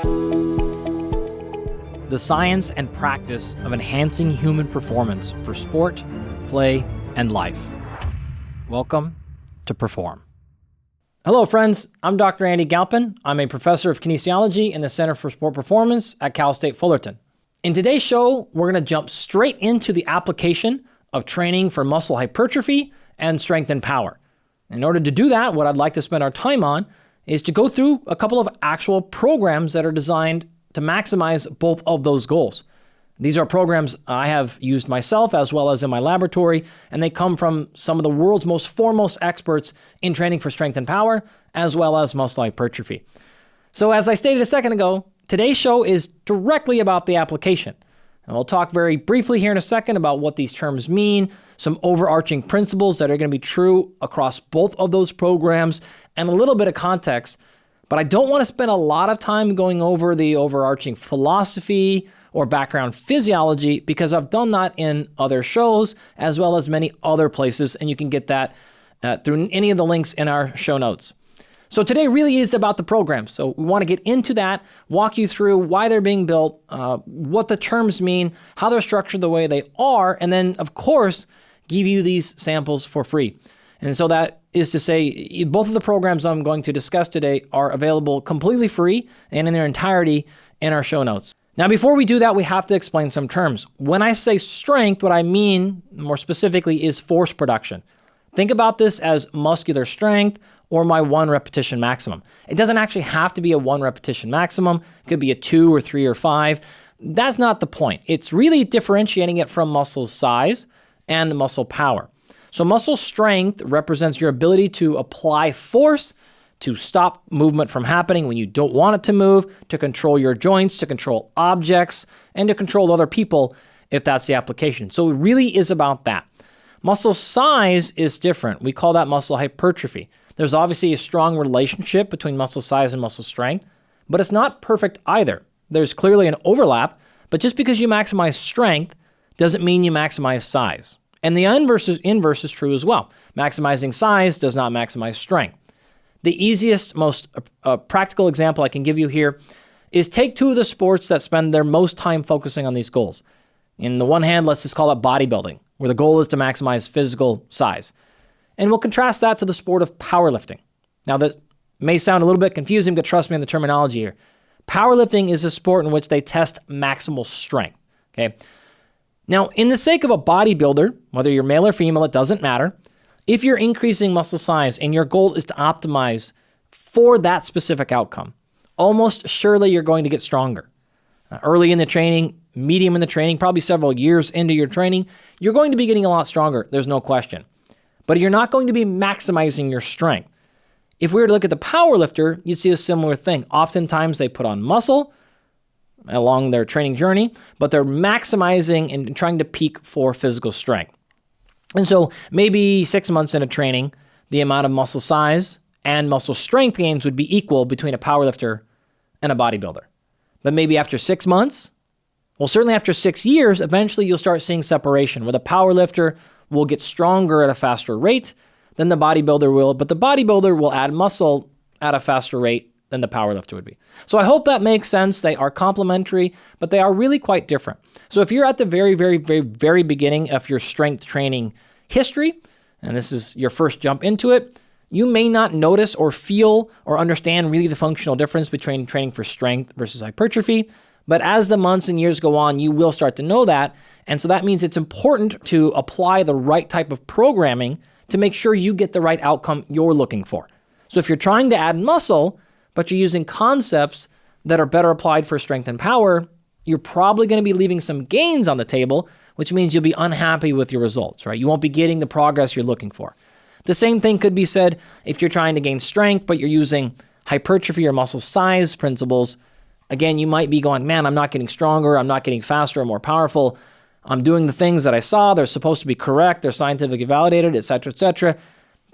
The science and practice of enhancing human performance for sport, play, and life. Welcome to Perform. Hello, friends. I'm Dr. Andy Galpin. I'm a professor of kinesiology in the Center for Sport Performance at Cal State Fullerton. In today's show, we're going to jump straight into the application of training for muscle hypertrophy and strength and power. In order to do that, what I'd like to spend our time on is to go through a couple of actual programs that are designed to maximize both of those goals. These are programs I have used myself as well as in my laboratory, and they come from some of the world's most foremost experts in training for strength and power, as well as muscle hypertrophy. So as I stated a second ago, today's show is directly about the application. And we'll talk very briefly here in a second about what these terms mean, some overarching principles that are going to be true across both of those programs, and a little bit of context. But I don't want to spend a lot of time going over the overarching philosophy or background physiology because I've done that in other shows as well as many other places, and you can get that through any of the links in our show notes. So today really is about the program. So we want to get into that, walk you through why they're being built, what the terms mean, how they're structured the way they are, and then, of course, give you these samples for free. And so that is to say, both of the programs I'm going to discuss today are available completely free and in their entirety in our show notes. Now, before we do that, we have to explain some terms. When I say strength, what I mean more specifically is force production. Think about this as muscular strength or my 1 repetition maximum. It doesn't actually have to be a 1 repetition maximum. It could be a 2 or 3 or 5. That's not the point. It's really differentiating it from muscle size and muscle power. So muscle strength represents your ability to apply force to stop movement from happening when you don't want it to move, to control your joints, to control objects, and to control other people if that's the application. So it really is about that. Muscle size is different. We call that muscle hypertrophy. There's obviously a strong relationship between muscle size and muscle strength, but it's not perfect either. There's clearly an overlap, but just because you maximize strength doesn't mean you maximize size. And the inverse is true as well. Maximizing size does not maximize strength. The easiest, most practical example I can give you here is take two of the sports that spend their most time focusing on these goals. In the one hand, let's just call it bodybuilding, where the goal is to maximize physical size. And we'll contrast that to the sport of powerlifting. Now, that may sound a little bit confusing, but trust me on the terminology here. Powerlifting is a sport in which they test maximal strength, okay? Now, in the sake of a bodybuilder, whether you're male or female, it doesn't matter. If you're increasing muscle size and your goal is to optimize for that specific outcome, almost surely you're going to get stronger. Early in the training, medium in the training, probably several years into your training, you're going to be getting a lot stronger. There's no question. But you're not going to be maximizing your strength. If we were to look at the powerlifter, you'd see a similar thing. Oftentimes they put on muscle along their training journey, but they're maximizing and trying to peak for physical strength. And so maybe 6 months into training, the amount of muscle size and muscle strength gains would be equal between a powerlifter and a bodybuilder. But maybe after 6 months, well, certainly after 6 years, eventually you'll start seeing separation where the powerlifter will get stronger at a faster rate than the bodybuilder will, but the bodybuilder will add muscle at a faster rate than the powerlifter would be. So I hope that makes sense. They are complementary, but they are really quite different. So if you're at the very, very, very, very beginning of your strength training history, and this is your first jump into it, you may not notice or feel or understand really the functional difference between training for strength versus hypertrophy. But as the months and years go on, you will start to know that. And so that means it's important to apply the right type of programming to make sure you get the right outcome you're looking for. So if you're trying to add muscle, but you're using concepts that are better applied for strength and power, you're probably going to be leaving some gains on the table, which means you'll be unhappy with your results, right? You won't be getting the progress you're looking for. The same thing could be said if you're trying to gain strength, but you're using hypertrophy or muscle size principles. Again, you might be going, man, I'm not getting stronger, I'm not getting faster or more powerful. I'm doing the things that I saw, they're supposed to be correct, they're scientifically validated, et cetera,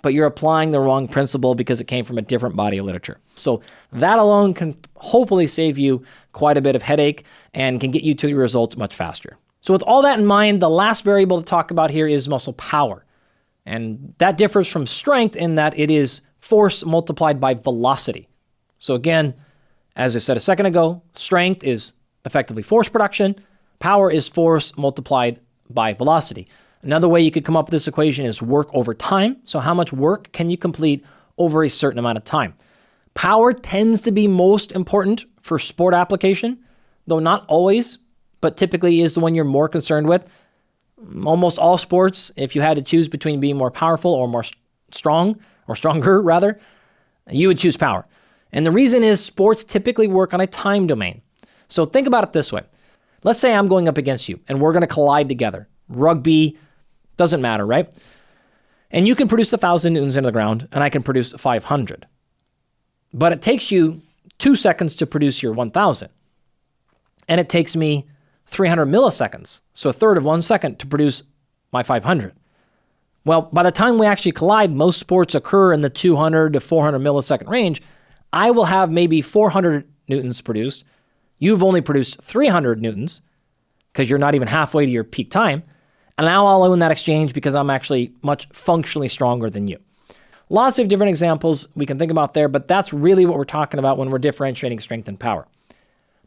but you're applying the wrong principle because it came from a different body of literature. So that alone can hopefully save you quite a bit of headache and can get you to your results much faster. So with all that in mind, the last variable to talk about here is muscle power. And that differs from strength in that it is force multiplied by velocity. So again, As I said a second ago, strength is effectively force production. Power is force multiplied by velocity. Another way you could come up with this equation is work over time. So how much work can you complete over a certain amount of time? Power tends to be most important for sport application, though not always, but typically is the one you're more concerned with. Almost all sports, if you had to choose between being more powerful or more strong, or stronger rather, you would choose power. And the reason is sports typically work on a time domain. So think about it this way. Let's say I'm going up against you and we're going to collide together. Rugby, doesn't matter, right? And you can produce 1,000 newtons into the ground and I can produce 500. But it takes you 2 seconds to produce your 1,000. And it takes me 300 milliseconds, so a third of 1 second to produce my 500. Well, by the time we actually collide, most sports occur in the 200 to 400 millisecond range. I will have maybe 400 newtons produced. You've only produced 300 newtons because you're not even halfway to your peak time. And now I'll win that exchange because I'm actually much functionally stronger than you. Lots of different examples we can think about there, but that's really what we're talking about when we're differentiating strength and power.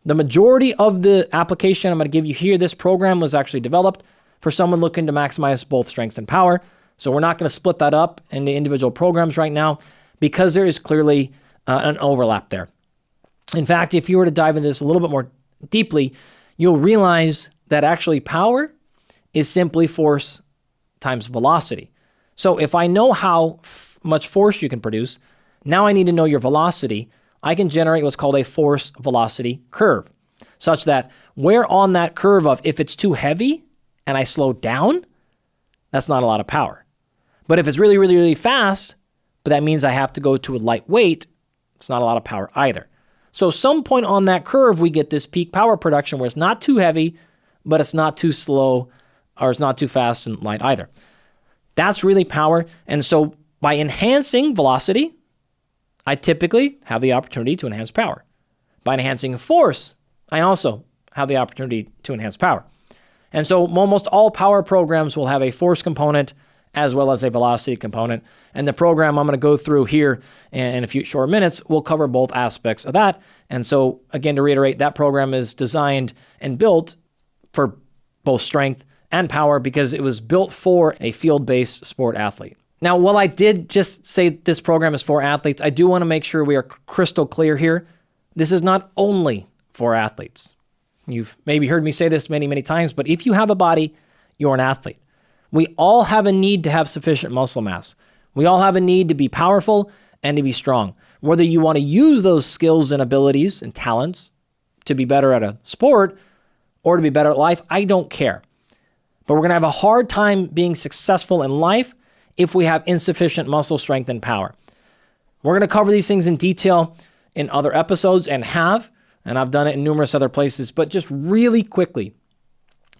The majority of the application I'm going to give you here, this program was actually developed for someone looking to maximize both strength and power. So we're not going to split that up into individual programs right now because there is clearly an overlap there. In fact, if you were to dive into this a little bit more deeply, you'll realize that actually power is simply force times velocity. So if I know how much force you can produce, now I need to know your velocity. I can generate what's called a force velocity curve, such that where on that curve of if it's too heavy and I slow down, that's not a lot of power. But if it's really, really, really fast, but that means I have to go to a lightweight, it's not a lot of power either. So some point on that curve, we get this peak power production where it's not too heavy, but it's not too slow, or it's not too fast and light either. That's really power. And so by enhancing velocity, I typically have the opportunity to enhance power. By enhancing force, I also have the opportunity to enhance power. And so almost all power programs will have a force component as well as a velocity component. And the program I'm going to go through here in a few short minutes will cover both aspects of that. And so again, to reiterate, that program is designed and built for both strength and power because it was built for a field-based sport athlete. Now, while I did just say this program is for athletes, I do want to make sure we are crystal clear here. This is not only for athletes. You've maybe heard me say this many, many times, but if you have a body, you're an athlete. We all have a need to have sufficient muscle mass. We all have a need to be powerful and to be strong. Whether you want to use those skills and abilities and talents to be better at a sport or to be better at life, I don't care. But we're going to have a hard time being successful in life if we have insufficient muscle strength and power. We're going to cover these things in detail in other episodes and I've done it in numerous other places, but just really quickly,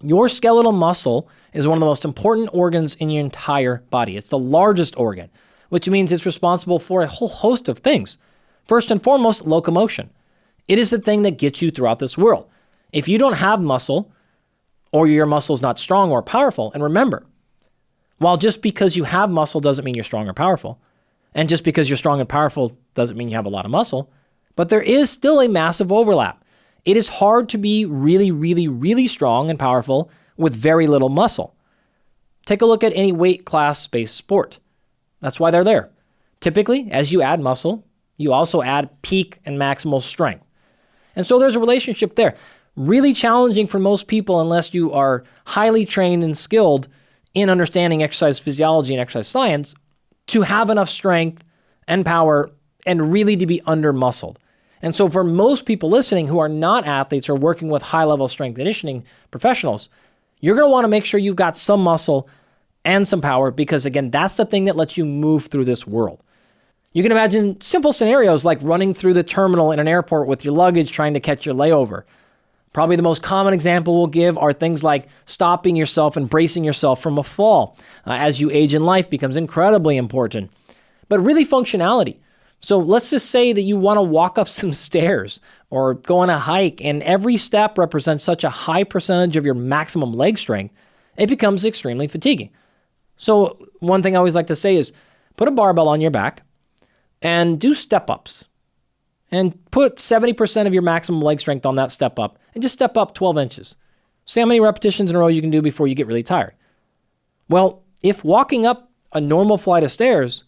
your skeletal muscle is one of the most important organs in your entire body. It's the largest organ, which means it's responsible for a whole host of things. First and foremost, locomotion. It is the thing that gets you throughout this world. If you don't have muscle, or your muscle is not strong or powerful, and remember, while just because you have muscle doesn't mean you're strong or powerful, and just because you're strong and powerful doesn't mean you have a lot of muscle, but there is still a massive overlap. It is hard to be really, really, really strong and powerful with very little muscle. Take a look at any weight class-based sport. That's why they're there. Typically, as you add muscle, you also add peak and maximal strength. And so there's a relationship there. Really challenging for most people unless you are highly trained and skilled in understanding exercise physiology and exercise science to have enough strength and power and really to be under-muscled. And so for most people listening who are not athletes or working with high-level strength conditioning professionals, you're going to want to make sure you've got some muscle and some power because, again, that's the thing that lets you move through this world. You can imagine simple scenarios like running through the terminal in an airport with your luggage trying to catch your layover. Probably the most common example we'll give are things like stopping yourself and bracing yourself from a fall. As you age in life becomes incredibly important. But really functionality. So let's just say that you want to walk up some stairs or go on a hike and every step represents such a high percentage of your maximum leg strength, it becomes extremely fatiguing. So one thing I always like to say is put a barbell on your back and do step-ups. and put 70% of your maximum leg strength on that step up and just step up 12 inches. See how many repetitions in a row you can do before you get really tired. Well, if walking up a normal flight of stairs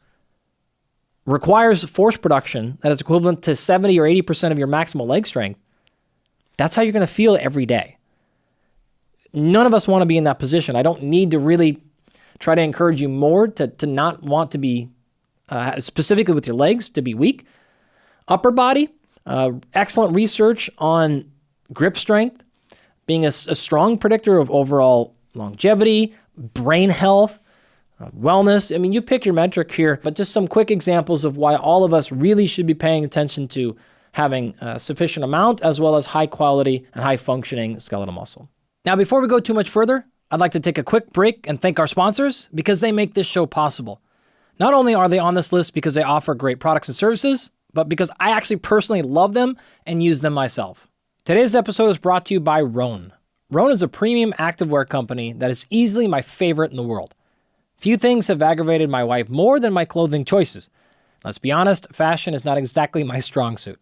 requires force production that is equivalent to 70 or 80% of your maximal leg strength, that's how you're going to feel every day. None of us want to be in that position. I don't need to really try to encourage you more to not want to be, specifically with your legs, to be weak. Upper body, excellent research on grip strength, being a strong predictor of overall longevity, brain health, wellness. I mean, you pick your metric here, but just some quick examples of why all of us really should be paying attention to having a sufficient amount as well as high quality and high functioning skeletal muscle. Now, before we go too much further, I'd like to take a quick break and thank our sponsors because they make this show possible. Not only are they on this list because they offer great products and services, but because I actually personally love them and use them myself. Today's episode is brought to you by Rhone. Rhone is a premium activewear company that is easily my favorite in the world. Few things have aggravated my wife more than my clothing choices. Let's be honest, fashion is not exactly my strong suit.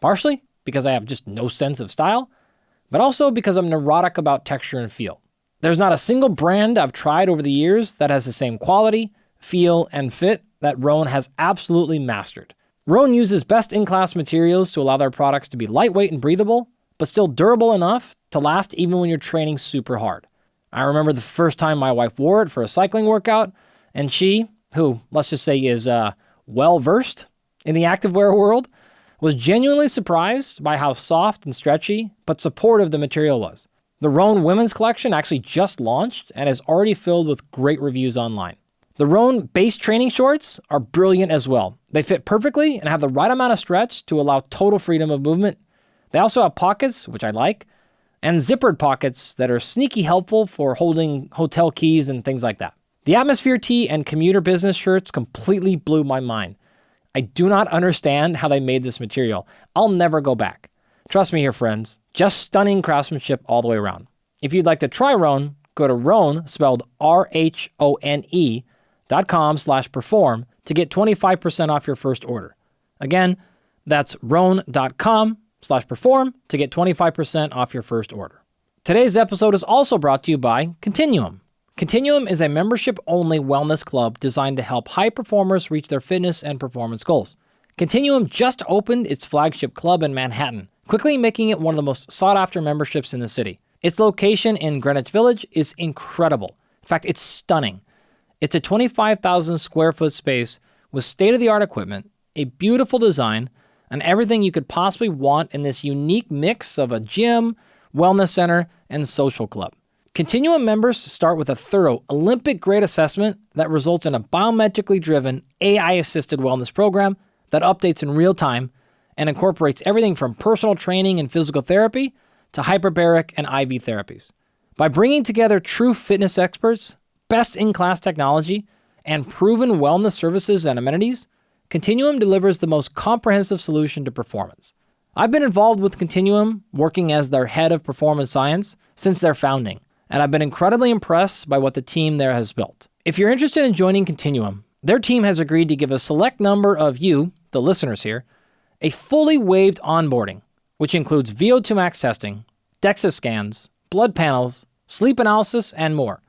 Partially because I have just no sense of style, but also because I'm neurotic about texture and feel. There's not a single brand I've tried over the years that has the same quality, feel, and fit that Rhone has absolutely mastered. Rhone uses best-in-class materials to allow their products to be lightweight and breathable, but still durable enough to last even when you're training super hard. I remember the first time my wife wore it for a cycling workout, and she, who let's just say is well-versed in the activewear world, was genuinely surprised by how soft and stretchy, but supportive the material was. The Rhone women's collection actually just launched and is already filled with great reviews online. The Rhone base training shorts are brilliant as well. They fit perfectly and have the right amount of stretch to allow total freedom of movement. They also have pockets, which I like, and zippered pockets that are sneaky helpful for holding hotel keys and things like that. The Atmosphere Tee and Commuter Business shirts completely blew my mind. I do not understand how they made this material. I'll never go back. Trust me here, friends. Just stunning craftsmanship all the way around. If you'd like to try Rhone, go to Rhone, spelled RHONE.com/perform to get 25% off your first order. Again, that's Rhone.com/perform to get 25% off your first order. Today's episode is also brought to you by Continuum. Continuum is a membership-only wellness club designed to help high performers reach their fitness and performance goals. Continuum just opened its flagship club in Manhattan, quickly making it one of the most sought-after memberships in the city. Its location in Greenwich Village is incredible. In fact, it's stunning. It's a 25,000 square foot space with state-of-the-art equipment, a beautiful design, and everything you could possibly want in this unique mix of a gym, wellness center, and social club. Continuum members start with a thorough Olympic-grade assessment that results in a biometrically driven, AI-assisted wellness program that updates in real time and incorporates everything from personal training and physical therapy to hyperbaric and IV therapies. By bringing together true fitness experts, best-in-class technology, and proven wellness services and amenities, Continuum delivers the most comprehensive solution to performance. I've been involved with Continuum, working as their head of performance science, since their founding, and I've been incredibly impressed by what the team there has built. If you're interested in joining Continuum, their team has agreed to give a select number of you, the listeners here, a fully waived onboarding, which includes VO2 max testing, DEXA scans, blood panels, sleep analysis, and more,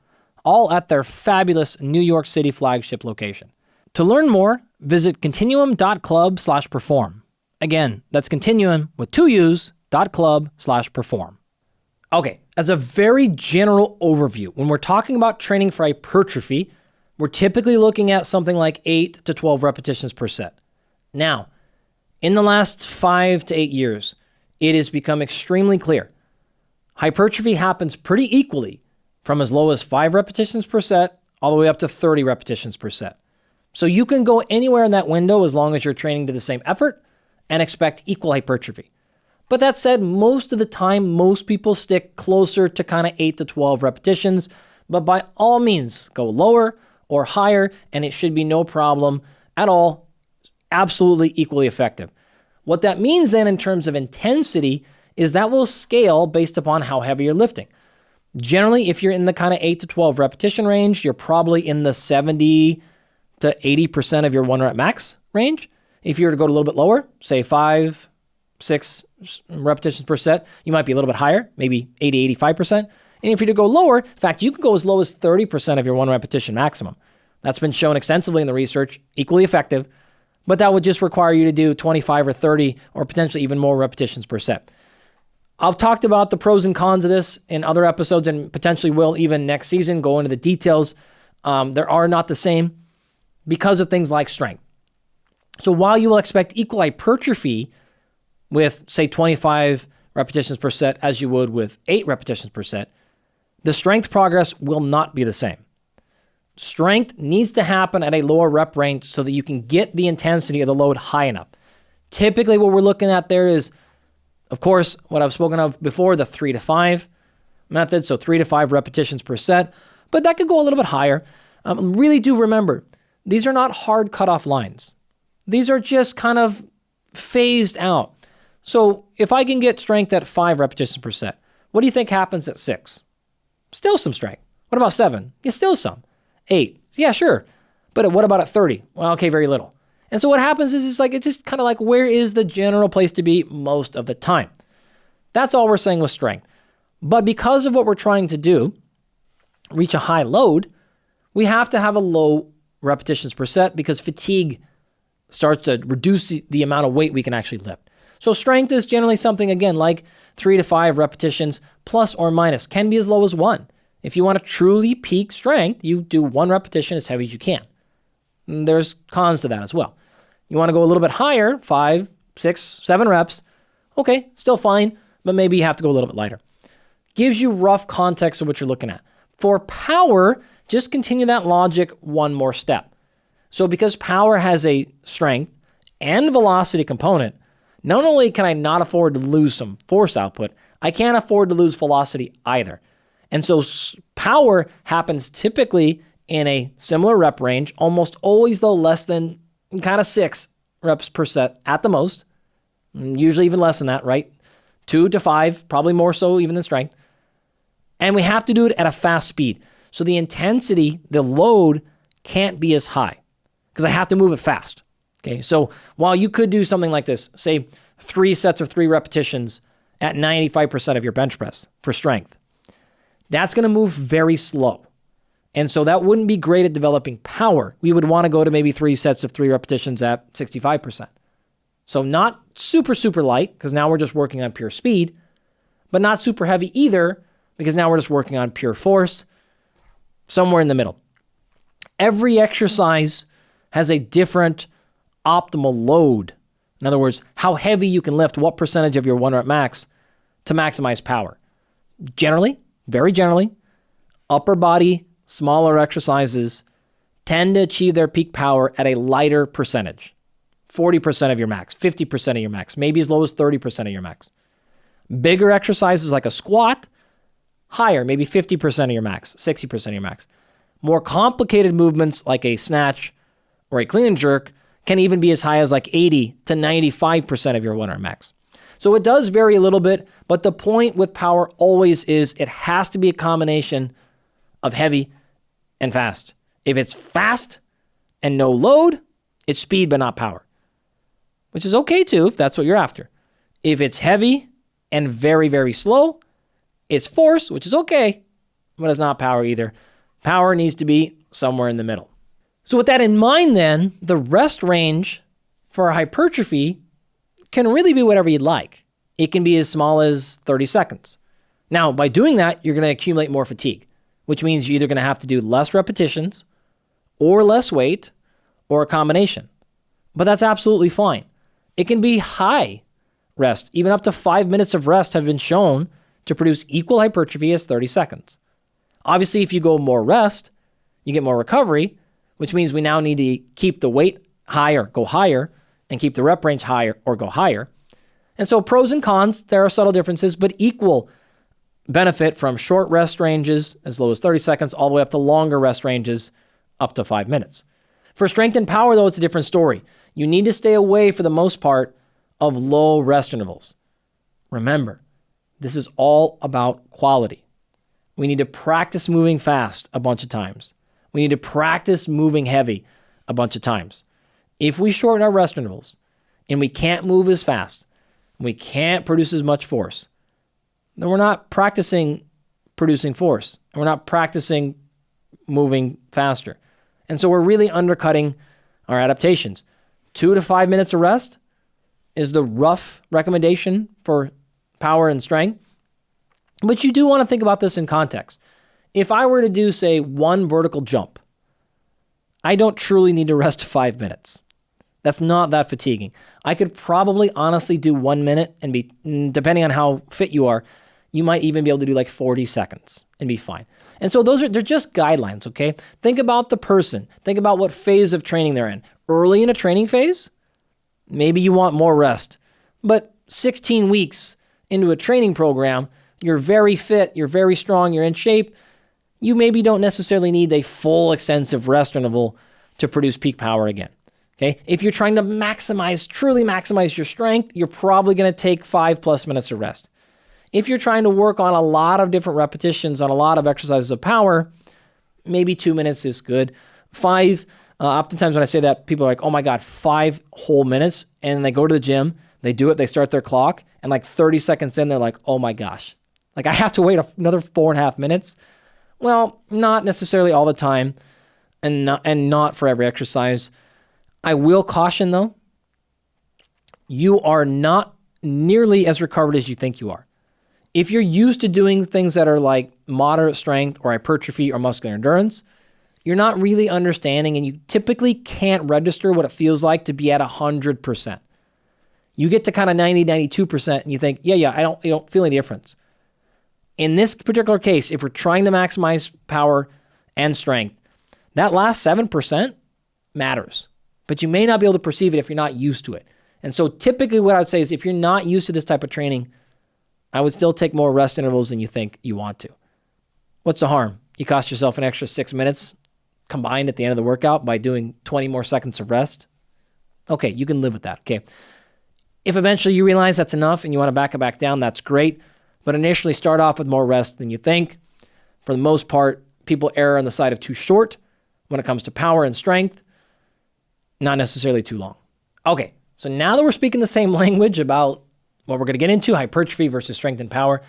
all at their fabulous New York City flagship location. To learn more, visit continuum.club/perform. Again, that's continuum with 2 U's, .club/perform. Okay, as a very general overview, when we're talking about training for hypertrophy, we're typically looking at something like 8 to 12 repetitions per set. Now, in the last 5 to 8 years, it has become extremely clear. Hypertrophy happens pretty equally from as low as 5 repetitions per set all the way up to 30 repetitions per set. So you can go anywhere in that window as long as you're training to the same effort and expect equal hypertrophy. But that said, most of the time, most people stick closer to kind of 8 to 12 repetitions, but by all means, go lower or higher, and it should be no problem at all, absolutely equally effective. What that means then in terms of intensity is that will scale based upon how heavy you're lifting. Generally, if you're in the kind of 8 to 12 repetition range, you're probably in the 70 to 80% of your 1 rep max range. If you were to go a little bit lower, say 5, 6 repetitions per set, you might be a little bit higher, maybe 80, 85%. And if you were to go lower, in fact, you could go as low as 30% of your one repetition maximum. That's been shown extensively in the research, equally effective, but that would just require you to do 25 or 30 or potentially even more repetitions per set. I've talked about the pros and cons of this in other episodes and potentially will even next season go into the details. There are not the same because of things like strength. So while you will expect equal hypertrophy with, say, 25 repetitions per set as you would with 8 repetitions per set, the strength progress will not be the same. Strength needs to happen at a lower rep range so that you can get the intensity of the load high enough. Typically, what we're looking at there is, of course, what I've spoken of before, the 3 to 5 method, so 3 to 5 repetitions per set, but that could go a little bit higher. Really do remember, these are not hard cutoff lines. These are just kind of phased out. So if I can get strength at 5 repetitions per set, what do you think happens at 6? Still some strength. What about 7? Yeah, still some. 8? Yeah, sure. But what about at 30? Well, okay, very little. And so what happens is it's just kind of like, where is the general place to be most of the time? That's all we're saying with strength. But because of what we're trying to do, reach a high load, we have to have a low repetitions per set because fatigue starts to reduce the amount of weight we can actually lift. So strength is generally something, again, like 3 to 5 repetitions, plus or minus, can be as low as 1. If you want to truly peak strength, you do 1 repetition as heavy as you can. And there's cons to that as well. You want to go a little bit higher, 5, 6, 7 reps. Okay, still fine, but maybe you have to go a little bit lighter. Gives you rough context of what you're looking at. For power, just continue that logic one more step. So because power has a strength and velocity component, not only can I not afford to lose some force output, I can't afford to lose velocity either. And so power happens typically in a similar rep range, almost always though less than kind of 6 reps per set at the most, usually even less than that, right? 2 to 5, probably more so even than strength. And we have to do it at a fast speed. So the intensity, the load can't be as high because I have to move it fast. Okay, so while you could do something like this, say 3 sets of 3 repetitions at 95% of your bench press for strength, that's going to move very slow. And so that wouldn't be great at developing power. We would want to go to maybe 3 sets of 3 repetitions at 65%. So not super, super light, because now we're just working on pure speed, but not super heavy either, because now we're just working on pure force, somewhere in the middle. Every exercise has a different optimal load. In other words, how heavy you can lift, what percentage of your 1 rep max to maximize power. Generally, very generally, upper body, smaller exercises tend to achieve their peak power at a lighter percentage. 40% of your max, 50% of your max, maybe as low as 30% of your max. Bigger exercises like a squat, higher, maybe 50% of your max, 60% of your max. More complicated movements like a snatch or a clean and jerk can even be as high as like 80 to 95% of your 1 rep max. So it does vary a little bit, but the point with power always is it has to be a combination of heavy and fast. If it's fast and no load, it's speed but not power, which is okay too if that's what you're after. If it's heavy and very, very slow, it's force, which is okay, but it's not power either. Power needs to be somewhere in the middle. So with that in mind then, the rest range for hypertrophy can really be whatever you'd like. It can be as small as 30 seconds. Now, by doing that, you're going to accumulate more fatigue, which means you're either going to have to do less repetitions or less weight or a combination. But that's absolutely fine. It can be high rest. Even up to 5 minutes of rest have been shown to produce equal hypertrophy as 30 seconds. Obviously, if you go more rest, you get more recovery, which means we now need to keep the weight higher, go higher, and keep the rep range higher or go higher. And so pros and cons, there are subtle differences, but equal benefit from short rest ranges as low as 30 seconds all the way up to longer rest ranges up to 5 minutes. For strength and power, though, it's a different story. You need to stay away, for the most part, of low rest intervals. Remember, this is all about quality. We need to practice moving fast a bunch of times. We need to practice moving heavy a bunch of times. If we shorten our rest intervals, and we can't move as fast, we can't produce as much force, then we're not practicing producing force. And we're not practicing moving faster. And so we're really undercutting our adaptations. 2 to 5 minutes of rest is the rough recommendation for power and strength. But you do want to think about this in context. If I were to do, say, 1 vertical jump, I don't truly need to rest 5 minutes. That's not that fatiguing. I could probably honestly do 1 minute and be, depending on how fit you are, you might even be able to do like 40 seconds and be fine. And so they're just guidelines, okay? Think about the person. Think about what phase of training they're in. Early in a training phase, maybe you want more rest. But 16 weeks into a training program, you're very fit, you're very strong, you're in shape. You maybe don't necessarily need a full extensive rest interval to produce peak power again. Okay? If you're trying to truly maximize your strength, you're probably going to take 5+ minutes of rest. If you're trying to work on a lot of different repetitions on a lot of exercises of power, maybe 2 minutes is good. 5, oftentimes when I say that, people are like, oh my God, 5 whole minutes. And they go to the gym, they do it, they start their clock, and like 30 seconds in, they're like, oh my gosh, like I have to wait another 4.5 minutes. Well, not necessarily all the time and not for every exercise. I will caution though, you are not nearly as recovered as you think you are. If you're used to doing things that are like moderate strength or hypertrophy or muscular endurance, you're not really understanding, and you typically can't register what it feels like to be at 100%. You get to kind of 90, 92% and you think, I don't feel any difference. In this particular case, if we're trying to maximize power and strength, that last 7% matters, but you may not be able to perceive it if you're not used to it. And so typically what I would say is if you're not used to this type of training, I would still take more rest intervals than you think you want to. What's the harm? You cost yourself an extra 6 minutes combined at the end of the workout by doing 20 more seconds of rest. Okay, you can live with that, okay? If eventually you realize that's enough and you want to back it back down, that's great. But initially start off with more rest than you think. For the most part, people err on the side of too short when it comes to power and strength, not necessarily too long. Okay, so now that we're speaking the same language about what we're going to get into, hypertrophy versus strength and power,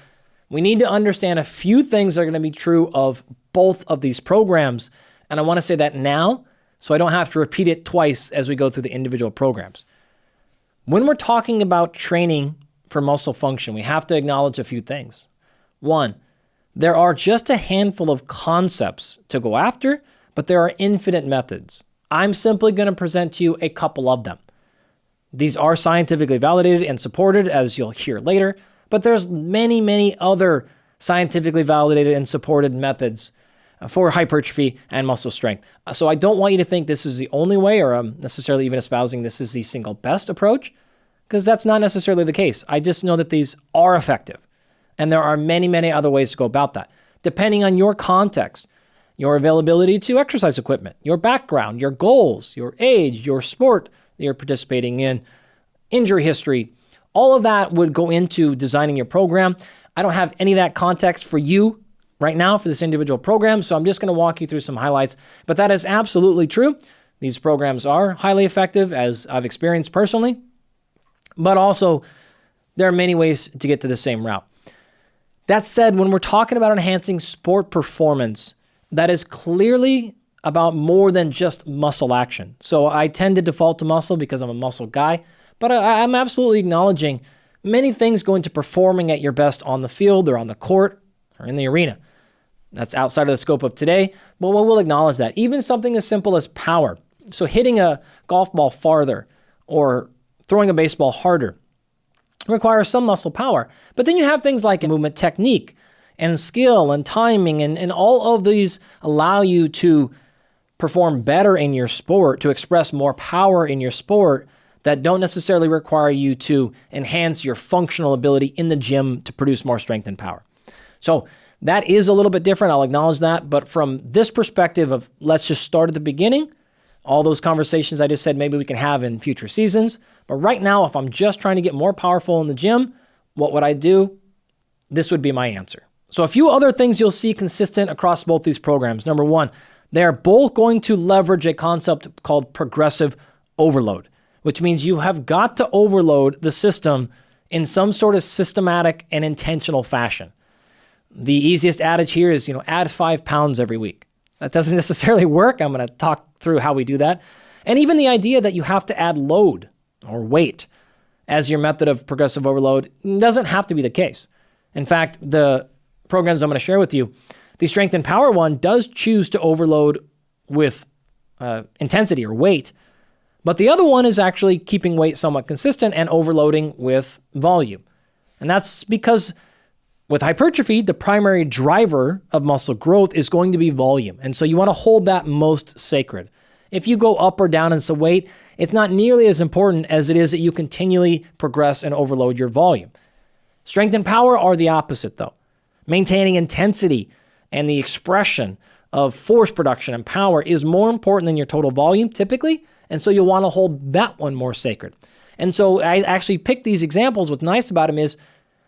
we need to understand a few things that are going to be true of both of these programs. And I want to say that now so I don't have to repeat it twice as we go through the individual programs. When we're talking about training for muscle function, we have to acknowledge a few things. 1, there are just a handful of concepts to go after, but there are infinite methods. I'm simply going to present to you a couple of them. These are scientifically validated and supported, as you'll hear later, but there's many, many other scientifically validated and supported methods for hypertrophy and muscle strength. So I don't want you to think this is the only way, or I'm necessarily even espousing this is the single best approach, because that's not necessarily the case. I just know that these are effective, and there are many, many other ways to go about that, depending on your context, your availability to exercise equipment, your background, your goals, your age, your sport that you're participating in, injury history. All of that would go into designing your program. I don't have any of that context for you right now for this individual program, so I'm just going to walk you through some highlights. But that is absolutely true. These programs are highly effective, as I've experienced personally, but also there are many ways to get to the same route. That said, when we're talking about enhancing sport performance, that is clearly about more than just muscle action. So I tend to default to muscle because I'm a muscle guy, but I'm absolutely acknowledging many things go into performing at your best on the field or on the court or in the arena. That's outside of the scope of today, but we'll acknowledge that. Even something as simple as power. So hitting a golf ball farther or throwing a baseball harder requires some muscle power. But then you have things like movement technique and skill and timing, and all of these allow you to perform better in your sport, to express more power in your sport that don't necessarily require you to enhance your functional ability in the gym to produce more strength and power. So that is a little bit different. I'll acknowledge that. But from this perspective of let's just start at the beginning, all those conversations I just said maybe we can have in future seasons. But right now, if I'm just trying to get more powerful in the gym, what would I do? This would be my answer. So a few other things you'll see consistent across both these programs. Number 1, they are both going to leverage a concept called progressive overload, which means you have got to overload the system in some sort of systematic and intentional fashion. The easiest adage here is, add 5 pounds every week. That doesn't necessarily work. I'm going to talk through how we do that. And even the idea that you have to add load or weight as your method of progressive overload doesn't have to be the case. In fact, the programs I'm going to share with you, the Strength and Power one does choose to overload with intensity or weight, but the other one is actually keeping weight somewhat consistent and overloading with volume. And that's because with hypertrophy, the primary driver of muscle growth is going to be volume. And so you want to hold that most sacred. If you go up or down in some weight, it's not nearly as important as it is that you continually progress and overload your volume. Strength and power are the opposite, though. Maintaining intensity and the expression of force production and power is more important than your total volume, typically, and so you'll want to hold that one more sacred. And so I actually picked these examples. What's nice about them is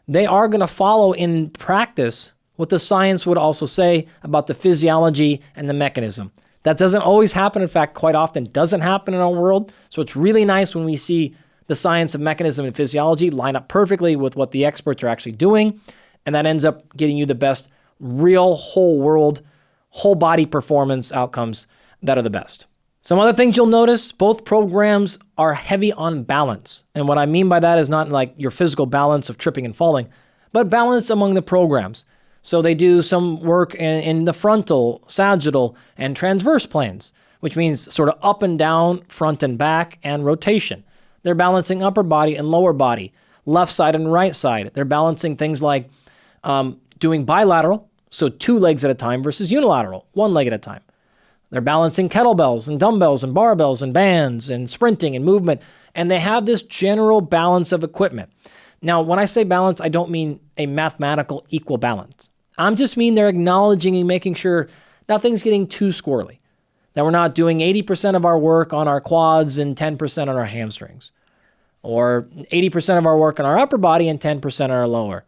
they are going to follow in practice what the science would also say about the physiology and the mechanism. That doesn't always happen. In fact, quite often doesn't happen in our world. So it's really nice when we see the science of mechanism and physiology line up perfectly with what the experts are actually doing. And that ends up getting you the best real whole world, whole body performance outcomes that are the best. Some other things you'll notice, both programs are heavy on balance. And what I mean by that is not like your physical balance of tripping and falling, but balance among the programs. So they do some work in the frontal, sagittal, and transverse planes, which means sort of up and down, front and back, and rotation. They're balancing upper body and lower body, left side and right side. They're balancing things like doing bilateral, so 2 legs at a time versus unilateral, 1 leg at a time. They're balancing kettlebells and dumbbells and barbells and bands and sprinting and movement, and they have this general balance of equipment. Now, when I say balance, I don't mean a mathematical equal balance. I just mean they're acknowledging and making sure nothing's getting too squirrely, that we're not doing 80% of our work on our quads and 10% on our hamstrings, or 80% of our work on our upper body and 10% on our lower,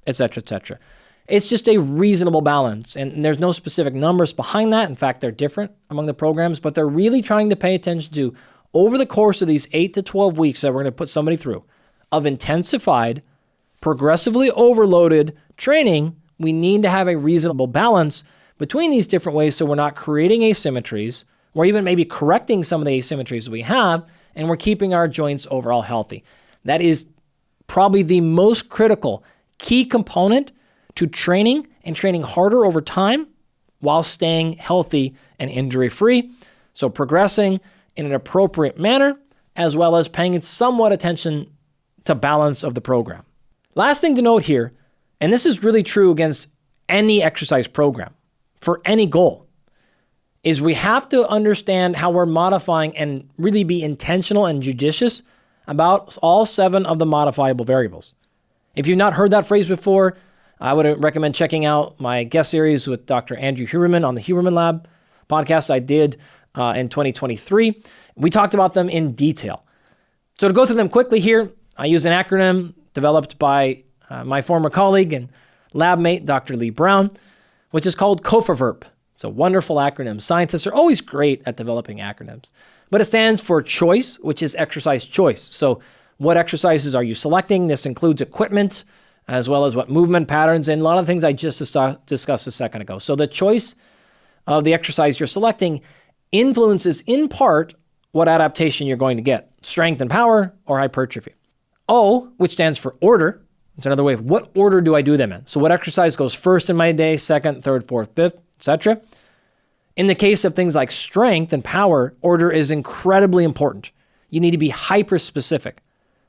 etc., etc. It's just a reasonable balance, and there's no specific numbers behind that. In fact, they're different among the programs, but they're really trying to pay attention to, over the course of these 8 to 12 weeks that we're going to put somebody through, of intensified, progressively overloaded training, we need to have a reasonable balance between these different ways so we're not creating asymmetries, or even maybe correcting some of the asymmetries we have, and we're keeping our joints overall healthy. That is probably the most critical key component to training and training harder over time while staying healthy and injury-free. So progressing in an appropriate manner, as well as paying somewhat attention to balance of the program. Last thing to note here, and this is really true against any exercise program for any goal, is we have to understand how we're modifying and really be intentional and judicious about all 7 of the modifiable variables. If you've not heard that phrase before, I would recommend checking out my guest series with Dr. Andrew Huberman on the Huberman Lab podcast I did in 2023. We talked about them in detail. So to go through them quickly here, I use an acronym developed by my former colleague and lab mate, Dr. Lee Brown, which is called COFAVERP. It's a wonderful acronym. Scientists are always great at developing acronyms. But it stands for CHOICE, which is exercise choice. So what exercises are you selecting? This includes equipment, as well as what movement patterns, and a lot of things I just discussed a second ago. So the choice of the exercise you're selecting influences in part what adaptation you're going to get, strength and power or hypertrophy. O, which stands for order. It's another way of what order do I do them in? So what exercise goes first in my day, second, third, fourth, fifth, etc. In the case of things like strength and power, order is incredibly important. You need to be hyper-specific.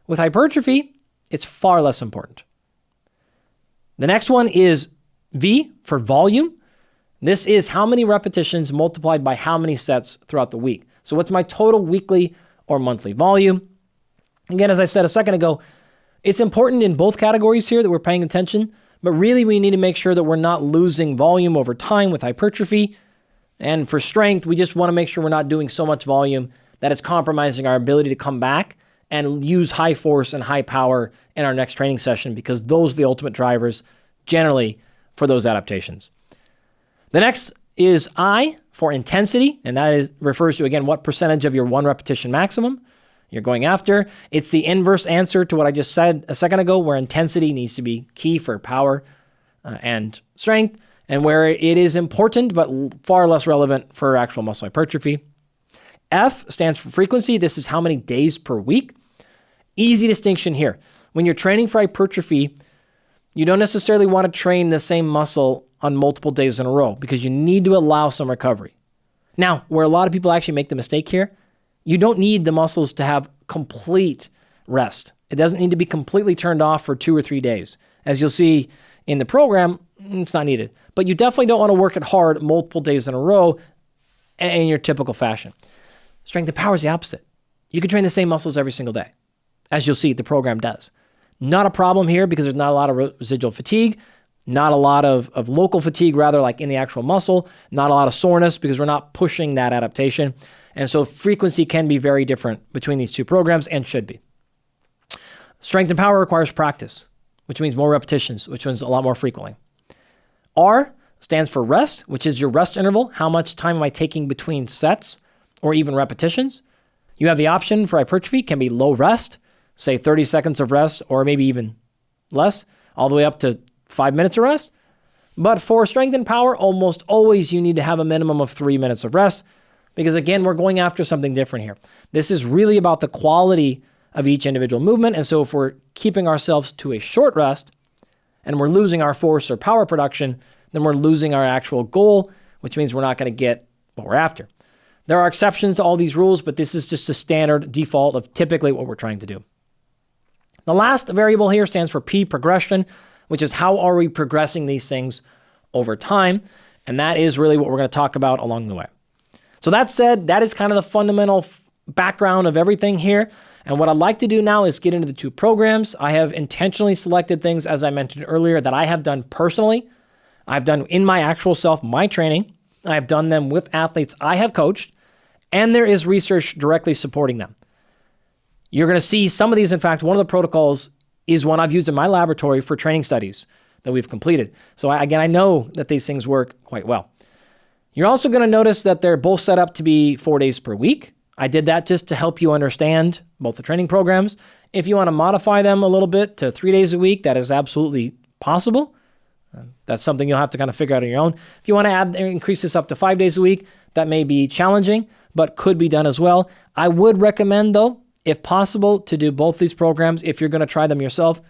With hypertrophy, it's far less important. The next one is V for volume. This is how many repetitions multiplied by how many sets throughout the week. So what's my total weekly or monthly volume? Again, as I said a second ago, it's important in both categories here that we're paying attention, but really we need to make sure that we're not losing volume over time with hypertrophy. And for strength, we just want to make sure we're not doing so much volume that it's compromising our ability to come back and use high force and high power in our next training session, because those are the ultimate drivers generally for those adaptations. The next is I for intensity, and that refers to, again, what percentage of your 1 repetition maximum. you're going after. It's the inverse answer to what I just said a second ago, where intensity needs to be key for power and strength, and where it is important but far less relevant for actual muscle hypertrophy. F stands for frequency. This is how many days per week. Easy distinction here. When you're training for hypertrophy, you don't necessarily want to train the same muscle on multiple days in a row because you need to allow some recovery. Now, where a lot of people actually make the mistake here, you don't need the muscles to have complete rest. It doesn't need to be completely turned off for 2 or 3 days. As you'll see in the program, it's not needed. But you definitely don't want to work it hard multiple days in a row in your typical fashion. Strength and power is the opposite. You can train the same muscles every single day. As you'll see, the program does. Not a problem here because there's not a lot of residual fatigue, not a lot of local fatigue, rather, like in the actual muscle, not a lot of soreness because we're not pushing that adaptation. And so frequency can be very different between these two programs and should be. Strength and power requires practice, which means more repetitions, which means a lot more frequently. R stands for rest, which is your rest interval. How much time am I taking between sets or even repetitions? You have the option for hypertrophy, can be low rest, say 30 seconds of rest, or maybe even less, all the way up to 5 minutes of rest. But for strength and power, almost always you need to have a minimum of 3 minutes of rest because, again, we're going after something different here. This is really about the quality of each individual movement. And so if we're keeping ourselves to a short rest and we're losing our force or power production, then we're losing our actual goal, which means we're not going to get what we're after. There are exceptions to all these rules, but this is just a standard default of typically what we're trying to do. The last variable here stands for P, progression, which is how are we progressing these things over time? And that is really what we're going to talk about along the way. So that said, that is kind of the fundamental background of everything here. And what I'd like to do now is get into the two programs. I have intentionally selected things, as I mentioned earlier, that I have done personally. I've done in my actual self, my training. I've done them with athletes I have coached, and there is research directly supporting them. You're going to see some of these. In fact, one of the protocols is one I've used in my laboratory for training studies that we've completed. So I know that these things work quite well. You're also going to notice that they're both set up to be 4 days per week. I did that just to help you understand both the training programs. If you want to modify them a little bit to 3 days a week, that is absolutely possible. That's something you'll have to kind of figure out on your own. If you want to increase this up to 5 days a week, that may be challenging, but could be done as well. I would recommend, though, if possible, to do both these programs. If you're going to try them yourself,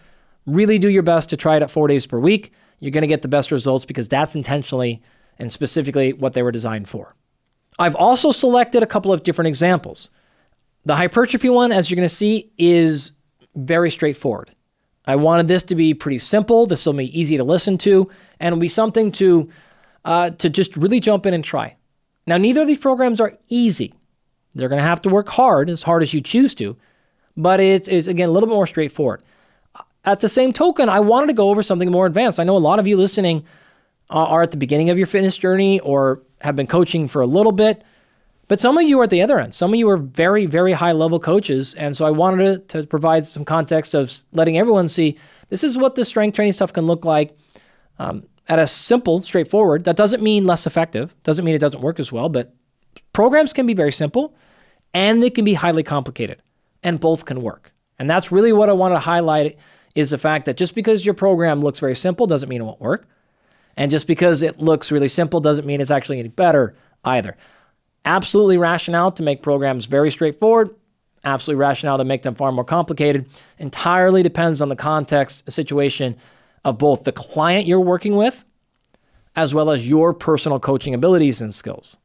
really do your best to try it at 4 days per week. You're going to get the best results because that's intentionally and specifically what they were designed for. I've also selected a couple of different examples. The hypertrophy one, as you're going to see, is very straightforward. I wanted this to be pretty simple. This will be easy to listen to, and it'll be something to just really jump in and try. Now, neither of these programs are easy. They're going to have to work hard as you choose to, but it's again, a little bit more straightforward. At the same token, I wanted to go over something more advanced. I know a lot of you listening are at the beginning of your fitness journey or have been coaching for a little bit, but some of you are at the other end. Some of you are very, very high level coaches. And so I wanted to provide some context of letting everyone see this is what the strength training stuff can look like at a simple, straightforward. That doesn't mean less effective. Doesn't mean it doesn't work as well, but programs can be very simple and they can be highly complicated, and both can work. And that's really what I wanted to highlight is the fact that just because your program looks very simple doesn't mean it won't work. And just because it looks really simple doesn't mean it's actually any better either. Absolutely rationale to make programs very straightforward. Absolutely rationale to make them far more complicated. Entirely depends on the context, situation of both the client you're working with, as well as your personal coaching abilities and skills.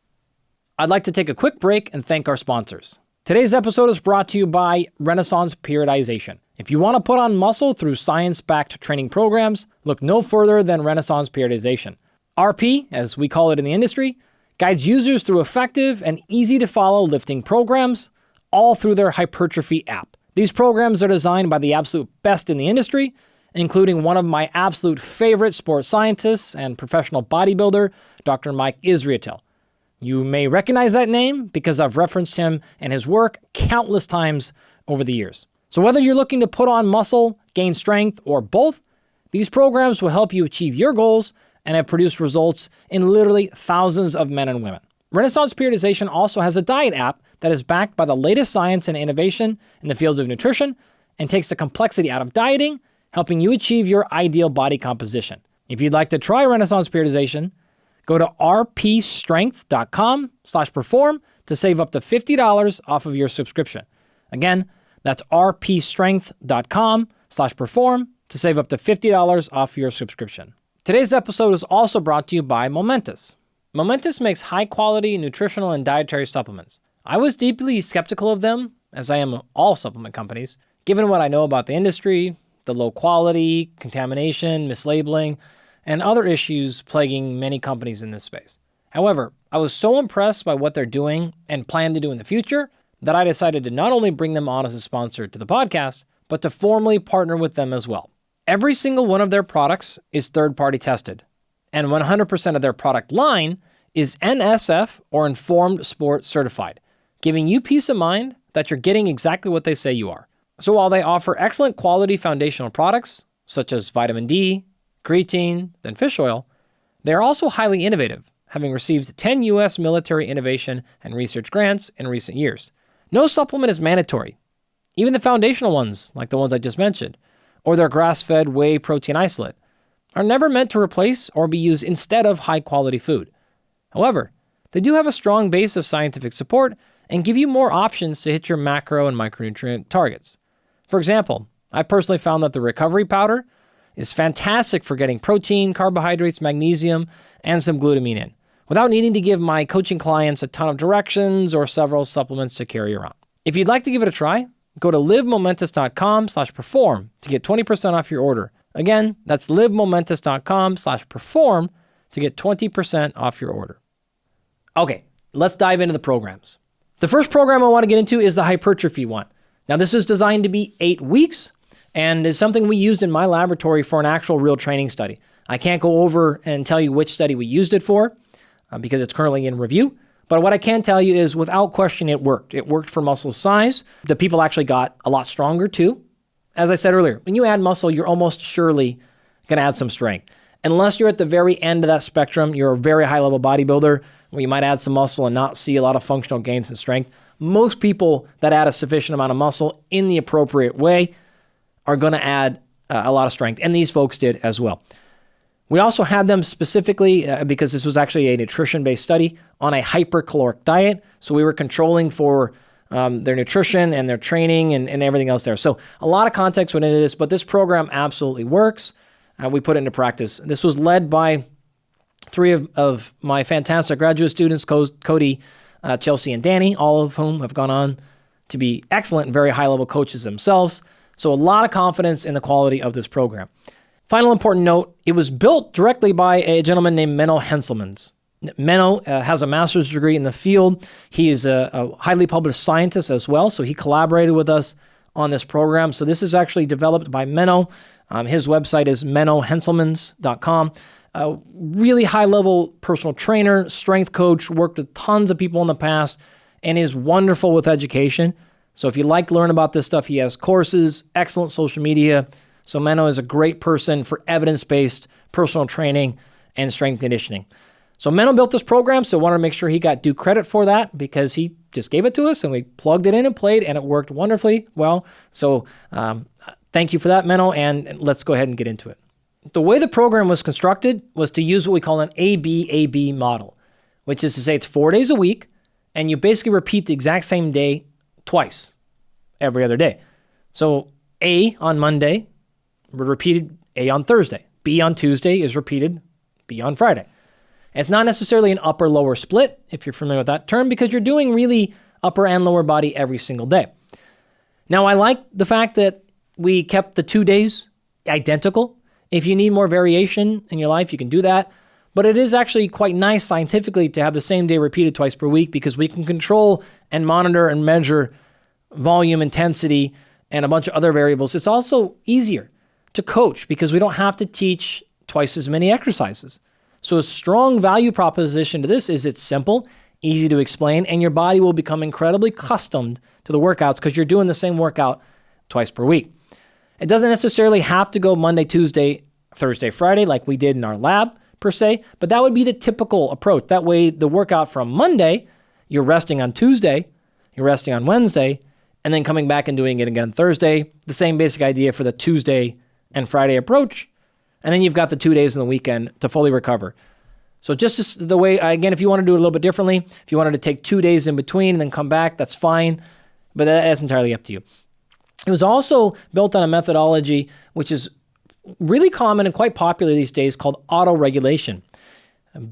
I'd like to take a quick break and thank our sponsors. Today's episode is brought to you by Renaissance Periodization. If you want to put on muscle through science-backed training programs, look no further than Renaissance Periodization. RP, as we call it in the industry, guides users through effective and easy-to-follow lifting programs, all through their hypertrophy app. These programs are designed by the absolute best in the industry, including one of my absolute favorite sports scientists and professional bodybuilder, Dr. Mike Israetel. You may recognize that name because I've referenced him and his work countless times over the years. So whether you're looking to put on muscle, gain strength, or both, these programs will help you achieve your goals and have produced results in literally thousands of men and women. Renaissance Periodization also has a diet app that is backed by the latest science and innovation in the fields of nutrition and takes the complexity out of dieting, helping you achieve your ideal body composition. If you'd like to try Renaissance Periodization, go to rpstrength.com/perform to save up to $50 off of your subscription. Again, that's rpstrength.com/perform to save up to $50 off your subscription. Today's episode is also brought to you by Momentous. Momentous makes high-quality nutritional and dietary supplements. I was deeply skeptical of them, as I am of all supplement companies, given what I know about the industry, the low quality, contamination, mislabeling, and other issues plaguing many companies in this space. However, I was so impressed by what they're doing and plan to do in the future that I decided to not only bring them on as a sponsor to the podcast, but to formally partner with them as well. Every single one of their products is third-party tested, and 100% of their product line is NSF or Informed Sport certified, giving you peace of mind that you're getting exactly what they say you are. So while they offer excellent quality foundational products, such as vitamin D, creatine, and fish oil, they are also highly innovative, having received 10 U.S. military innovation and research grants in recent years. No supplement is mandatory. Even the foundational ones, like the ones I just mentioned, or their grass-fed whey protein isolate, are never meant to replace or be used instead of high-quality food. However, they do have a strong base of scientific support and give you more options to hit your macro and micronutrient targets. For example, I personally found that the recovery powder is fantastic for getting protein, carbohydrates, magnesium, and some glutamine in, without needing to give my coaching clients a ton of directions or several supplements to carry around. If you'd like to give it a try, go to livemomentous.com/perform to get 20% off your order. Again, that's livemomentous.com/perform to get 20% off your order. Okay, let's dive into the programs. The first program I want to get into is the hypertrophy one. Now, this is designed to be 8 weeks and is something we used in my laboratory for an actual real training study. I can't go over and tell you which study we used it for because it's currently in review. But what I can tell you is without question, it worked. It worked for muscle size. The people actually got a lot stronger too. As I said earlier, when you add muscle, you're almost surely going to add some strength. Unless you're at the very end of that spectrum, you're a very high level bodybuilder where you might add some muscle and not see a lot of functional gains in strength. Most people that add a sufficient amount of muscle in the appropriate way are going to add a lot of strength, and these folks did as well. We also had them specifically, because this was actually a nutrition-based study, on a hypercaloric diet. So we were controlling for their nutrition and their training and everything else there. So a lot of context went into this, but this program absolutely works. We put it into practice. This was led by 3 of my fantastic graduate students, Cody, Chelsea, and Danny, all of whom have gone on to be excellent and very high-level coaches themselves. So a lot of confidence in the quality of this program. Final important note, it was built directly by a gentleman named Menno Henselmans. Menno has a master's degree in the field. He is a highly published scientist as well, so he collaborated with us on this program. So this is actually developed by Menno. His website is mennohenselmans.com. A really high-level personal trainer, strength coach, worked with tons of people in the past, and is wonderful with education. So if you like to learn about this stuff, he has courses, excellent social media. So Menno is a great person for evidence-based personal training and strength conditioning. So Menno built this program, so I wanted to make sure he got due credit for that because he just gave it to us and we plugged it in and played and it worked wonderfully well. So thank you for that, Menno, and let's go ahead and get into it. The way the program was constructed was to use what we call an ABAB model, which is to say it's 4 days a week and you basically repeat the exact same day twice every other day. So A on Monday, repeated A on Thursday. B on Tuesday is repeated B on Friday. And it's not necessarily an upper-lower split, if you're familiar with that term, because you're doing really upper and lower body every single day. Now, I like the fact that we kept the 2 days identical. If you need more variation in your life, you can do that. But it is actually quite nice scientifically to have the same day repeated twice per week because we can control and monitor and measure volume, intensity, and a bunch of other variables. It's also easier to coach because we don't have to teach twice as many exercises. So a strong value proposition to this is it's simple, easy to explain, and your body will become incredibly accustomed to the workouts because you're doing the same workout twice per week. It doesn't necessarily have to go Monday, Tuesday, Thursday, Friday like we did in our lab per se, but that would be the typical approach. That way the workout from Monday, you're resting on Tuesday, you're resting on Wednesday, and then coming back and doing it again Thursday. The same basic idea for the Tuesday and Friday approach. And then you've got the 2 days in the weekend to fully recover. So just the way, again, if you want to do it a little bit differently, if you wanted to take 2 days in between and then come back, that's fine. But that's entirely up to you. It was also built on a methodology which is really common and quite popular these days called auto-regulation.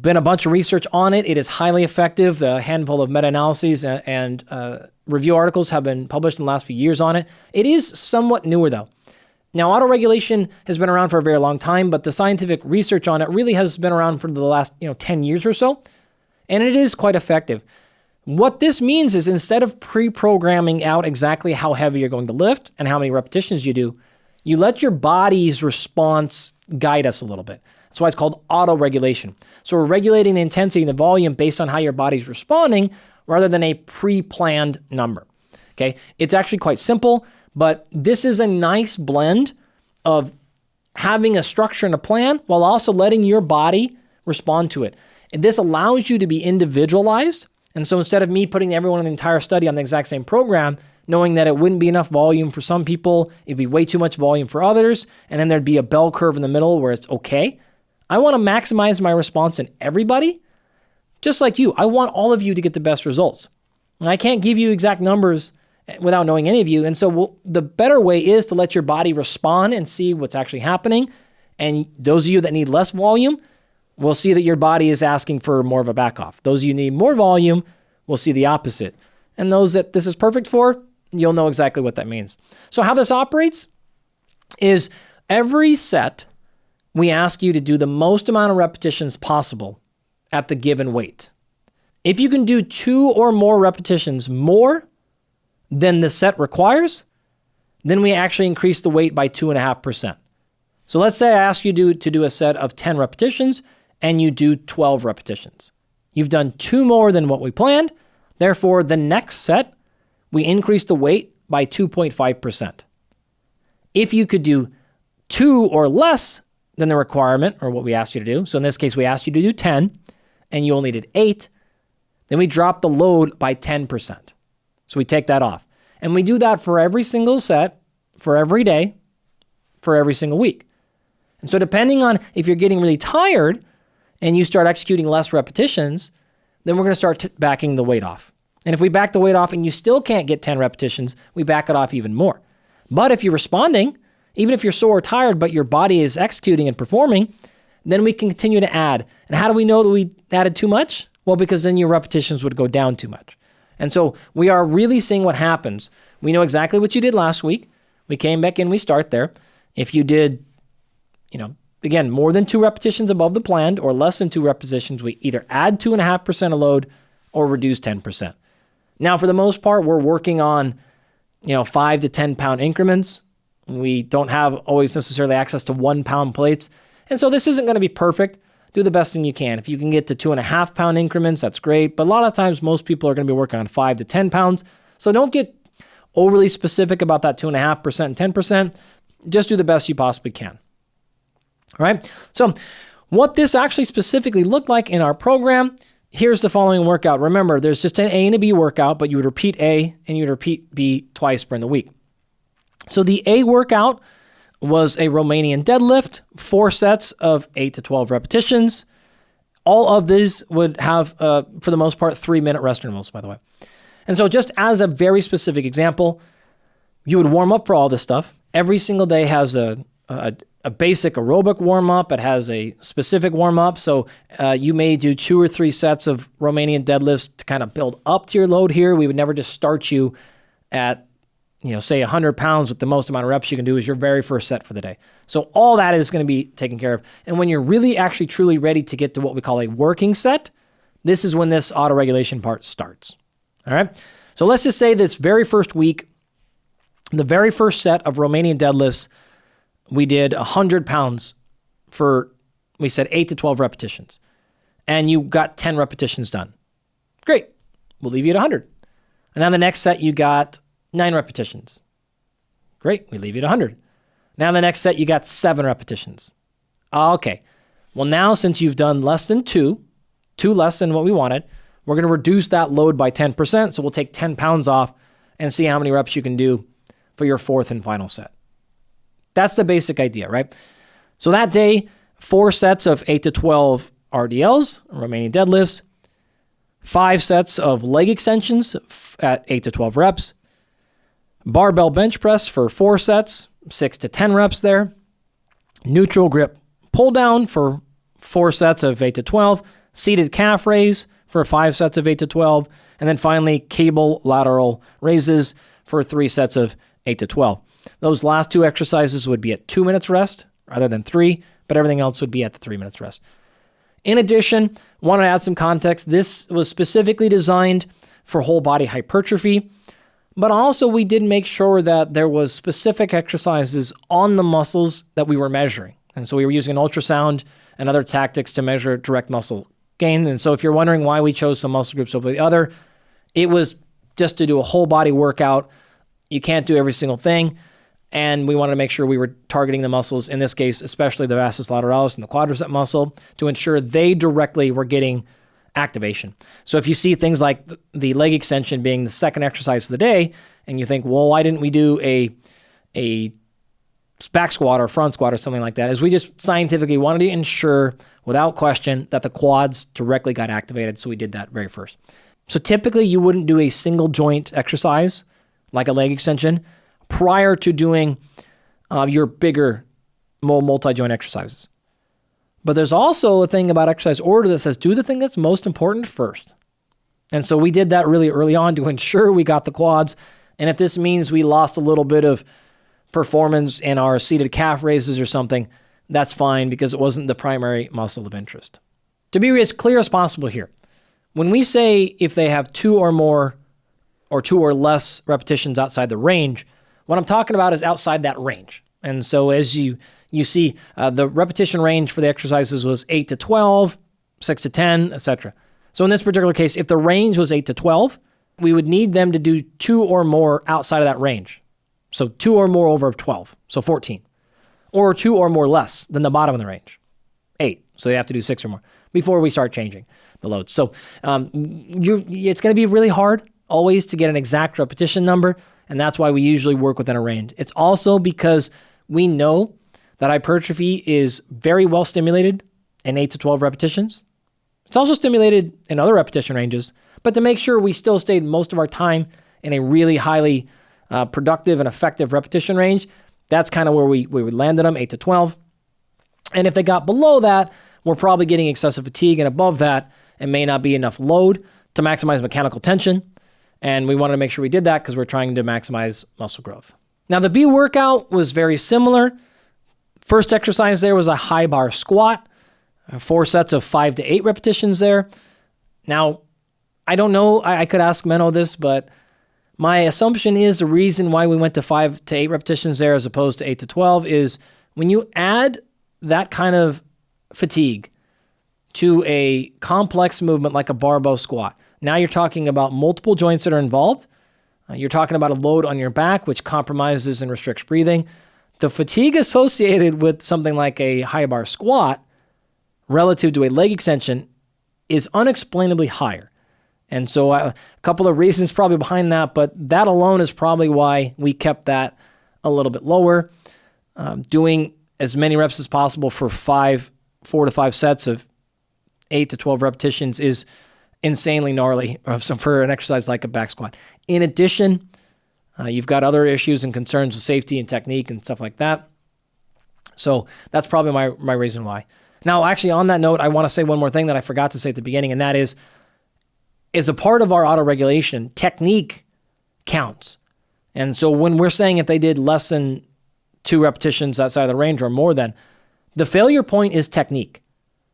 Been a bunch of research on it. It is highly effective. A handful of meta-analyses and review articles have been published in the last few years on it. It is somewhat newer though. Now, auto-regulation has been around for a very long time, but the scientific research on it really has been around for the last 10 years or so, and it is quite effective. What this means is instead of pre-programming out exactly how heavy you're going to lift and how many repetitions you do, you let your body's response guide us a little bit. That's why it's called auto-regulation. So we're regulating the intensity and the volume based on how your body's responding rather than a pre-planned number. Okay, it's actually quite simple, but this is a nice blend of having a structure and a plan while also letting your body respond to it. And this allows you to be individualized. And so instead of me putting everyone in the entire study on the exact same program, knowing that it wouldn't be enough volume for some people, it'd be way too much volume for others, and then there'd be a bell curve in the middle where it's okay. I want to maximize my response in everybody, just like you. I want all of you to get the best results. And I can't give you exact numbers without knowing any of you. And so the better way is to let your body respond and see what's actually happening. And those of you that need less volume will see that your body is asking for more of a back off. Those of you who need more volume will see the opposite. And those that this is perfect for, you'll know exactly what that means. So how this operates is every set, we ask you to do the most amount of repetitions possible at the given weight. If you can do 2 or more repetitions more than the set requires, then we actually increase the weight by 2.5%. So let's say I ask you to do a set of 10 repetitions and you do 12 repetitions. You've done 2 more than what we planned. Therefore, the next set, we increase the weight by 2.5%. If you could do 2 or less than the requirement or what we asked you to do, so in this case, we asked you to do 10 and you only did 8, then we drop the load by 10%. So we take that off. And we do that for every single set, for every day, for every single week. And so depending on if you're getting really tired and you start executing less repetitions, then we're going to start backing the weight off. And if we back the weight off and you still can't get 10 repetitions, we back it off even more. But if you're responding, even if you're sore or tired, but your body is executing and performing, then we can continue to add. And how do we know that we added too much? Well, because then your repetitions would go down too much. And so we are really seeing what happens. We know exactly what you did last week. We came back in, we start there. If you did, again, more than 2 repetitions above the planned or less than 2 repetitions, we either add 2.5% of load or reduce 10%. Now, for the most part, we're working on, 5 to 10 pound increments. We don't have always necessarily access to 1 pound plates. And so this isn't going to be perfect. Do the best thing you can. If you can get to 2.5 pound increments, that's great. But a lot of times, most people are going to be working on 5 to 10 pounds. So don't get overly specific about that 2.5% and 10%. Just do the best you possibly can. All right. So what this actually specifically looked like in our program, here's the following workout. Remember, there's just an A and a B workout, but you would repeat A and you'd repeat B twice during the week. So the A workout was a Romanian deadlift, 4 sets of 8 to 12 repetitions. All of these would have, for the most part, 3-minute rest intervals, by the way. And so just as a very specific example, you would warm up for all this stuff. Every single day has a basic aerobic warm-up. It has a specific warm-up. So you may do 2 or 3 sets of Romanian deadlifts to kind of build up to your load here. We would never just start you at, say 100 pounds with the most amount of reps you can do is your very first set for the day. So all that is going to be taken care of. And when you're really actually truly ready to get to what we call a working set, this is when this auto-regulation part starts. All right. So let's just say this very first week, the very first set of Romanian deadlifts, we did 100 pounds for, we said 8 to 12 repetitions. And you got 10 repetitions done. Great. We'll leave you at 100. And now the next set, you got 9 repetitions. Great. We leave you at 100. Now the next set, you got 7 repetitions. Okay. Well, now since you've done less than 2 less than what we wanted, we're going to reduce that load by 10%. So we'll take 10 pounds off and see how many reps you can do for your fourth and final set. That's the basic idea, right? So that day, 4 sets of 8 to 12 RDLs, remaining deadlifts, 5 sets of leg extensions at 8 to 12 reps, barbell bench press for 4 sets, 6 to 10 reps there, neutral grip pull down for 4 sets of 8 to 12, seated calf raise for 5 sets of 8 to 12, and then finally cable lateral raises for 3 sets of 8 to 12. Those last 2 exercises would be at 2 minutes rest rather than 3, but everything else would be at the 3 minutes rest. In addition, want to add some context. This was specifically designed for whole body hypertrophy, but also we did make sure that there was specific exercises on the muscles that we were measuring. And so we were using an ultrasound and other tactics to measure direct muscle gain. And so if you're wondering why we chose some muscle groups over the other, it was just to do a whole body workout. You can't do every single thing. And we wanted to make sure we were targeting the muscles, in this case, especially the vastus lateralis and the quadricep muscle, to ensure they directly were getting activation. So if you see things like the leg extension being the second exercise of the day, and you think, well, why didn't we do a back squat or front squat or something like that, is we just scientifically wanted to ensure, without question, that the quads directly got activated. So we did that very first. So typically you wouldn't do a single joint exercise like a leg extension prior to doing your bigger, more multi-joint exercises. But there's also a thing about exercise order that says do the thing that's most important first. And so we did that really early on to ensure we got the quads. And if this means we lost a little bit of performance in our seated calf raises or something, that's fine because it wasn't the primary muscle of interest. To be as clear as possible here, when we say if they have 2 or more or 2 or less repetitions outside the range, what I'm talking about is outside that range. And so as you see, the repetition range for the exercises was 8 to 12, 6 to 10, etc. So in this particular case, if the range was 8 to 12, we would need them to do 2 or more outside of that range. So 2 or more over 12, so 14. Or 2 or more less than the bottom of the range, 8. So they have to do 6 or more before we start changing the loads. So it's going to be really hard always to get an exact repetition number, and that's why we usually work within a range. It's also because we know that hypertrophy is very well stimulated in 8 to 12 repetitions. It's also stimulated in other repetition ranges, but to make sure we still stayed most of our time in a really highly productive and effective repetition range, that's kind of where we would land them, 8 to 12. And if they got below that, we're probably getting excessive fatigue, and above that, it may not be enough load to maximize mechanical tension. And we wanted to make sure we did that because we're trying to maximize muscle growth. Now, the B workout was very similar. First exercise there was a high bar squat, 4 sets of 5 to 8 repetitions there. Now, I don't know, I could ask Menno this, but my assumption is the reason why we went to 5 to 8 repetitions there as opposed to 8 to 12 is when you add that kind of fatigue to a complex movement like a barbell squat, now you're talking about multiple joints that are involved. You're talking about a load on your back, which compromises and restricts breathing. The fatigue associated with something like a high bar squat relative to a leg extension is unexplainably higher. And so a couple of reasons probably behind that, but that alone is probably why we kept that a little bit lower. Doing as many reps as possible for 4 to 5 sets of 8 to 12 repetitions is insanely gnarly for an exercise like a back squat. In addition, you've got other issues and concerns with safety and technique and stuff like that. So that's probably my reason why. Now, actually, on that note, I want to say one more thing that I forgot to say at the beginning, and that is a part of our autoregulation, technique counts. And so when we're saying if they did less than 2 repetitions outside of the range or more than, the failure point is technique.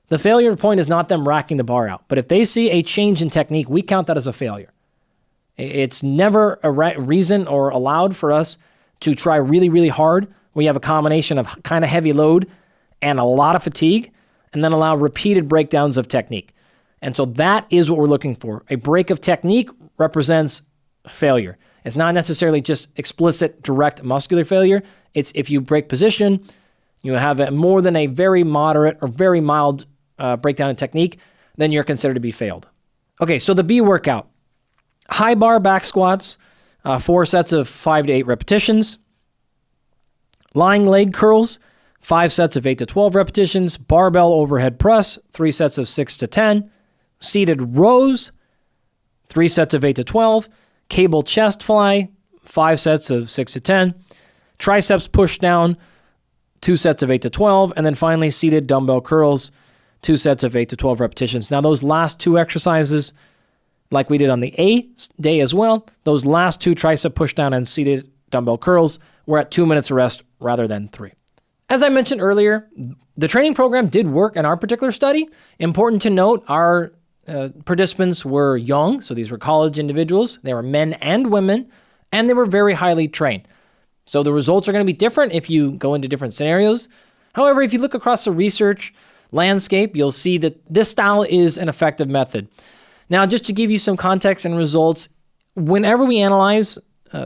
The failure point is not them racking the bar out. But if they see a change in technique, we count that as a failure. It's never a reason or allowed for us to try really, really hard where you have a combination of kind of heavy load and a lot of fatigue, and then allow repeated breakdowns of technique. And so that is what we're looking for. A break of technique represents failure. It's not necessarily just explicit, direct muscular failure. It's if you break position, you have more than a very moderate or very mild breakdown in technique, then you're considered to be failed. Okay, so the B workout. High bar back squats, 4 sets of 5 to 8 repetitions. Lying leg curls, 5 sets of 8 to 12 repetitions. Barbell overhead press, 3 sets of 6 to 10. Seated rows, 3 sets of 8 to 12. Cable chest fly, 5 sets of 6 to 10. Triceps push down, 2 sets of 8 to 12. And then finally, seated dumbbell curls, 2 sets of 8 to 12 repetitions. Now, those last 2 exercises, like we did on the A day as well, those last 2 tricep push down and seated dumbbell curls were at 2 minutes of rest rather than 3. As I mentioned earlier, the training program did work in our particular study. Important to note, our participants were young, so these were college individuals. They were men and women, and they were very highly trained. So the results are going to be different if you go into different scenarios. However, if you look across the research landscape, you'll see that this style is an effective method. Now, just to give you some context and results, whenever we analyze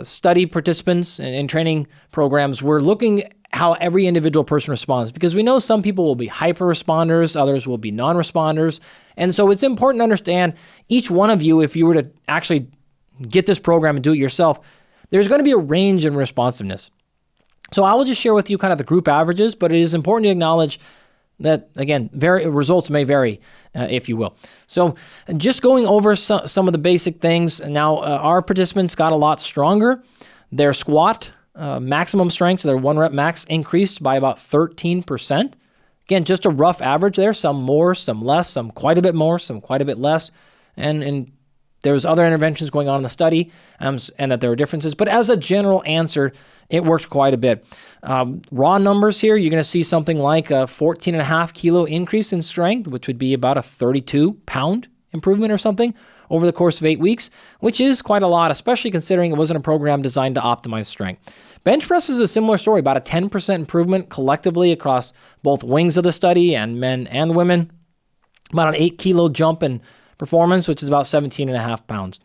study participants in training programs, we're looking how every individual person responds, because we know some people will be hyper responders, others will be non-responders. And so it's important to understand each one of you, if you were to actually get this program and do it yourself, there's going to be a range in responsiveness. So I will just share with you kind of the group averages, but it is important to acknowledge that, again, results may vary, if you will. So just going over some of the basic things. Now, our participants got a lot stronger. Their squat maximum strength, so their 1 rep max, increased by about 13%. Again, just a rough average there. Some more, some less, some quite a bit more, some quite a bit less. And there was other interventions going on in the study, and that there were differences. But as a general answer, it worked quite a bit. Raw numbers here, you're going to see something like a 14.5 kilo increase in strength, which would be about a 32-pound improvement or something over the course of 8 weeks, which is quite a lot, especially considering it wasn't a program designed to optimize strength. Bench press is a similar story, about a 10% improvement collectively across both wings of the study and men and women. About an 8 kilo jump in performance, which is about 17.5 pounds.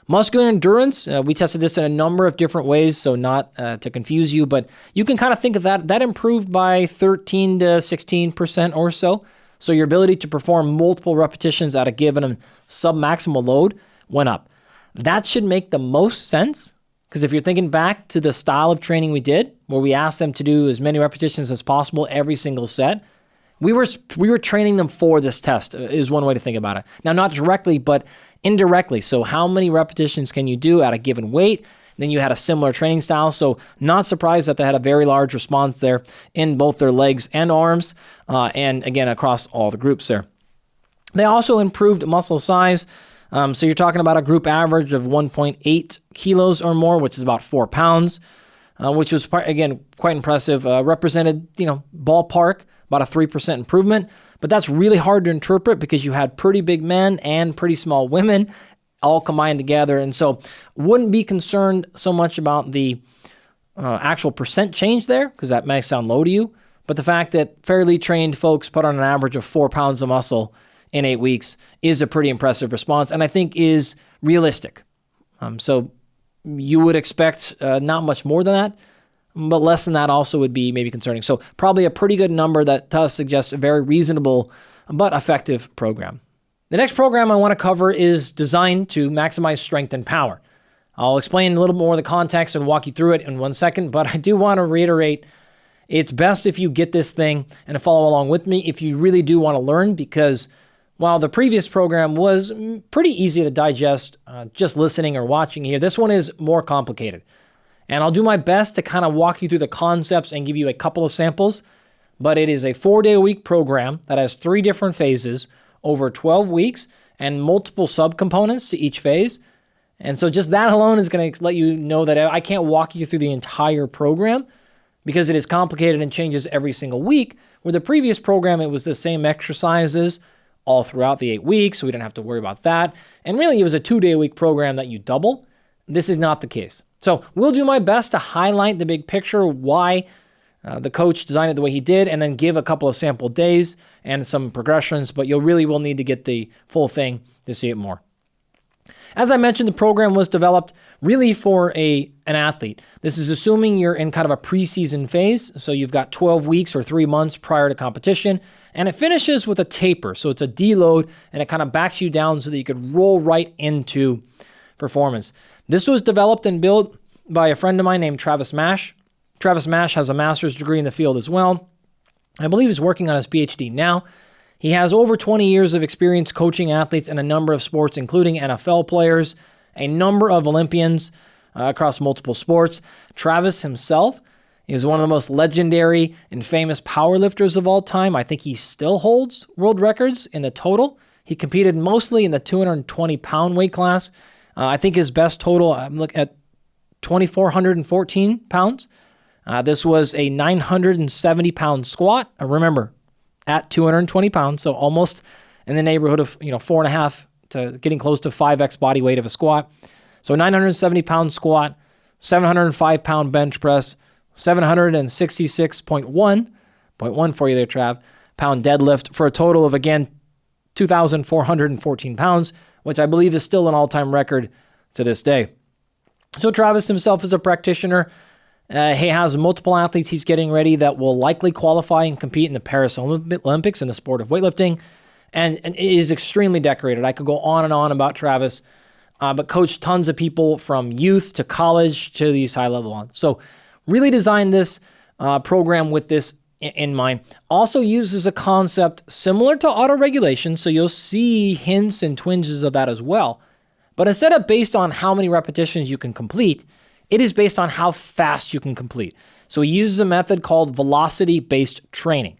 Muscular endurance, we tested this in a number of different ways, so not to confuse you, but you can kind of think of that improved by 13 to 16% or so. So your ability to perform multiple repetitions at a given submaximal load went up. That should make the most sense, because if you're thinking back to the style of training we did, where we asked them to do as many repetitions as possible every single set, we were training them for this test, is one way to think about it. Now, not directly, but indirectly. So how many repetitions can you do at a given weight? Then you had a similar training style. So not surprised that they had a very large response there in both their legs and arms, and again, across all the groups there. They also improved muscle size. So you're talking about a group average of 1.8 kilos or more, which is about 4 pounds, which was, again, quite impressive. Represented, ballpark, about a 3% improvement. But that's really hard to interpret because you had pretty big men and pretty small women all combined together. And so wouldn't be concerned so much about the actual percent change there, because that may sound low to you. But the fact that fairly trained folks put on an average of 4 pounds of muscle in 8 weeks is a pretty impressive response, and I think is realistic. So you would expect not much more than that, but less than that also would be maybe concerning. So probably a pretty good number that does suggest a very reasonable but effective program. The next program I want to cover is designed to maximize strength and power. I'll explain a little more of the context and walk you through it in 1 second, but I do want to reiterate, it's best if you get this thing and follow along with me if you really do want to learn, because while the previous program was pretty easy to digest just listening or watching here, this one is more complicated. And I'll do my best to kind of walk you through the concepts and give you a couple of samples, but it is a 4-day-a-week program that has 3 different phases over 12 weeks and multiple subcomponents to each phase. And so just that alone is going to let you know that I can't walk you through the entire program because it is complicated and changes every single week, where the previous program, it was the same exercises all throughout the 8 weeks, so we didn't have to worry about that. And really, it was a 2-day-a-week program that you double. This is not the case. So we'll do my best to highlight the big picture, why the coach designed it the way he did, and then give a couple of sample days and some progressions, but you really will need to get the full thing to see it more. As I mentioned, the program was developed really for an athlete. This is assuming you're in kind of a preseason phase. So you've got 12 weeks or 3 months prior to competition, and it finishes with a taper. So it's a deload, and it kind of backs you down so that you could roll right into performance. This was developed and built by a friend of mine named Travis Mash. Travis Mash has a master's degree in the field as well. I believe he's working on his PhD now. He has over 20 years of experience coaching athletes in a number of sports, including NFL players, a number of Olympians across multiple sports. Travis himself is one of the most legendary and famous powerlifters of all time. I think he still holds world records in the total. He competed mostly in the 220-pound weight class. I think his best total, I'm looking at 2,414 pounds. This was a 970-pound squat. Remember, at 220 pounds, so almost in the neighborhood of 4.5 to getting close to 5x body weight of a squat. So 970-pound squat, 705-pound bench press, 766.1 for you there, Trav, pound deadlift for a total of, again, 2,414 pounds, which I believe is still an all-time record to this day. So Travis himself is a practitioner. He has multiple athletes he's getting ready that will likely qualify and compete in the Paris Olympics in the sport of weightlifting, and is extremely decorated. I could go on and on about Travis, but coached tons of people from youth to college to these high-level ones. So really designed this program with this in mind. Also uses a concept similar to auto-regulation, so you'll see hints and twinges of that as well. But instead of based on how many repetitions you can complete, it is based on how fast you can complete. So he uses a method called velocity-based training.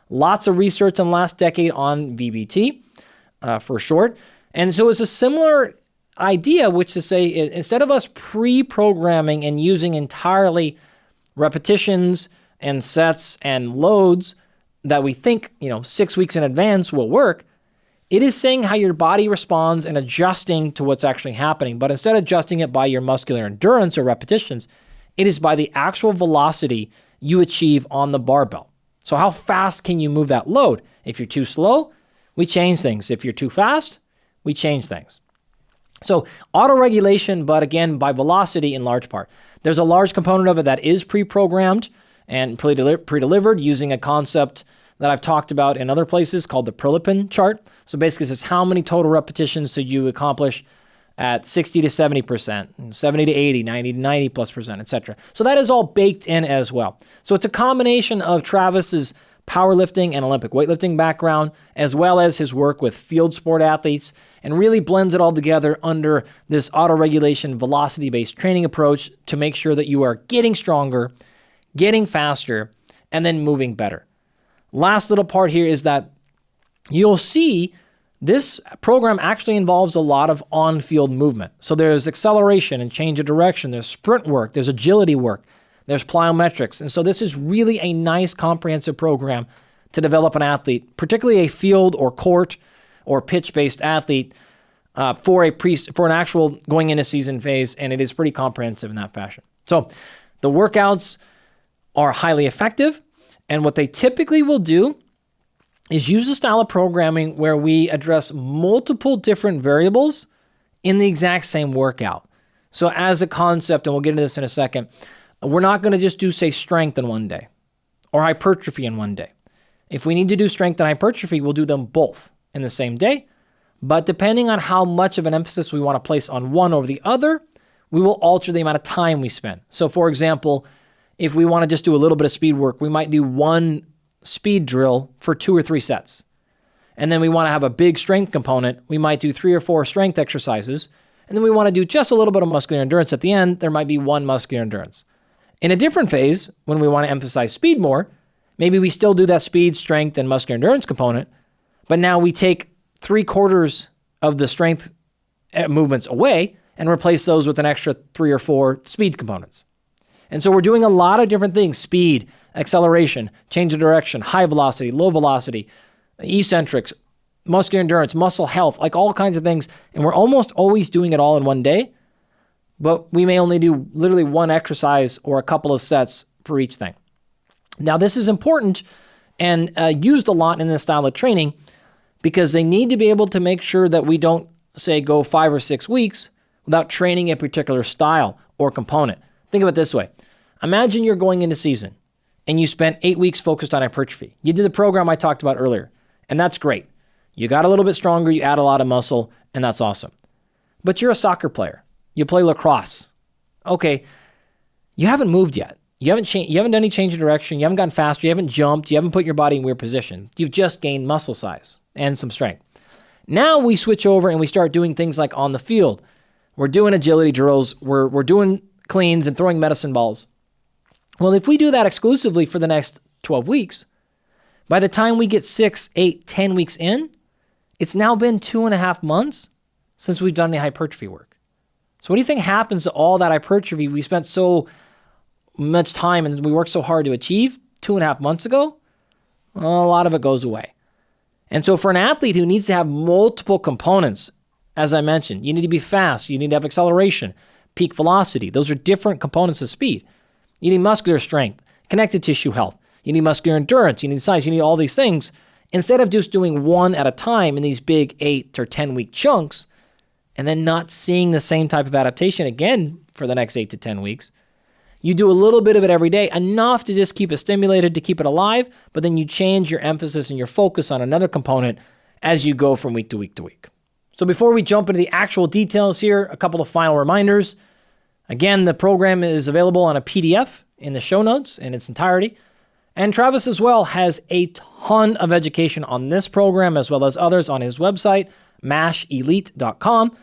Lots of research in the last decade on VBT, for short. And so it's a similar idea, which is to say, instead of us pre-programming and using entirely repetitions and sets and loads that we think, 6 weeks in advance will work, it is saying how your body responds and adjusting to what's actually happening. But instead of adjusting it by your muscular endurance or repetitions, it is by the actual velocity you achieve on the barbell. So how fast can you move that load? If you're too slow, we change things. If you're too fast, we change things. So auto-regulation, but again, by velocity in large part. There's a large component of it that is pre-programmed and pre-delivered using a concept that I've talked about in other places called the Galpin chart. So basically, it's how many total repetitions did you accomplish at 60 to 70%, 70 to 80, 90 to 90+%, etc. So that is all baked in as well. So it's a combination of Travis's powerlifting and Olympic weightlifting background, as well as his work with field sport athletes, and really blends it all together under this auto-regulation, velocity-based training approach to make sure that you are getting stronger, getting faster, and then moving better. Last little part here is that you'll see this program actually involves a lot of on-field movement. So there's acceleration and change of direction, there's sprint work, there's agility work, there's plyometrics. And so this is really a nice comprehensive program to develop an athlete, particularly a field or court or pitch-based athlete for an actual going into season phase, and it is pretty comprehensive in that fashion. So the workouts are highly effective. And what they typically will do is use a style of programming where we address multiple different variables in the exact same workout. So as a concept, and we'll get into this in a second, we're not going to just do, say, strength in one day or hypertrophy in one day. If we need to do strength and hypertrophy, we'll do them both in the same day. But depending on how much of an emphasis we want to place on one over the other, we will alter the amount of time we spend. So for example, if we want to just do a little bit of speed work, we might do one speed drill for 2 or 3 sets. And then we want to have a big strength component. We might do 3 or 4 strength exercises. And then we want to do just a little bit of muscular endurance at the end. There might be 1 muscular endurance. In a different phase, when we want to emphasize speed more, maybe we still do that speed, strength, and muscular endurance component, but now we take 3/4 of the strength movements away and replace those with an extra 3 or 4 speed components. And so we're doing a lot of different things: speed, acceleration, change of direction, high velocity, low velocity, eccentrics, muscular endurance, muscle health, like all kinds of things. And we're almost always doing it all in one day, but we may only do literally 1 exercise or a couple of sets for each thing. Now, this is important and used a lot in this style of training because they need to be able to make sure that we don't say, go 5 or 6 weeks without training a particular style or component. Think of it this way. Imagine you're going into season and you spent 8 weeks focused on hypertrophy. You did the program I talked about earlier, and that's great. You got a little bit stronger, you add a lot of muscle, and that's awesome. But you're a soccer player. You play lacrosse. Okay, you haven't moved yet. You haven't done any change of direction. You haven't gotten faster. You haven't jumped. You haven't put your body in weird position. You've just gained muscle size and some strength. Now we switch over and we start doing things like on the field. We're doing agility drills. We're doing cleans and throwing medicine balls. Well, if we do that exclusively for the next 12 weeks, by the time we get 6, 8, 10 weeks in, it's now been 2.5 months since we've done the hypertrophy work. So what do you think happens to all that hypertrophy we spent so much time and we worked so hard to achieve 2.5 months ago? Well, a lot of it goes away. And so for an athlete who needs to have multiple components, as I mentioned, you need to be fast, you need to have acceleration, peak velocity. Those are different components of speed. You need muscular strength, connective tissue health. You need muscular endurance, you need size, you need all these things. Instead of just doing one at a time in these big 8 or 10 week chunks and then not seeing the same type of adaptation again for the next 8 to 10 weeks, you do a little bit of it every day, enough to just keep it stimulated, to keep it alive, but then you change your emphasis and your focus on another component as you go from week to week to week. So before we jump into the actual details here, a couple of final reminders. Again, the program is available on a PDF in the show notes in its entirety. And Travis as well has a ton of education on this program as well as others on his website, mashelite.com.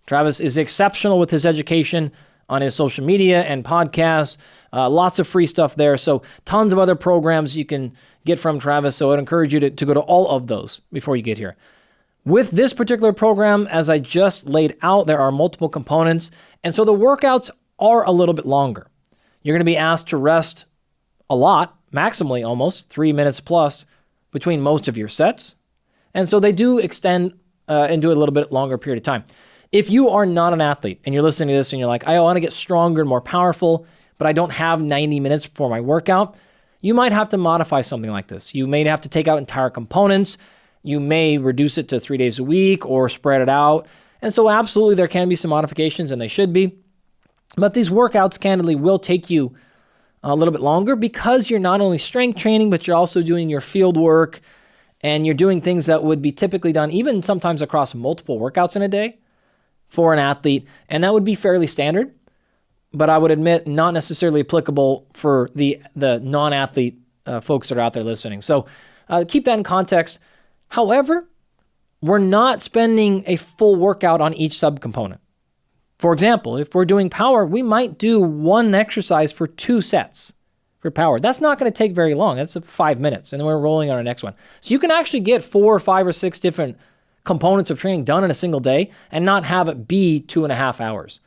Travis is exceptional with his education on his social media and podcasts. Lots of free stuff there. So tons of other programs you can get from Travis. So I'd encourage you to go to all of those before you get here. With this particular program, as I just laid out, there are multiple components. And so the workouts are a little bit longer. You're going to be asked to rest a lot, maximally almost 3 minutes plus between most of your sets. And so they do extend into a little bit longer period of time. If you are not an athlete and you're listening to this and you're like, I want to get stronger and more powerful, but I don't have 90 minutes for my workout, you might have to modify something like this. You may have to take out entire components. You may reduce it to 3 days a week or spread it out. And so absolutely there can be some modifications, and they should be. But these workouts candidly will take you a little bit longer because you're not only strength training, but you're also doing your field work and you're doing things that would be typically done even sometimes across multiple workouts in a day for an athlete. And that would be fairly standard, but I would admit not necessarily applicable for the non-athlete folks that are out there listening. So keep that in context. However, we're not spending a full workout on each subcomponent. For example, if we're doing power, we might do one exercise for 2 sets for power. That's not going to take very long. That's 5 minutes, and then we're rolling on our next one. So you can actually get 4 or 5 or 6 different components of training done in a single day and not have it be 2.5 hours.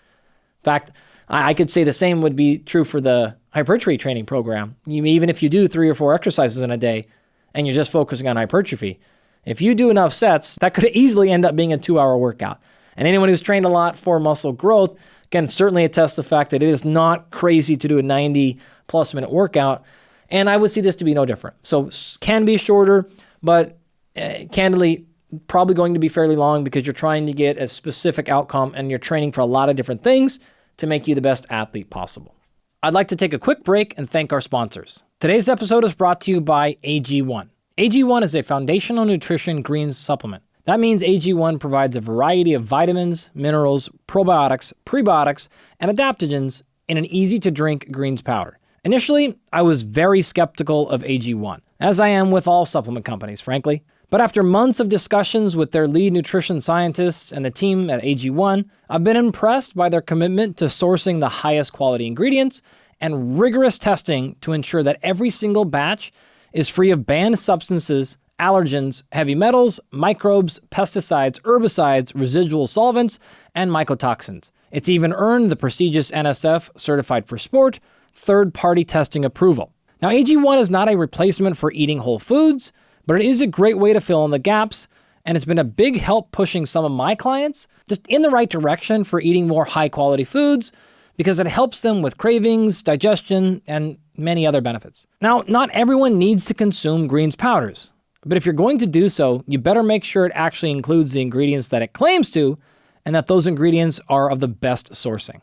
In fact, I could say the same would be true for the hypertrophy training program. Even if you do 3 or 4 exercises in a day and you're just focusing on hypertrophy, if you do enough sets, that could easily end up being a 2-hour workout. And anyone who's trained a lot for muscle growth can certainly attest to the fact that it is not crazy to do a 90-plus minute workout. And I would see this to be no different. So can be shorter, but candidly, probably going to be fairly long because you're trying to get a specific outcome and you're training for a lot of different things to make you the best athlete possible. I'd like to take a quick break and thank our sponsors. Today's episode is brought to you by AG1. AG1 is a foundational nutrition greens supplement. That means AG1 provides a variety of vitamins, minerals, probiotics, prebiotics, and adaptogens in an easy-to-drink greens powder. Initially, I was very skeptical of AG1, as I am with all supplement companies, frankly. But after months of discussions with their lead nutrition scientists and the team at AG1, I've been impressed by their commitment to sourcing the highest quality ingredients and rigorous testing to ensure that every single batch is free of banned substances, allergens, heavy metals, microbes, pesticides, herbicides, residual solvents, and mycotoxins. It's even earned the prestigious NSF Certified for Sport third-party testing approval. Now, AG1 is not a replacement for eating whole foods, but it is a great way to fill in the gaps, and it's been a big help pushing some of my clients just in the right direction for eating more high-quality foods because it helps them with cravings, digestion, and many other benefits. Now, not everyone needs to consume greens powders. But if you're going to do so, you better make sure it actually includes the ingredients that it claims to, and that those ingredients are of the best sourcing.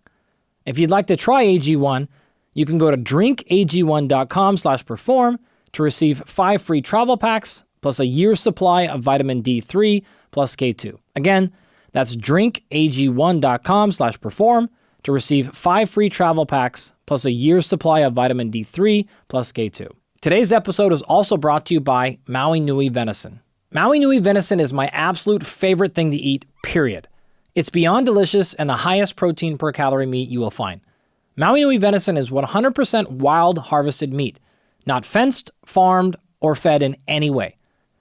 If you'd like to try AG1, you can go to drinkag1.com/perform to receive 5 free travel packs, plus a year's supply of vitamin D3 plus K2. Again, that's drinkag1.com/perform to receive 5 free travel packs, plus a year's supply of vitamin D3 plus K2. Today's episode is also brought to you by Maui Nui Venison. Maui Nui Venison is my absolute favorite thing to eat, period. It's beyond delicious and the highest protein per calorie meat you will find. Maui Nui Venison is 100% wild harvested meat, not fenced, farmed, or fed in any way.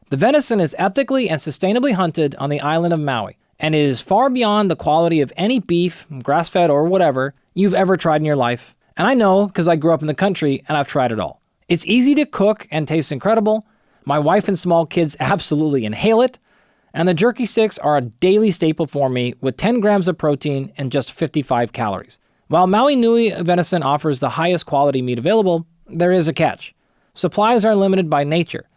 The venison is ethically and sustainably hunted on the island of Maui, and it is far beyond the quality of any beef, grass-fed or whatever, you've ever tried in your life. And I know because I grew up in the country and I've tried it all. It's easy to cook and tastes incredible. My wife and small kids absolutely inhale it. And the jerky sticks are a daily staple for me with 10 grams of protein and just 55 calories. While Maui Nui Venison offers the highest quality meat available, there is a catch. Supplies are limited by nature.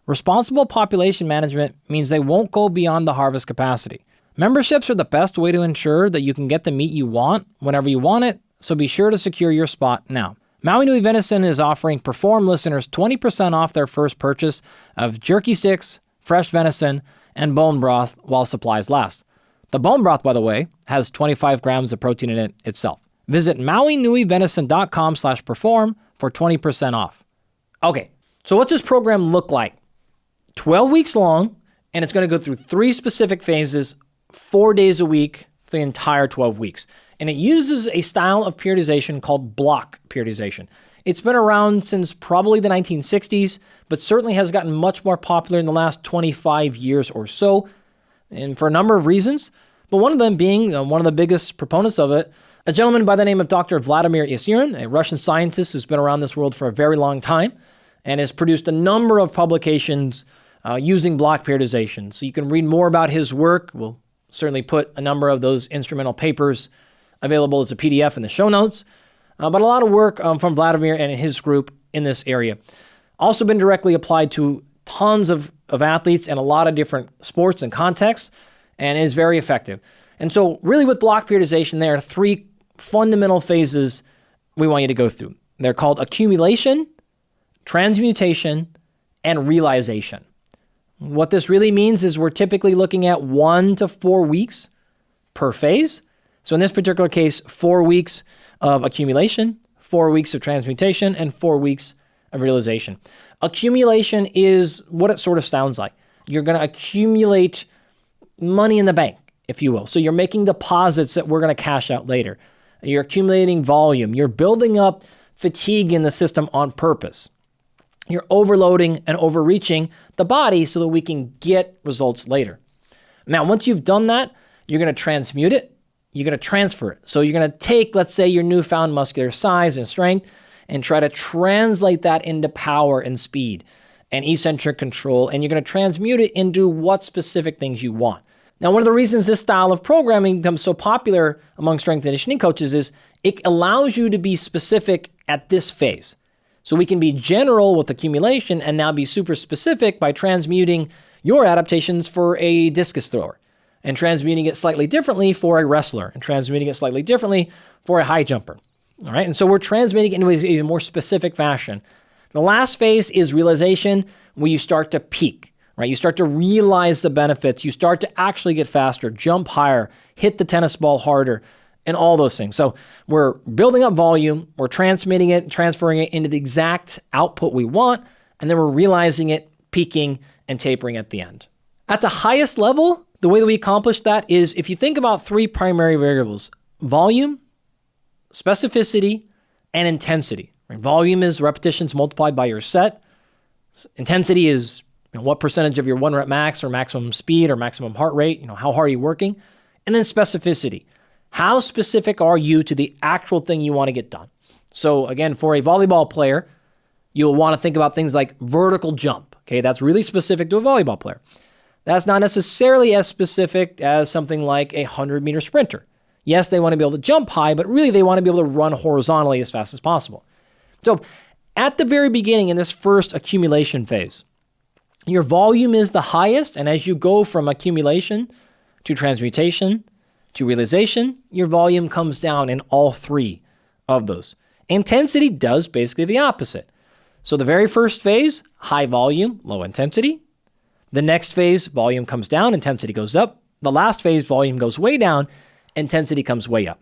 Responsible population management means they won't go beyond the harvest capacity. Memberships are the best way to ensure that you can get the meat you want whenever you want it, so be sure to secure your spot now. Maui Nui Venison is offering Perform listeners 20% off their first purchase of jerky sticks, fresh venison, and bone broth while supplies last. The bone broth, by the way, has 25 grams of protein in it itself. Visit mauinuivenison.com/perform for 20% off. Okay, so what's this program look like? 12 weeks long, and it's going to go through 3 specific phases, 4 days a week for the entire 12 weeks. And it uses a style of periodization called block periodization. It's been around since probably the 1960s, but certainly has gotten much more popular in the last 25 years or so, and for a number of reasons. But one of them being one of the biggest proponents of it, a gentleman by the name of Dr. Vladimir Yasurin, a Russian scientist who's been around this world for a very long time and has produced a number of publications using block periodization. So you can read more about his work. We'll certainly put a number of those instrumental papers available as a PDF in the show notes. But a lot of work from Vladimir and his group in this area. Also been directly applied to tons of athletes and a lot of different sports and contexts, and is very effective. And so really with block periodization, there are 3 fundamental phases we want you to go through. They're called accumulation, transmutation, and realization. What this really means is we're typically looking at 1 to 4 weeks per phase. So in this particular case, 4 weeks of accumulation, 4 weeks of transmutation, and 4 weeks of realization. Accumulation is what it sort of sounds like. You're going to accumulate money in the bank, if you will. So you're making deposits that we're going to cash out later. You're accumulating volume. You're building up fatigue in the system on purpose. You're overloading and overreaching the body so that we can get results later. Now, once you've done that, you're going to transmute it. You're going to transfer it. So you're going to take, let's say, your newfound muscular size and strength and try to translate that into power and speed and eccentric control, and you're going to transmute it into what specific things you want. Now, one of the reasons this style of programming becomes so popular among strength and conditioning coaches is it allows you to be specific at this phase. So we can be general with accumulation and now be super specific by transmuting your adaptations for a discus thrower and transmuting it slightly differently for a wrestler and transmuting it slightly differently for a high jumper. All right. And so we're transmitting it into a more specific fashion. The last phase is realization, where you start to peak, right? You start to realize the benefits. You start to actually get faster, jump higher, hit the tennis ball harder, and all those things. So we're building up volume, we're transmitting it, transferring it into the exact output we want, and then we're realizing it, peaking, and tapering at the end. At the highest level, the way that we accomplish that is if you think about 3 primary variables: volume, specificity, and intensity. Right? Volume is repetitions multiplied by your set. Intensity is what percentage of your 1 rep max or maximum speed or maximum heart rate, how hard are you working? And then specificity. How specific are you to the actual thing you want to get done? So again, for a volleyball player, you'll want to think about things like vertical jump. Okay, that's really specific to a volleyball player. That's not necessarily as specific as something like a 100-meter sprinter. Yes, they want to be able to jump high, but really they want to be able to run horizontally as fast as possible. So at the very beginning in this first accumulation phase, your volume is the highest, and as you go from accumulation to transmutation to realization, your volume comes down in all three of those. Intensity does basically the opposite. So the very first phase, high volume, low intensity. The next phase, volume comes down, intensity goes up. The last phase, volume goes way down, intensity comes way up.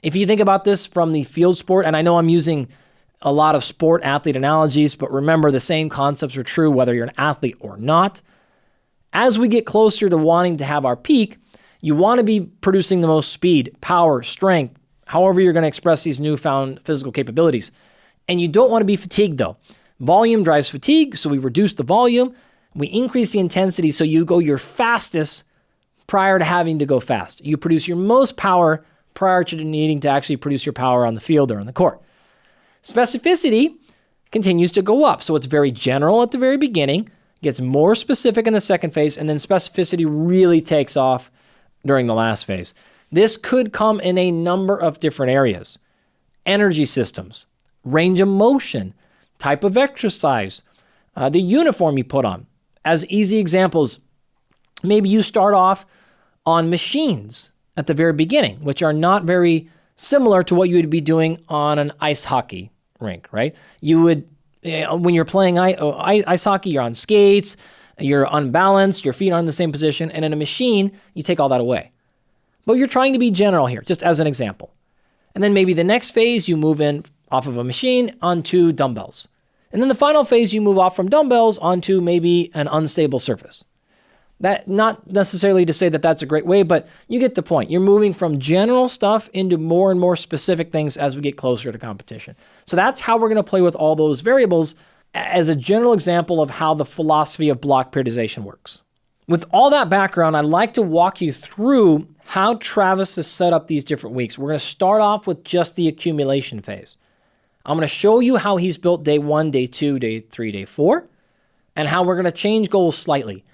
If you think about this from the field sport, and I know I'm using a lot of sport athlete analogies, but remember the same concepts are true whether you're an athlete or not. As we get closer to wanting to have our peak, you want to be producing the most speed, power, strength, however you're going to express these newfound physical capabilities. And you don't want to be fatigued though. Volume drives fatigue, so we reduce the volume. We increase the intensity so you go your fastest prior to having to go fast. You produce your most power prior to needing to actually produce your power on the field or on the court. Specificity continues to go up. So it's very general at the very beginning, gets more specific in the second phase, and then specificity really takes off during the last phase. This could come in a number of different areas. Energy systems, range of motion, type of exercise, the uniform you put on. As easy examples, maybe you start off on machines at the very beginning, which are not very similar to what you would be doing on an ice hockey rink, right? You would, when you're playing ice hockey, you're on skates, you're unbalanced, your feet aren't in the same position, and in a machine, you take all that away. But you're trying to be general here, just as an example. And then maybe the next phase, you move in off of a machine onto dumbbells. And then the final phase, you move off from dumbbells onto maybe an unstable surface. That not necessarily to say that that's a great way, but you get the point. You're moving from general stuff into more and more specific things as we get closer to competition. So that's how we're going to play with all those variables as a general example of how the philosophy of block periodization works. With all that background, I'd like to walk you through how Travis has set up these different weeks. We're going to start off with just the accumulation phase. I'm going to show you how he's built day 1, day 2, day 3, day 4, and how we're going to change goals slightly.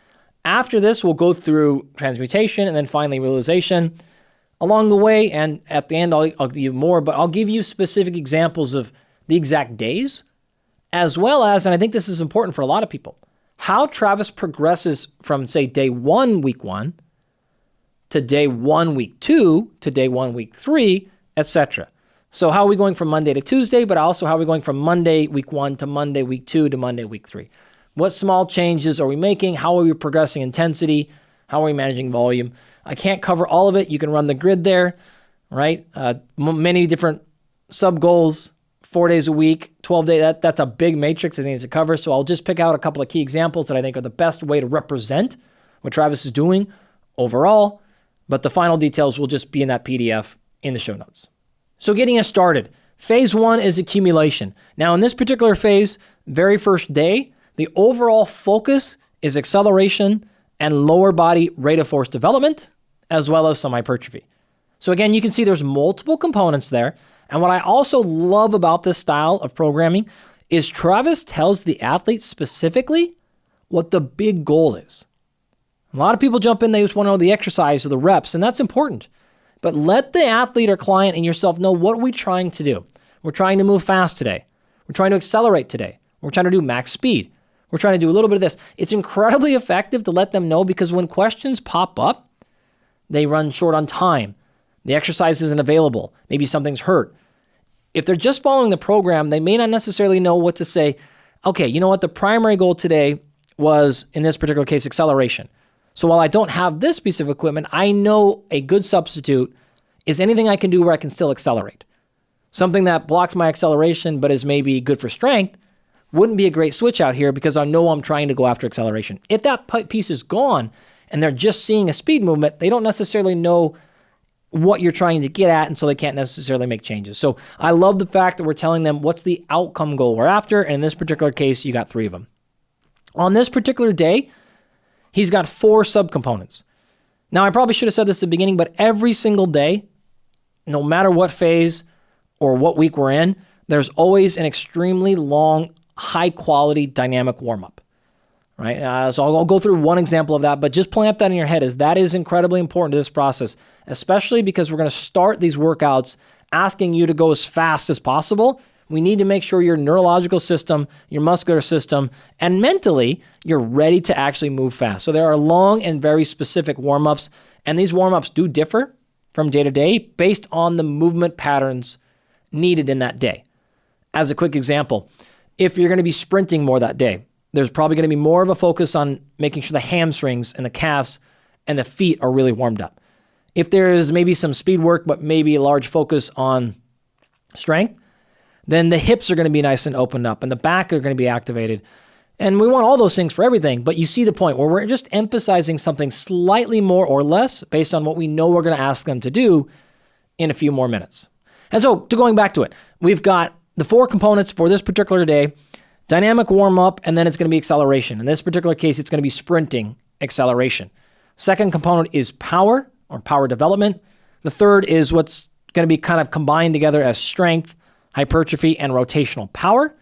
After this, we'll go through transmutation and then finally realization along the way. And at the end, I'll give you more, but I'll give you specific examples of the exact days, as well as, and I think this is important for a lot of people, how Travis progresses from, say, day 1, week 1, to day 1, week 2, to day 1, week 3, etc. So how are we going from Monday to Tuesday, but also how are we going from Monday, week 1, to Monday, week 2, to Monday, week 3? What small changes are we making? How are we progressing intensity? How are we managing volume? I can't cover all of it. You can run the grid there, right? Many different sub-goals, 4 days a week, 12 days. That's a big matrix I think to cover. So I'll just pick out a couple of key examples that I think are the best way to represent what Travis is doing overall. But the final details will just be in that PDF in the show notes. So getting us started, phase 1 is accumulation. Now in this particular phase, very first day, the overall focus is acceleration and lower body rate of force development, as well as some hypertrophy. So again, you can see there's multiple components there. And what I also love about this style of programming is Travis tells the athlete specifically what the big goal is. A lot of people jump in, they just want to know the exercise or the reps, and that's important. But let the athlete or client and yourself know what are we trying to do. We're trying to move fast today. We're trying to accelerate today. We're trying to do max speed. We're trying to do a little bit of this. It's incredibly effective to let them know because when questions pop up, they run short on time. The exercise isn't available. Maybe something's hurt. If they're just following the program, they may not necessarily know what to say. Okay, you know what? The primary goal today was, in this particular case, acceleration. So while I don't have this piece of equipment, I know a good substitute is anything I can do where I can still accelerate. Something that blocks my acceleration but is maybe good for strength wouldn't be a great switch out here because I know I'm trying to go after acceleration. If that piece is gone and they're just seeing a speed movement, they don't necessarily know what you're trying to get at, and so they can't necessarily make changes. So I love the fact that we're telling them what's the outcome goal we're after, and in this particular case, you got 3 of them. On this particular day, he's got 4 subcomponents. Now, I probably should have said this at the beginning, but every single day, no matter what phase or what week we're in, there's always an extremely long, high-quality dynamic warm-up, right? So I'll go through one example of that, but just plant that in your head as that is incredibly important to this process, especially because we're going to start these workouts asking you to go as fast as possible We need to make sure your neurological system, your muscular system, and mentally, you're ready to actually move fast. So there are long and very specific warm-ups, and these warm-ups do differ from day to day based on the movement patterns needed in that day. As a quick example, if you're going to be sprinting more that day, there's probably going to be more of a focus on making sure the hamstrings and the calves and the feet are really warmed up. If there is maybe some speed work, but maybe a large focus on strength, then the hips are going to be nice and opened up and the back are going to be activated. And we want all those things for everything, but you see the point where we're just emphasizing something slightly more or less based on what we know we're going to ask them to do in a few more minutes. And so, going back to it, we've got the 4 components for this particular day: dynamic warm-up, and then it's going to be acceleration. In this particular case, it's going to be sprinting acceleration. Second component is power or power development. The third is what's going to be kind of combined together as strength, hypertrophy, and rotational power.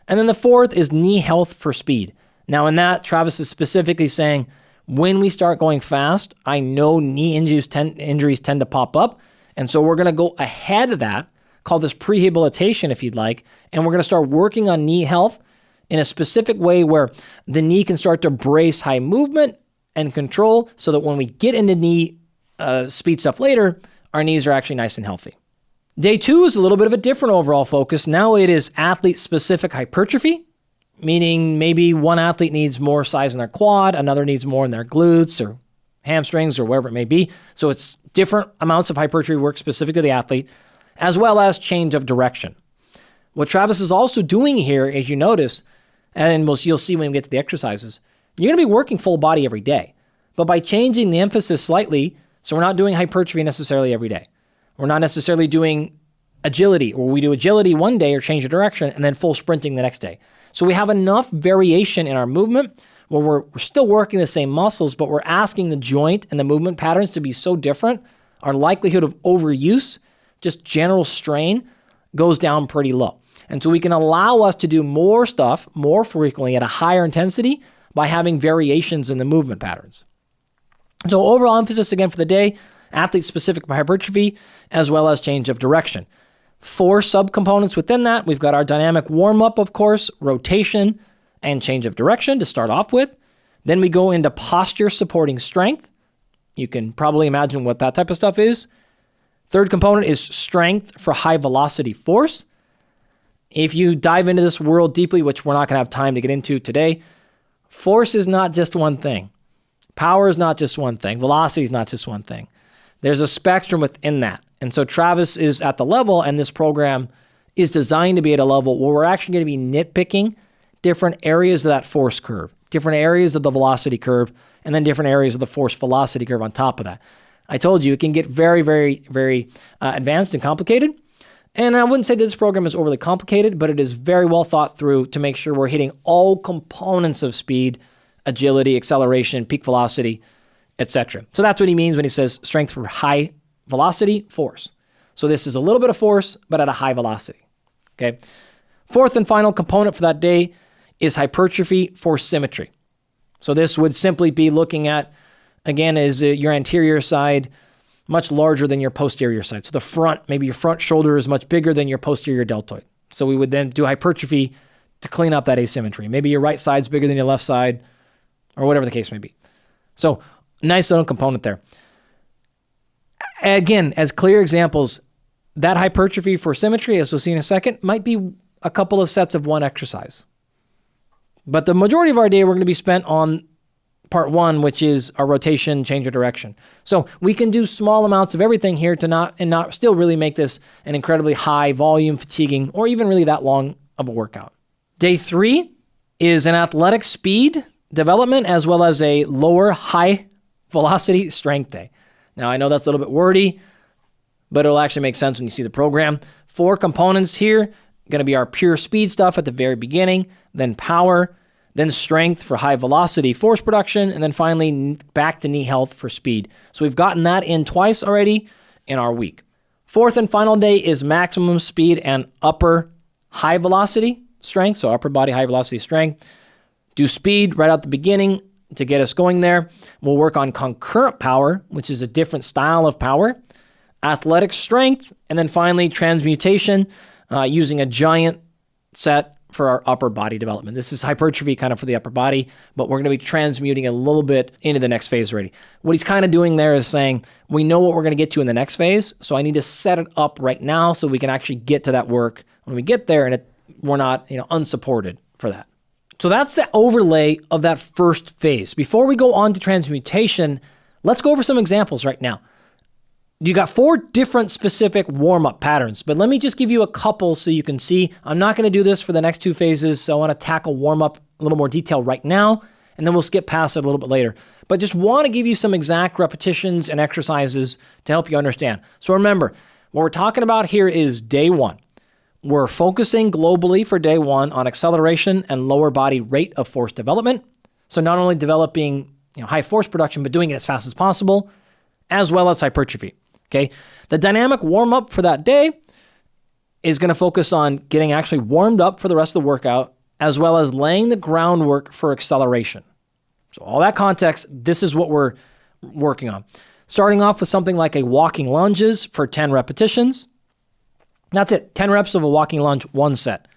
And then the fourth is knee health for speed. Now in that, Travis is specifically saying, when we start going fast, I know knee injuries tend to pop up. And so we're going to go ahead of that, call this prehabilitation if you'd like, and we're going to start working on knee health in a specific way where the knee can start to brace high movement and control so that when we get into knee speed stuff later, our knees are actually nice and healthy. Day 2 is a little bit of a different overall focus. Now it is athlete-specific hypertrophy, meaning maybe one athlete needs more size in their quad, another needs more in their glutes or hamstrings or wherever it may be. So it's different amounts of hypertrophy work specific to the athlete, as well as change of direction. What Travis is also doing here, as you notice, and you'll see when we get to the exercises, you're going to be working full body every day. But by changing the emphasis slightly, so we're not doing hypertrophy necessarily every day. We're not necessarily doing agility, or we do agility one day or change of direction and then full sprinting the next day. So we have enough variation in our movement where we're still working the same muscles, but we're asking the joint and the movement patterns to be so different. Our likelihood of overuse, just general strain, goes down pretty low. And so we can allow us to do more stuff more frequently at a higher intensity by having variations in the movement patterns. So overall emphasis again for the day, athlete-specific hypertrophy, as well as change of direction. 4 subcomponents within that. We've got our dynamic warm-up, of course, rotation, and change of direction to start off with. Then we go into posture supporting strength. You can probably imagine what that type of stuff is. Third component is strength for high velocity force. If you dive into this world deeply, which we're not going to have time to get into today, force is not just one thing. Power is not just one thing. Velocity is not just one thing. There's a spectrum within that. And so Travis is at the level, and this program is designed to be at a level where we're actually going to be nitpicking different areas of that force curve, different areas of the velocity curve, and then different areas of the force velocity curve on top of that. I told you it can get very, very, very advanced and complicated. And I wouldn't say that this program is overly complicated, but it is very well thought through to make sure we're hitting all components of speed, agility, acceleration, peak velocity, etc. So that's what he means when he says strength for high velocity force. So this is a little bit of force, but at a high velocity. Okay. Fourth and final component for that day is hypertrophy for symmetry. So this would simply be looking at, again, is your anterior side much larger than your posterior side. So the front, maybe your front shoulder is much bigger than your posterior deltoid. So we would then do hypertrophy to clean up that asymmetry. Maybe your right side's bigger than your left side, or whatever the case may be. So nice little component there. Again, as clear examples, that hypertrophy for symmetry, as we'll see in a second, might be a couple of sets of one exercise. But the majority of our day, we're going to be spent on part 1, which is our rotation, change of direction. So we can do small amounts of everything here to not still really make this an incredibly high volume, fatiguing, or even really that long of a workout. Day 3 is an athletic speed development as well as a lower high velocity strength day. Now I know that's a little bit wordy, but it'll actually make sense when you see the program. 4 components here, going to be our pure speed stuff at the very beginning, then power, then strength for high velocity force production, and then finally back to knee health for speed. So we've gotten that in twice already in our week. 4th and final day is maximum speed and upper high velocity strength, so upper body high velocity strength. Do speed right out the beginning to get us going there. We'll work on concurrent power, which is a different style of power, athletic strength, and then finally transmutation using a giant set for our upper body development. This is hypertrophy kind of for the upper body, but we're going to be transmuting a little bit into the next phase already. What he's kind of doing there is saying, we know what we're going to get to in the next phase, so I need to set it up right now so we can actually get to that work when we get there and we're not unsupported for that. So that's the overlay of that first phase. Before we go on to transmutation, let's go over some examples right now. You got 4 different specific warm-up patterns, but let me just give you a couple so you can see. I'm not going to do this for the next 2 phases, so I want to tackle warm-up a little more detail right now, and then we'll skip past it a little bit later. But just want to give you some exact repetitions and exercises to help you understand. So remember, what we're talking about here is day 1. We're focusing globally for day 1 on acceleration and lower body rate of force development. So not only developing high force production, but doing it as fast as possible, as well as hypertrophy. Okay, the dynamic warm-up for that day is going to focus on getting actually warmed up for the rest of the workout, as well as laying the groundwork for acceleration. So all that context, this is what we're working on. Starting off with something like a walking lunges for 10 repetitions. That's it, 10 reps of a walking lunge, 1 set.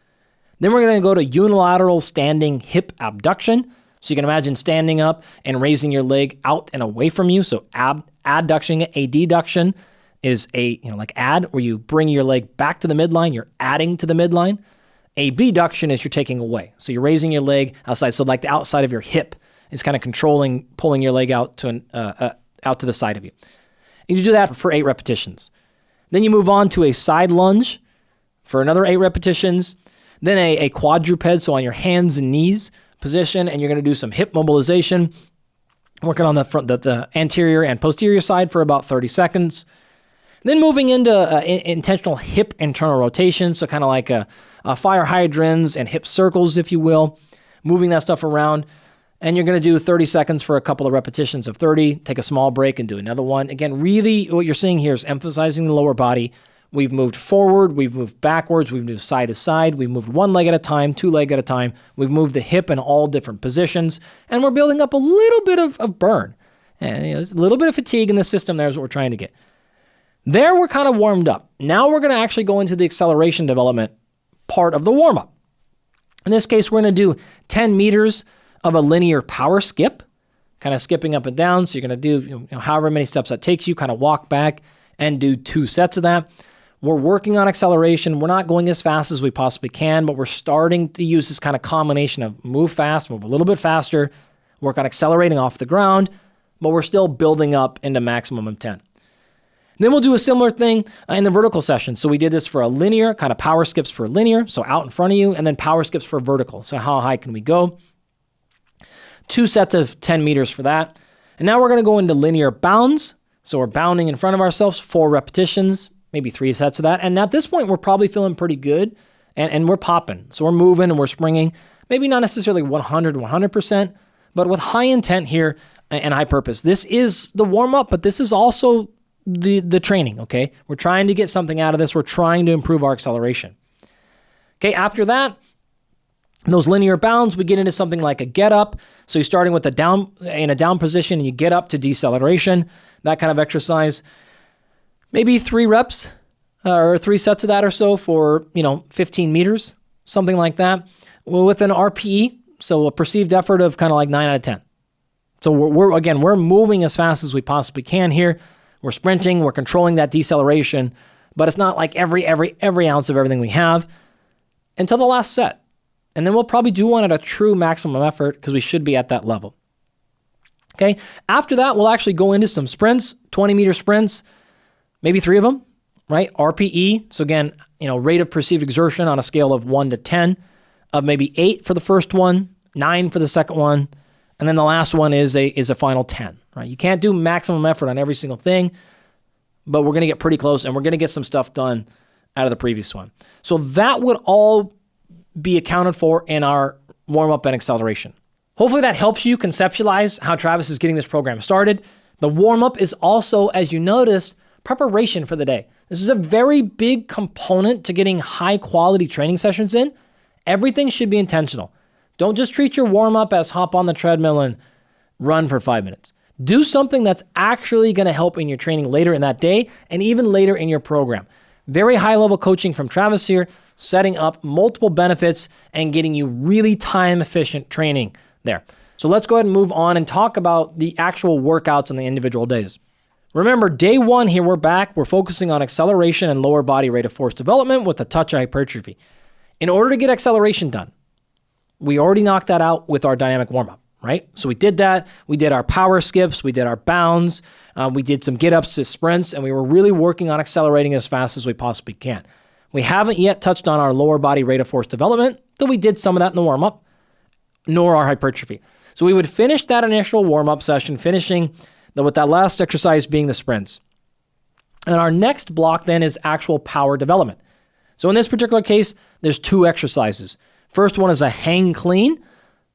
Then we're going to go to unilateral standing hip abduction. So you can imagine standing up and raising your leg out and away from you. So adduction, adduction is like add, where you bring your leg back to the midline, you're adding to the midline. Abduction is you're taking away. So you're raising your leg outside. So like the outside of your hip is kind of controlling, pulling your leg out to the side of you. And you do that for 8 repetitions. Then you move on to a side lunge for another 8 repetitions. Then a quadruped, so on your hands and knees position, and you're going to do some hip mobilization, working on the anterior and posterior side for about 30 seconds. Then moving into intentional hip internal rotation, so kind of like a fire hydrants and hip circles, if you will, moving that stuff around. And you're going to do 30 seconds for a couple of repetitions of 30, take a small break and do another one. Again, really what you're seeing here is emphasizing the lower body. We've moved forward, we've moved backwards, we've moved side to side, we've moved 1 leg at a time, 2 leg at a time, we've moved the hip in all different positions, and we're building up a little bit of burn. And a little bit of fatigue in the system there is what we're trying to get. There we're kind of warmed up. Now we're going to actually go into the acceleration development part of the warm-up. In this case, we're going to do 10 meters of a linear power skip, kind of skipping up and down. So you're going to do however many steps that takes you, kind of walk back and do 2 sets of that. We're working on acceleration. We're not going as fast as we possibly can, but we're starting to use this kind of combination of move fast, move a little bit faster, work on accelerating off the ground, but we're still building up into maximum of 10. And then we'll do a similar thing in the vertical session. So we did this for a linear, kind of power skips for linear, so out in front of you, and then power skips for vertical. So how high can we go? 2 sets of 10 meters for that. And now we're going to go into linear bounds. So we're bounding in front of ourselves, 4 repetitions, maybe 3 sets of that. And at this point, we're probably feeling pretty good and we're popping. So we're moving and we're springing, maybe not necessarily 100%, but with high intent here and high purpose. This is the warm up, but this is also the training, okay? We're trying to get something out of this. We're trying to improve our acceleration. Okay, after that, those linear bounds, we get into something like a get up. So you're starting with in a down position and you get up to deceleration, that kind of exercise. Maybe 3 reps or 3 sets of that or so for, 15 meters, something like that. Well, with an RPE, so a perceived effort of kind of like 9 out of 10. So we're moving as fast as we possibly can here. We're sprinting, we're controlling that deceleration, but it's not like every ounce of everything we have until the last set. And then we'll probably do one at a true maximum effort because we should be at that level. Okay. After that, we'll actually go into some sprints, 20-meter sprints, maybe 3 of them, right? RPE. So again, rate of perceived exertion on a scale of 1 to 10, of maybe 8 for the first one, 9 for the second one, and then the last one is a final 10, right? You can't do maximum effort on every single thing, but we're going to get pretty close and we're going to get some stuff done out of the previous one. So that would all be accounted for in our warm-up and acceleration. Hopefully that helps you conceptualize how Travis is getting this program started. The warm-up is also, as you noticed, preparation for the day. This is a very big component to getting high-quality training sessions in. Everything should be intentional. Don't just treat your warm-up as hop on the treadmill and run for 5 minutes. Do something that's actually going to help in your training later in that day and even later in your program. Very high level coaching from Travis here, setting up multiple benefits and getting you really time efficient training there. So let's go ahead and move on and talk about the actual workouts on the individual days. Remember, day one here, we're back. We're focusing on acceleration and lower body rate of force development with a touch of hypertrophy. In order to get acceleration done, we already knocked that out with our dynamic warm-up, right? So we did that. We did our power skips. We did our bounds. We did some get-ups to sprints, and we were really working on accelerating as fast as we possibly can. We haven't yet touched on our lower body rate of force development, though we did some of that in the warm-up, nor our hypertrophy. So we would finish that initial warm-up session, finishing with that last exercise being the sprints. And our next block then is actual power development. So in this particular case, there's two exercises. First one is a hang clean.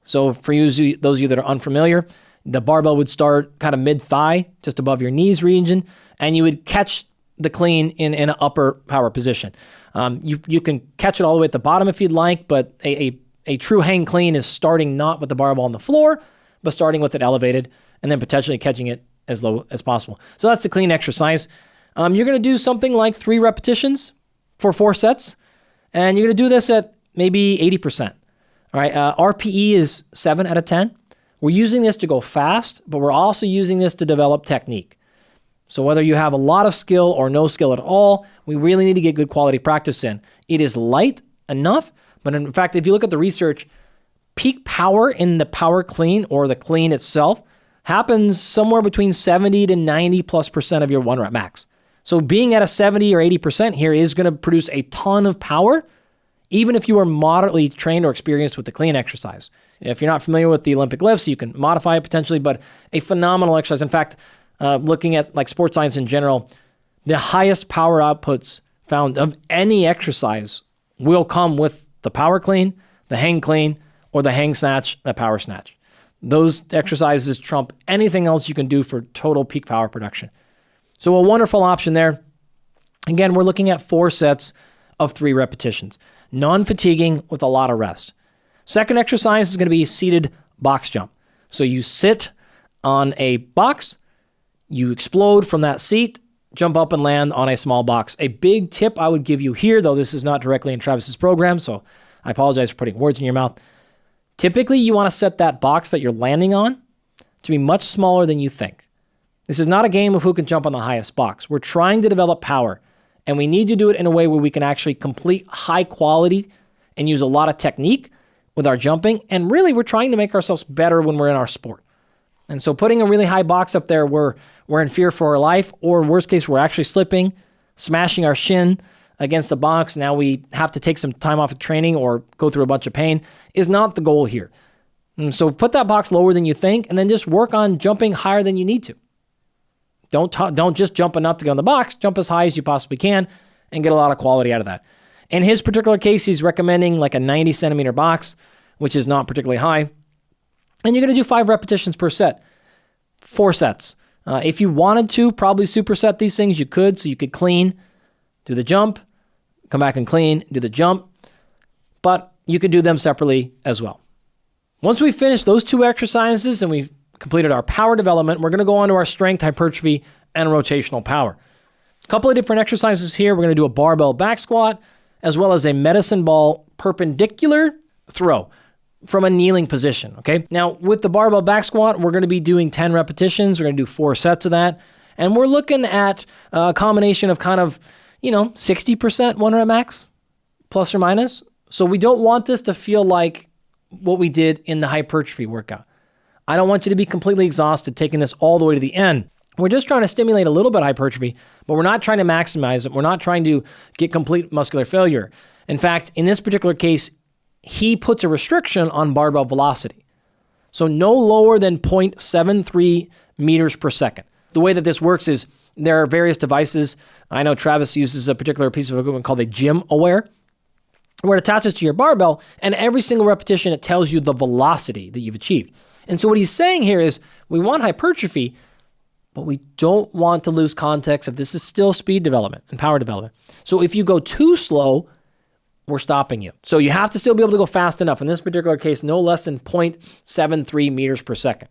So for those of you that are unfamiliar, the barbell would start kind of mid-thigh, just above your knees region, and you would catch the clean in an upper power position. You can catch it all the way at the bottom if you'd like, but a true hang clean is starting not with the barbell on the floor, but starting with it elevated and then potentially catching it as low as possible. So that's the clean exercise. You're going to do something like 3 repetitions for 4 sets, and you're going to do this at maybe 80%. All right, RPE is 7 out of 10. We're using this to go fast, but we're also using this to develop technique. So whether you have a lot of skill or no skill at all, we really need to get good quality practice in. It is light enough, but in fact, if you look at the research, peak power in the power clean or the clean itself happens somewhere between 70 to 90+% of your 1 rep max. So being at a 70 or 80% here is going to produce a ton of power, even if you are moderately trained or experienced with the clean exercise. If you're not familiar with the Olympic lifts, you can modify it potentially, but a phenomenal exercise. In fact, looking at like sports science in general, the highest power outputs found of any exercise will come with the power clean, the hang clean, or the hang snatch, the power snatch. Those exercises trump anything else you can do for total peak power production. So a wonderful option there. Again, we're looking at 4 sets of 3 repetitions, non-fatiguing with a lot of rest. Second exercise is going to be seated box jump. So you sit on a box, you explode from that seat, jump up and land on a small box. A big tip I would give you here, though this is not directly in Travis's program, so I apologize for putting words in your mouth. Typically, you want to set that box that you're landing on to be much smaller than you think. This is not a game of who can jump on the highest box. We're trying to develop power, and we need to do it in a way where we can actually complete high quality and use a lot of technique with our jumping. And really, we're trying to make ourselves better when we're in our sport. And so putting a really high box up there, we're in fear for our life, or worst case, we're actually slipping, smashing our shin against the box. Now we have to take some time off of training or go through a bunch of pain, is not the goal here. And so put that box lower than you think, and then just work on jumping higher than you need to. Don't just jump enough to get on the box. Jump as high as you possibly can and get a lot of quality out of that. In his particular case, he's recommending like a 90 centimeter box, which is not particularly high. And you're going to do 5 repetitions per set, 4 sets. If you wanted to probably superset these things, you could. So you could clean, do the jump, come back and clean, do the jump. But you could do them separately as well. Once we finish those 2 exercises and we've completed our power development, we're going to go on to our strength, hypertrophy, and rotational power. A couple of different exercises here. We're going to do a barbell back squat, as well as a medicine ball perpendicular throw from a kneeling position, okay? Now, with the barbell back squat, we're going to be doing 10 repetitions. We're going to do 4 sets of that. And we're looking at a combination of kind of, 60% 1 rep max, plus or minus. So we don't want this to feel like what we did in the hypertrophy workout. I don't want you to be completely exhausted taking this all the way to the end. We're just trying to stimulate a little bit of hypertrophy, but we're not trying to maximize it. We're not trying to get complete muscular failure. In fact, in this particular case, he puts a restriction on barbell velocity. So no lower than 0.73 meters per second. The way that this works is there are various devices. I know Travis uses a particular piece of equipment called a Gym Aware, where it attaches to your barbell, and every single repetition, it tells you the velocity that you've achieved. And so what he's saying here is we want hypertrophy, but we don't want to lose context if this is still speed development and power development. So if you go too slow, we're stopping you. So you have to still be able to go fast enough. In this particular case, no less than 0.73 meters per second.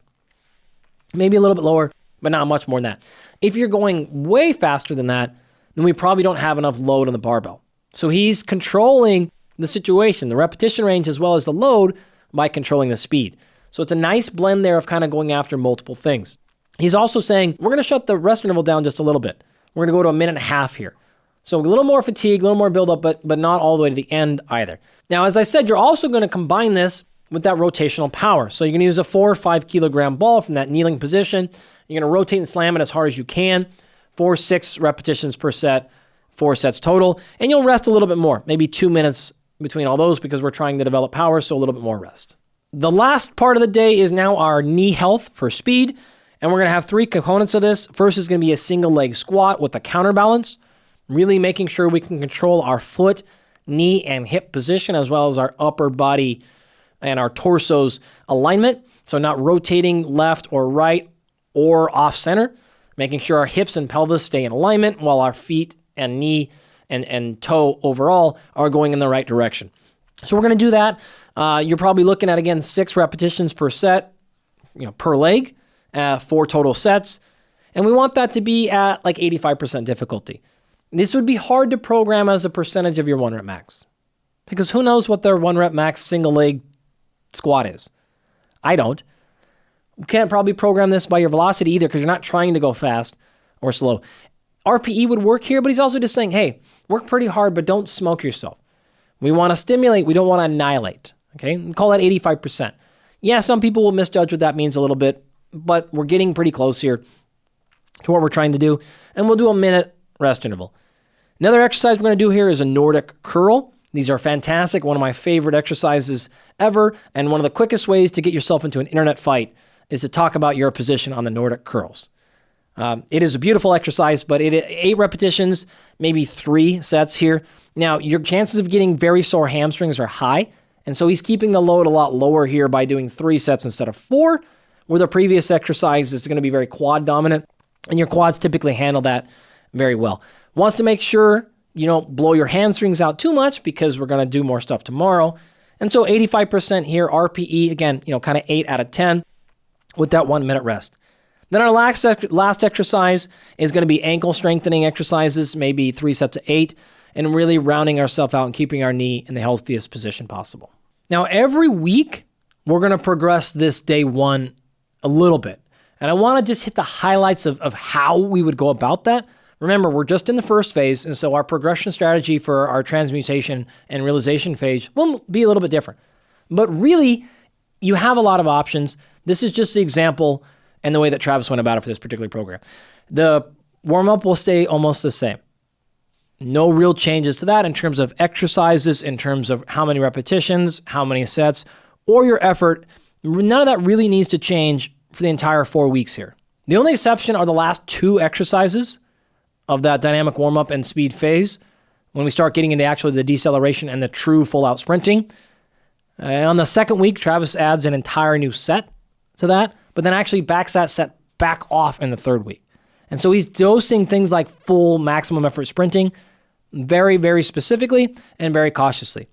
Maybe a little bit lower, but not much more than that. If you're going way faster than that, then we probably don't have enough load on the barbell. So he's controlling the situation, the repetition range, as well as the load by controlling the speed. So it's a nice blend there of kind of going after multiple things. He's also saying, we're going to shut the rest interval down just a little bit. We're going to go to a minute and a half here. So a little more fatigue, a little more buildup, but not all the way to the end either. Now, as I said, you're also going to combine this with that rotational power. So you're going to use a 4 or 5 kilogram ball from that kneeling position. You're going to rotate and slam it as hard as you can. 4 or 6 repetitions per set, 4 sets total. And you'll rest a little bit more, maybe 2 minutes between all those because we're trying to develop power, so a little bit more rest. The last part of the day is now our knee health for speed. And we're going to have 3 components of this. First is going to be a single leg squat with a counterbalance, really making sure we can control our foot, knee, and hip position, as well as our upper body and our torso's alignment. So not rotating left or right or off center, making sure our hips and pelvis stay in alignment while our feet and knee and toe overall are going in the right direction. So we're going to do that. You're probably looking at, again, 6 repetitions per set, per leg. 4 total sets, and we want that to be at like 85% difficulty. This would be hard to program as a percentage of your 1 rep max, because who knows what their 1 rep max single leg squat is? I don't. You can't probably program this by your velocity either, because you're not trying to go fast or slow. RPE would work here, but he's also just saying, hey, work pretty hard, but don't smoke yourself. We want to stimulate, we don't want to annihilate. Okay, we call that 85%. Yeah, some people will misjudge what that means a little bit, but we're getting pretty close here to what we're trying to do. And we'll do a minute rest interval. Another exercise we're going to do here is a Nordic curl. These are fantastic, one of my favorite exercises ever, and one of the quickest ways to get yourself into an internet fight is to talk about your position on the Nordic curls. It is a beautiful exercise, but 8 repetitions, maybe 3 sets here. Now, your chances of getting very sore hamstrings are high, and so he's keeping the load a lot lower here by doing 3 sets instead of 4, where the previous exercise is going to be very quad dominant, and your quads typically handle that very well. Wants to make sure you don't blow your hamstrings out too much because we're going to do more stuff tomorrow. And so 85% here, RPE, again, kind of 8 out of 10 with that 1 minute rest. Then our last exercise is going to be ankle strengthening exercises, maybe 3 sets of 8, and really rounding ourselves out and keeping our knee in the healthiest position possible. Now, every week, we're going to progress this day 1 a little bit. And I want to just hit the highlights of how we would go about that. Remember, we're just in the first phase, and so our progression strategy for our transmutation and realization phase will be a little bit different. But really, you have a lot of options. This is just the example and the way that Travis went about it for this particular program. The warm-up will stay almost the same. No real changes to that in terms of exercises, in terms of how many repetitions, how many sets, or your effort. None of that really needs to change for the entire 4 weeks here. The only exception are the last 2 exercises of that dynamic warm-up and speed phase when we start getting into actually the deceleration and the true full-out sprinting. On the second week, Travis adds an entire new set to that, but then actually backs that set back off in the 3rd week. And so he's dosing things like full maximum effort sprinting very, very specifically and very cautiously.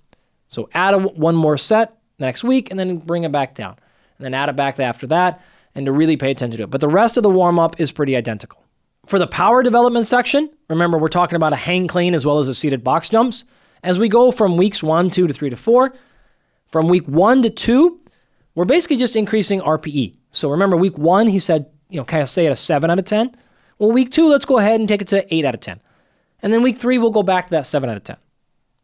So add 1 more set next week, and then bring it back down. And then add it back after that, and to really pay attention to it. But the rest of the warm-up is pretty identical. For the power development section, remember we're talking about a hang clean as well as the seated box jumps. As we go from weeks 1, 2 to 3 to 4, from week 1 to 2, we're basically just increasing RPE. So remember week 1, he said, kind of stay at a 7 out of 10. Well, week 2, let's go ahead and take it to 8 out of 10. And then week 3, we'll go back to that 7 out of 10.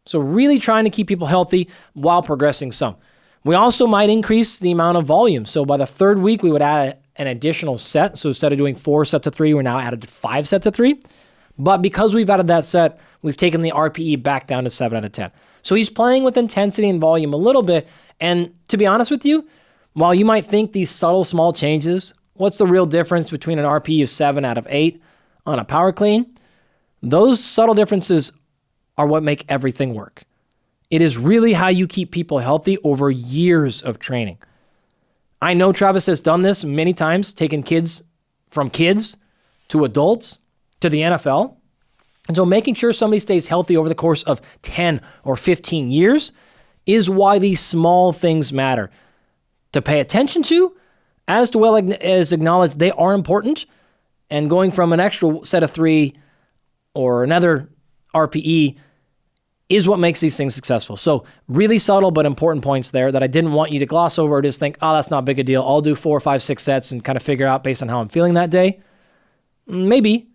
So really trying to keep people healthy while progressing some. We also might increase the amount of volume. So by the 3rd week, we would add an additional set. So instead of doing 4 sets of 3, we're now added 5 sets of 3. But because we've added that set, we've taken the RPE back down to 7 out of 10. So he's playing with intensity and volume a little bit. And to be honest with you, while you might think these subtle small changes, what's the real difference between an RPE of 7 out of 8 on a power clean? Those subtle differences are what make everything work. It is really how you keep people healthy over years of training. I know Travis has done this many times, taken kids from kids to adults to the NFL. And so making sure somebody stays healthy over the course of 10 or 15 years is why these small things matter to pay attention to, as well as acknowledge they are important. And going from an extra set of 3 or another RPE is what makes these things successful. So really subtle but important points there that I didn't want you to gloss over or just think, oh, that's not big a deal. I'll do 4, 5, 6 sets and kind of figure out based on how I'm feeling that day. Maybe.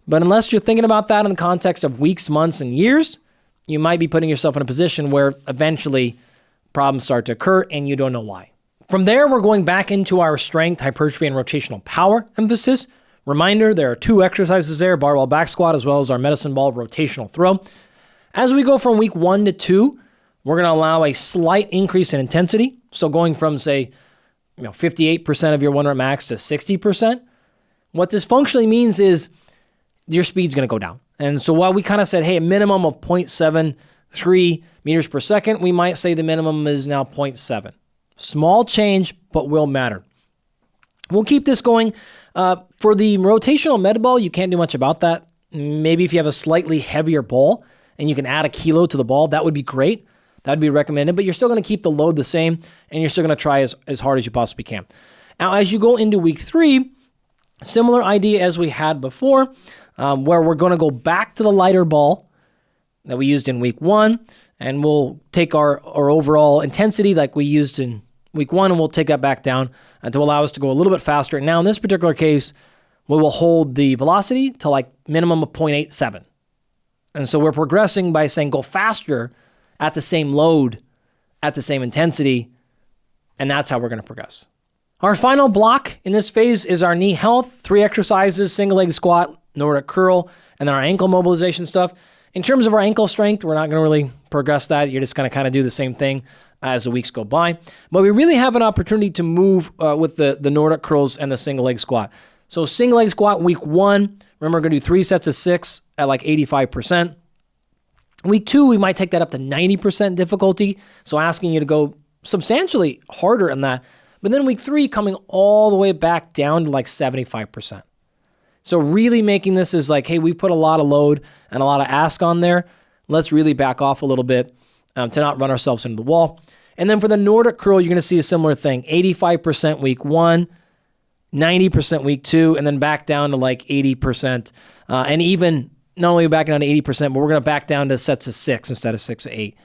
But unless you're thinking about that in the context of weeks, months, and years, you might be putting yourself in a position where eventually problems start to occur and you don't know why. From there, we're going back into our strength, hypertrophy, and rotational power emphasis. Reminder, there are 2 exercises there, barbell back squat, as well as our medicine ball rotational throw. As we go from week 1 to 2, we're going to allow a slight increase in intensity. So going from, say, 58% of your 1 rep max to 60%. What this functionally means is your speed's going to go down. And so while we kind of said, hey, a minimum of 0.73 meters per second, we might say the minimum is now 0.7. Small change, but will matter. We'll keep this going. For the rotational med ball, you can't do much about that. Maybe if you have a slightly heavier ball and you can add a kilo to the ball, that would be great. That would be recommended, but you're still going to keep the load the same and you're still going to try as hard as you possibly can. Now, as you go into week 3, similar idea as we had before, where we're going to go back to the lighter ball that we used in week 1, and we'll take our overall intensity like we used in week 1, and we'll take that back down to allow us to go a little bit faster. Now, in this particular case, we will hold the velocity to like minimum of 0.87. And so we're progressing by saying go faster at the same load, at the same intensity, and that's how we're going to progress. Our final block in this phase is our knee health, 3 exercises, single leg squat, Nordic curl, and then our ankle mobilization stuff. In terms of our ankle strength, we're not going to really progress that. You're just going to kind of do the same thing as the weeks go by. But we really have an opportunity to move with the Nordic curls and the single leg squat. So single leg squat week 1, remember we're going to do 3 sets of 6 at like 85%. Week 2, we might take that up to 90% difficulty. So asking you to go substantially harder than that. But then week 3 coming all the way back down to like 75%. So really making this is like, hey, we put a lot of load and a lot of ask on there. Let's really back off a little bit to not run ourselves into the wall. And then for the Nordic curl, you're going to see a similar thing. 85% week 1, 90% week 2, and then back down to like 80%. And even not only back down to 80%, but we're going to back down to sets of 6 instead of 6 to 8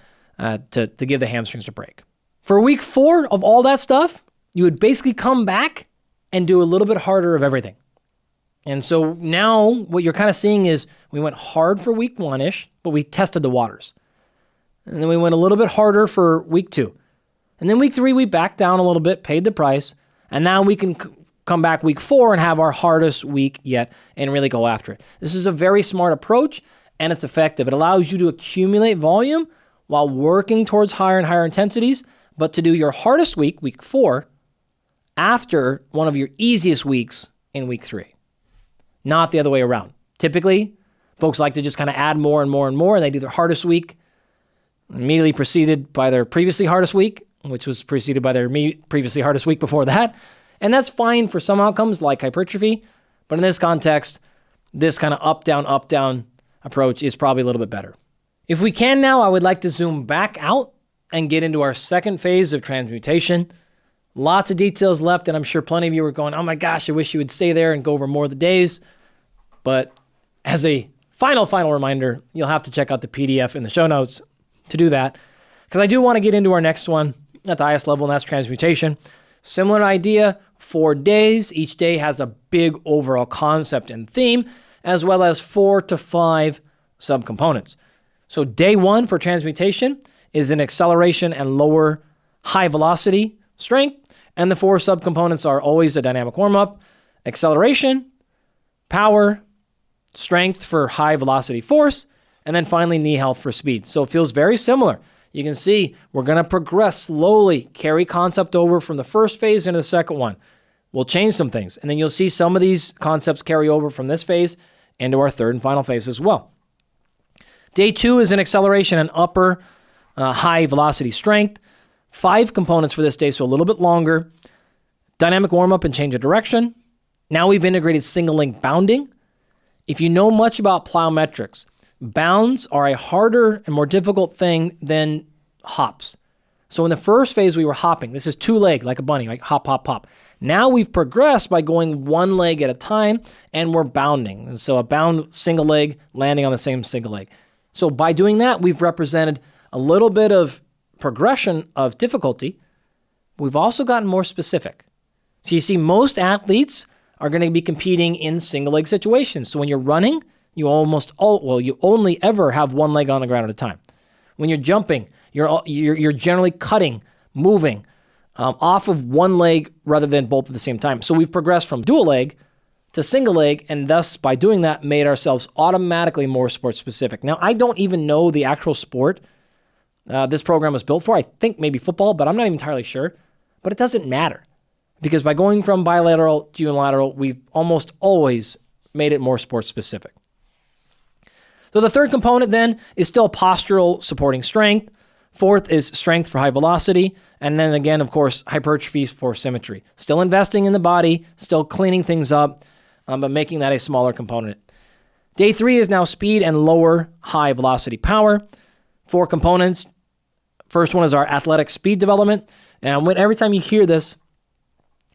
to give the hamstrings a break. For week 4 of all that stuff, you would basically come back and do a little bit harder of everything. And so now what you're kind of seeing is we went hard for week 1-ish, but we tested the waters. And then we went a little bit harder for week 2. And then week 3, we backed down a little bit, paid the price. And now we can come back week 4 and have our hardest week yet and really go after it. This is a very smart approach and it's effective. It allows you to accumulate volume while working towards higher and higher intensities, but to do your hardest week, week 4, after one of your easiest weeks in week 3. Not the other way around. Typically, folks like to just kind of add more and more and more, and they do their hardest week, immediately preceded by their previously hardest week, which was preceded by their previously hardest week before that. And that's fine for some outcomes like hypertrophy, but in this context, this kind of up, down approach is probably a little bit better. If we can now, I would like to zoom back out and get into our second phase of transmutation. Lots of details left, and I'm sure plenty of you are going, oh my gosh, I wish you would stay there and go over more of the days. But as a final reminder, you'll have to check out the PDF in the show notes to do that, because I do want to get into our next one at the highest level, and that's transmutation. Similar idea, 4 days. Each day has a big overall concept and theme, as well as 4 to 5 subcomponents. So day 1 for transmutation is an acceleration and lower high velocity strength. And the 4 subcomponents are always a dynamic warm-up, acceleration, power, strength for high velocity force, and then finally knee health for speed. So it feels very similar. You can see we're going to progress slowly, carry concept over from the first phase into the second one. We'll change some things, and then you'll see some of these concepts carry over from this phase into our third and final phase as well. Day 2 is an acceleration and upper high velocity strength. 5 components for this day, so a little bit longer. Dynamic warm-up and change of direction. Now we've integrated single link bounding. If you know much about plyometrics, bounds are a harder and more difficult thing than hops. So in the first phase, we were hopping. This is 2-leg, like a bunny, right? Hop, hop, hop. Now we've progressed by going one leg at a time, and we're bounding. And so a bound single leg landing on the same single leg. So by doing that, we've represented a little bit of progression of difficulty. We've also gotten more specific. So you see, most athletes are going to be competing in single leg situations. So when you're running, you only ever have one leg on the ground at a time. When you're jumping, you're generally cutting, moving off of one leg rather than both at the same time. So we've progressed from dual leg to single leg, and thus by doing that, made ourselves automatically more sport specific. Now, I don't even know the actual sport this program was built for. I think maybe football, but I'm not even entirely sure. But it doesn't matter, because by going from bilateral to unilateral, we've almost always made it more sport specific. So the third component then is still postural supporting strength. Fourth is strength for high velocity. And then again, of course, hypertrophy for symmetry. Still investing in the body, still cleaning things up, but making that a smaller component. Day 3 is now speed and lower high velocity power. 4 components. First one is our athletic speed development. And every time you hear this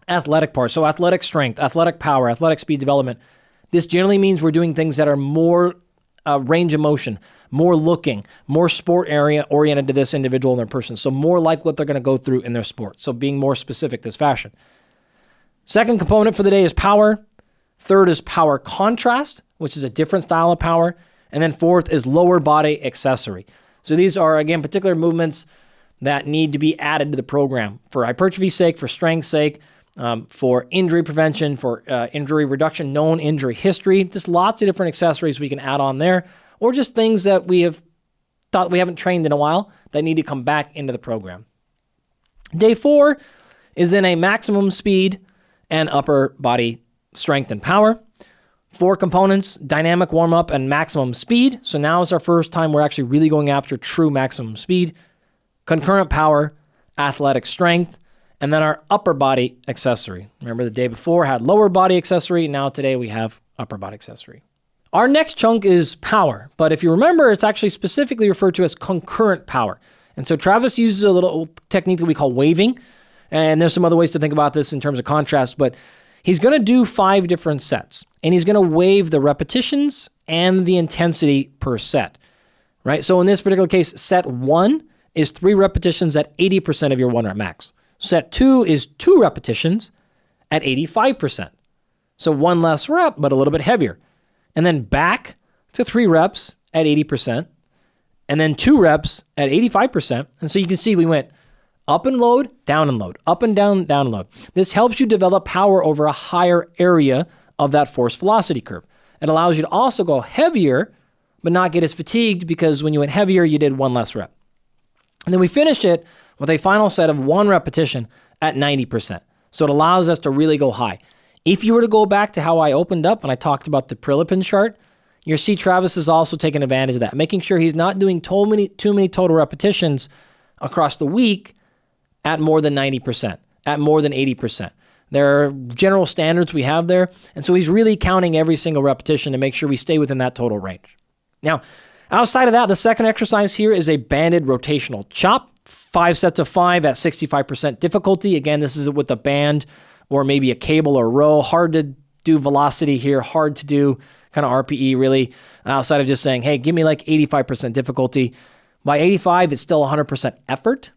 athletic part, so athletic strength, athletic power, athletic speed development, this generally means we're doing things that are more range of motion, more looking, more sport area oriented to this individual and their person. So more like what they're going to go through in their sport. So being more specific this fashion. Second component for the day is power. Third is power contrast, which is a different style of power. And then fourth is lower body accessory. So these are, again, particular movements that need to be added to the program for hypertrophy's sake, for strength's sake, for injury prevention, for injury reduction, known injury history, just lots of different accessories we can add on there, or just things that we have thought we haven't trained in a while that need to come back into the program. Day 4 is in a maximum speed and upper body strength and power. 4 components: dynamic warm-up and maximum speed. So now is our first time we're actually really going after true maximum speed. Concurrent power, athletic strength, and then our upper body accessory. Remember, the day before had lower body accessory. Now today we have upper body accessory. Our next chunk is power, but if you remember, it's actually specifically referred to as concurrent power. And so Travis uses a little technique that we call waving, and there's some other ways to think about this in terms of contrast, but he's going to do 5 different sets, and he's going to wave the repetitions and the intensity per set, right? So in this particular case, set 1 is 3 repetitions at 80% of your 1 rep max. Set 2 is 2 repetitions at 85%. So 1 less rep, but a little bit heavier. And then back to 3 reps at 80%, and then 2 reps at 85%. And so you can see we went up and load, down and load, up and down and load. This helps you develop power over a higher area of that force velocity curve. It allows you to also go heavier, but not get as fatigued, because when you went heavier, you did 1 less rep. And then we finish it with a final set of 1 repetition at 90%. So it allows us to really go high. If you were to go back to how I opened up and I talked about the Prilipin chart, you'll see Travis is also taking advantage of that, making sure he's not doing too many total repetitions across the week at more than 90%, at more than 80%. There are general standards we have there, and so he's really counting every single repetition to make sure we stay within that total range. Now, outside of that, the second exercise here is a banded rotational chop. 5 sets of 5 at 65% difficulty. Again, this is with a band or maybe a cable or row. Hard to do velocity here, hard to do kind of RPE really, outside of just saying, hey, give me like 85% difficulty. By 85, it's still 100% effort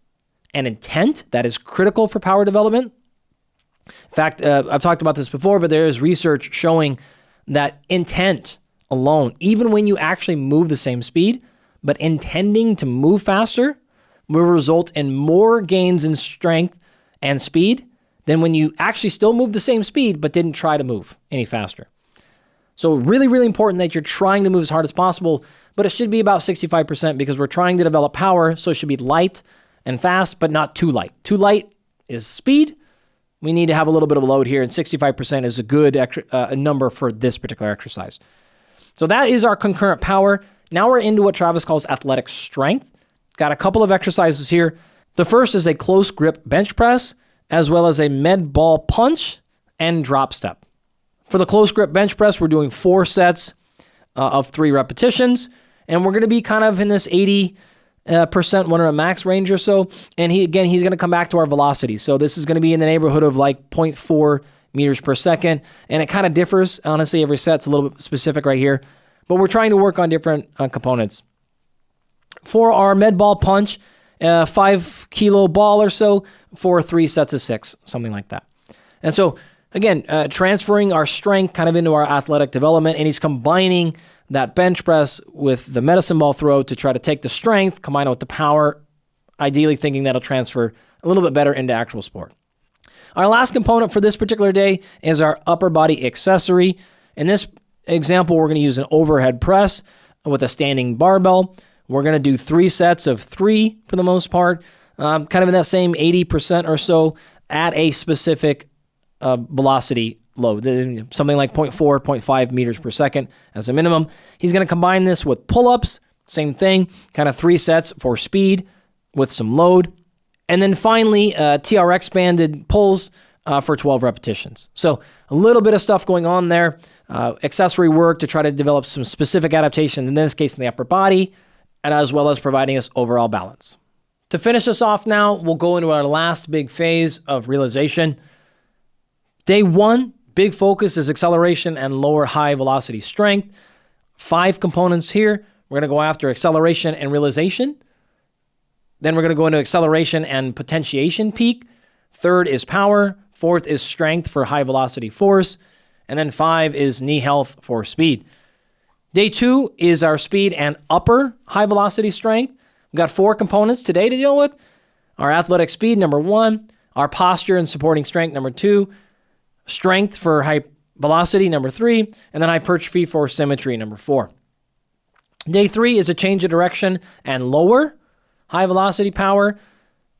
and intent. That is critical for power development. In fact, I've talked about this before, but there is research showing that intent alone, even when you actually move the same speed, but intending to move faster, will result in more gains in strength and speed than when you actually still move the same speed but didn't try to move any faster. So really, really important that you're trying to move as hard as possible, but it should be about 65% because we're trying to develop power, so it should be light and fast, but not too light. Too light is speed. We need to have a little bit of a load here, and 65% is a good number for this particular exercise. So that is our concurrent power. Now we're into what Travis calls athletic strength. Got a couple of exercises here. The first is a close grip bench press, as well as a med ball punch and drop step. For the close grip bench press, we're doing 4 sets of 3 repetitions, and we're going to be kind of in this 80 percent when we're at max range or so. And he's going to come back to our velocity. So this is going to be in the neighborhood of like 0.4 meters per second. And it kind of differs. Honestly, every set's a little bit specific right here. But we're trying to work on different components. For our med ball punch, 5 kilo ball or so for 3 sets of 6, something like that. And so, again, transferring our strength kind of into our athletic development, and he's combining that bench press with the medicine ball throw to try to take the strength, combine it with the power, ideally thinking that'll transfer a little bit better into actual sport. Our last component for this particular day is our upper body accessory. In this example, we're going to use an overhead press with a standing barbell. We're going to do 3 sets of 3 for the most part, kind of in that same 80% or so at a specific velocity load, something like 0.4, 0.5 meters per second as a minimum. He's going to combine this with pull-ups, same thing, kind of 3 sets for speed with some load. And then finally, TRX banded pulls for 12 repetitions. So a little bit of stuff going on there. Accessory work to try to develop some specific adaptation, in this case in the upper body, and as well as providing us overall balance. To finish us off now, we'll go into our last big phase of realization. Day 1, big focus is acceleration and lower high velocity strength. 5 components here. We're going to go after acceleration and realization. Then we're going to go into acceleration and potentiation peak. 3rd is power. 4th is strength for high velocity force. And then 5 is knee health for speed. Day 2 is our speed and upper high velocity strength. We've got 4 components today to deal with. Our athletic speed, number 1. Our posture and supporting strength, number 2. Strength for high velocity, number 3. And then hypertrophy for symmetry, number 4. Day 3 is a change of direction and lower high velocity power.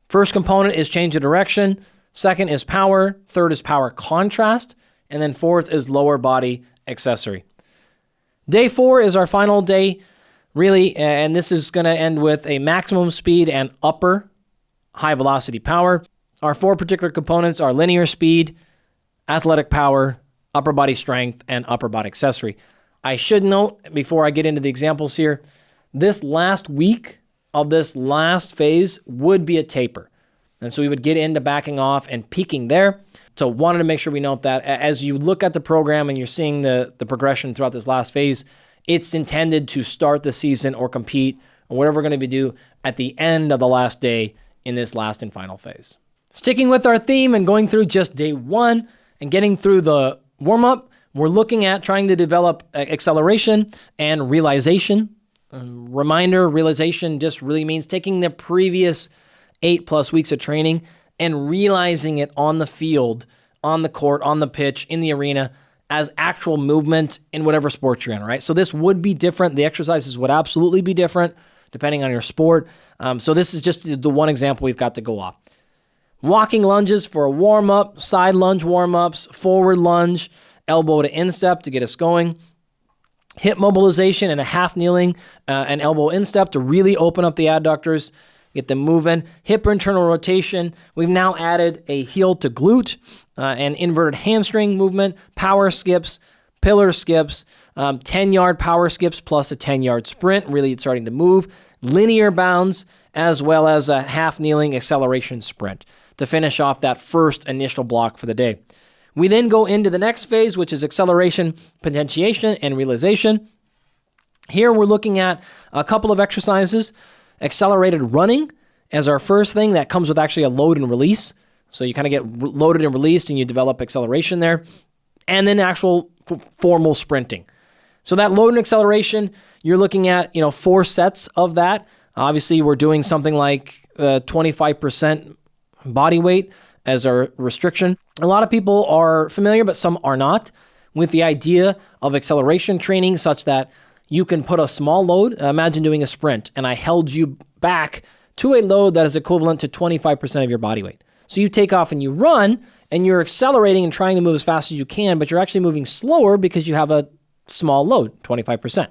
First component is change of direction. 2nd is power. 3rd is power contrast. And then 4th is lower body accessory. Day 4 is our final day, really, and this is going to end with a maximum speed and upper high velocity power. Our 4 particular components are linear speed, athletic power, upper body strength, and upper body accessory. I should note, before I get into the examples here, this last week of this last phase would be a taper. And so we would get into backing off and peaking there. So wanted to make sure we note that as you look at the program and you're seeing the progression throughout this last phase, it's intended to start the season or compete or whatever we're going to be do at the end of the last day in this last and final phase. Sticking with our theme and going through just day 1 and getting through the warm-up, we're looking at trying to develop acceleration and realization. Reminder, realization just really means taking the previous 8+ weeks of training and realizing it on the field, on the court, on the pitch, in the arena as actual movement in whatever sport you're in, right? So this would be different. The exercises would absolutely be different depending on your sport. So this is just the one example we've got to go off. Walking lunges for a warm-up, side lunge warm-ups, forward lunge, elbow to instep to get us going. Hip mobilization and a half kneeling and elbow instep to really open up the adductors, get them moving. Hip internal rotation. We've now added a heel to glute and inverted hamstring movement, power skips, pillar skips, 10-yard power skips plus a 10-yard sprint. Really it's starting to move. Linear bounds as well as a half kneeling acceleration sprint to finish off that first initial block for the day. We then go into the next phase, which is acceleration, potentiation, and realization. Here we're looking at a couple of exercises. Accelerated running as our first thing. That comes with actually a load and release. So you kind of get loaded and released and you develop acceleration there. And then actual formal sprinting. So that load and acceleration, you're looking at 4 sets of that. Obviously, we're doing something like 25% body weight as our restriction. A lot of people are familiar, but some are not, with the idea of acceleration training such that you can put a small load. Imagine doing a sprint, and I held you back to a load that is equivalent to 25% of your body weight. So you take off and you run, and you're accelerating and trying to move as fast as you can, but you're actually moving slower because you have a small load, 25%.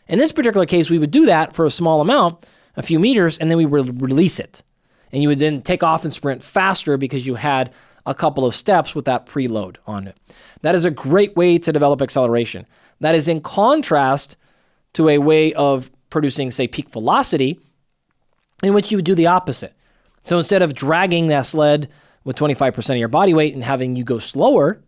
In this particular case, we would do that for a small amount, a few meters, and then we would release it. And you would then take off and sprint faster because you had a couple of steps with that preload on it. That is a great way to develop acceleration. That is in contrast to a way of producing, say, peak velocity, in which you would do the opposite. So instead of dragging that sled with 25% of your body weight and having you go slower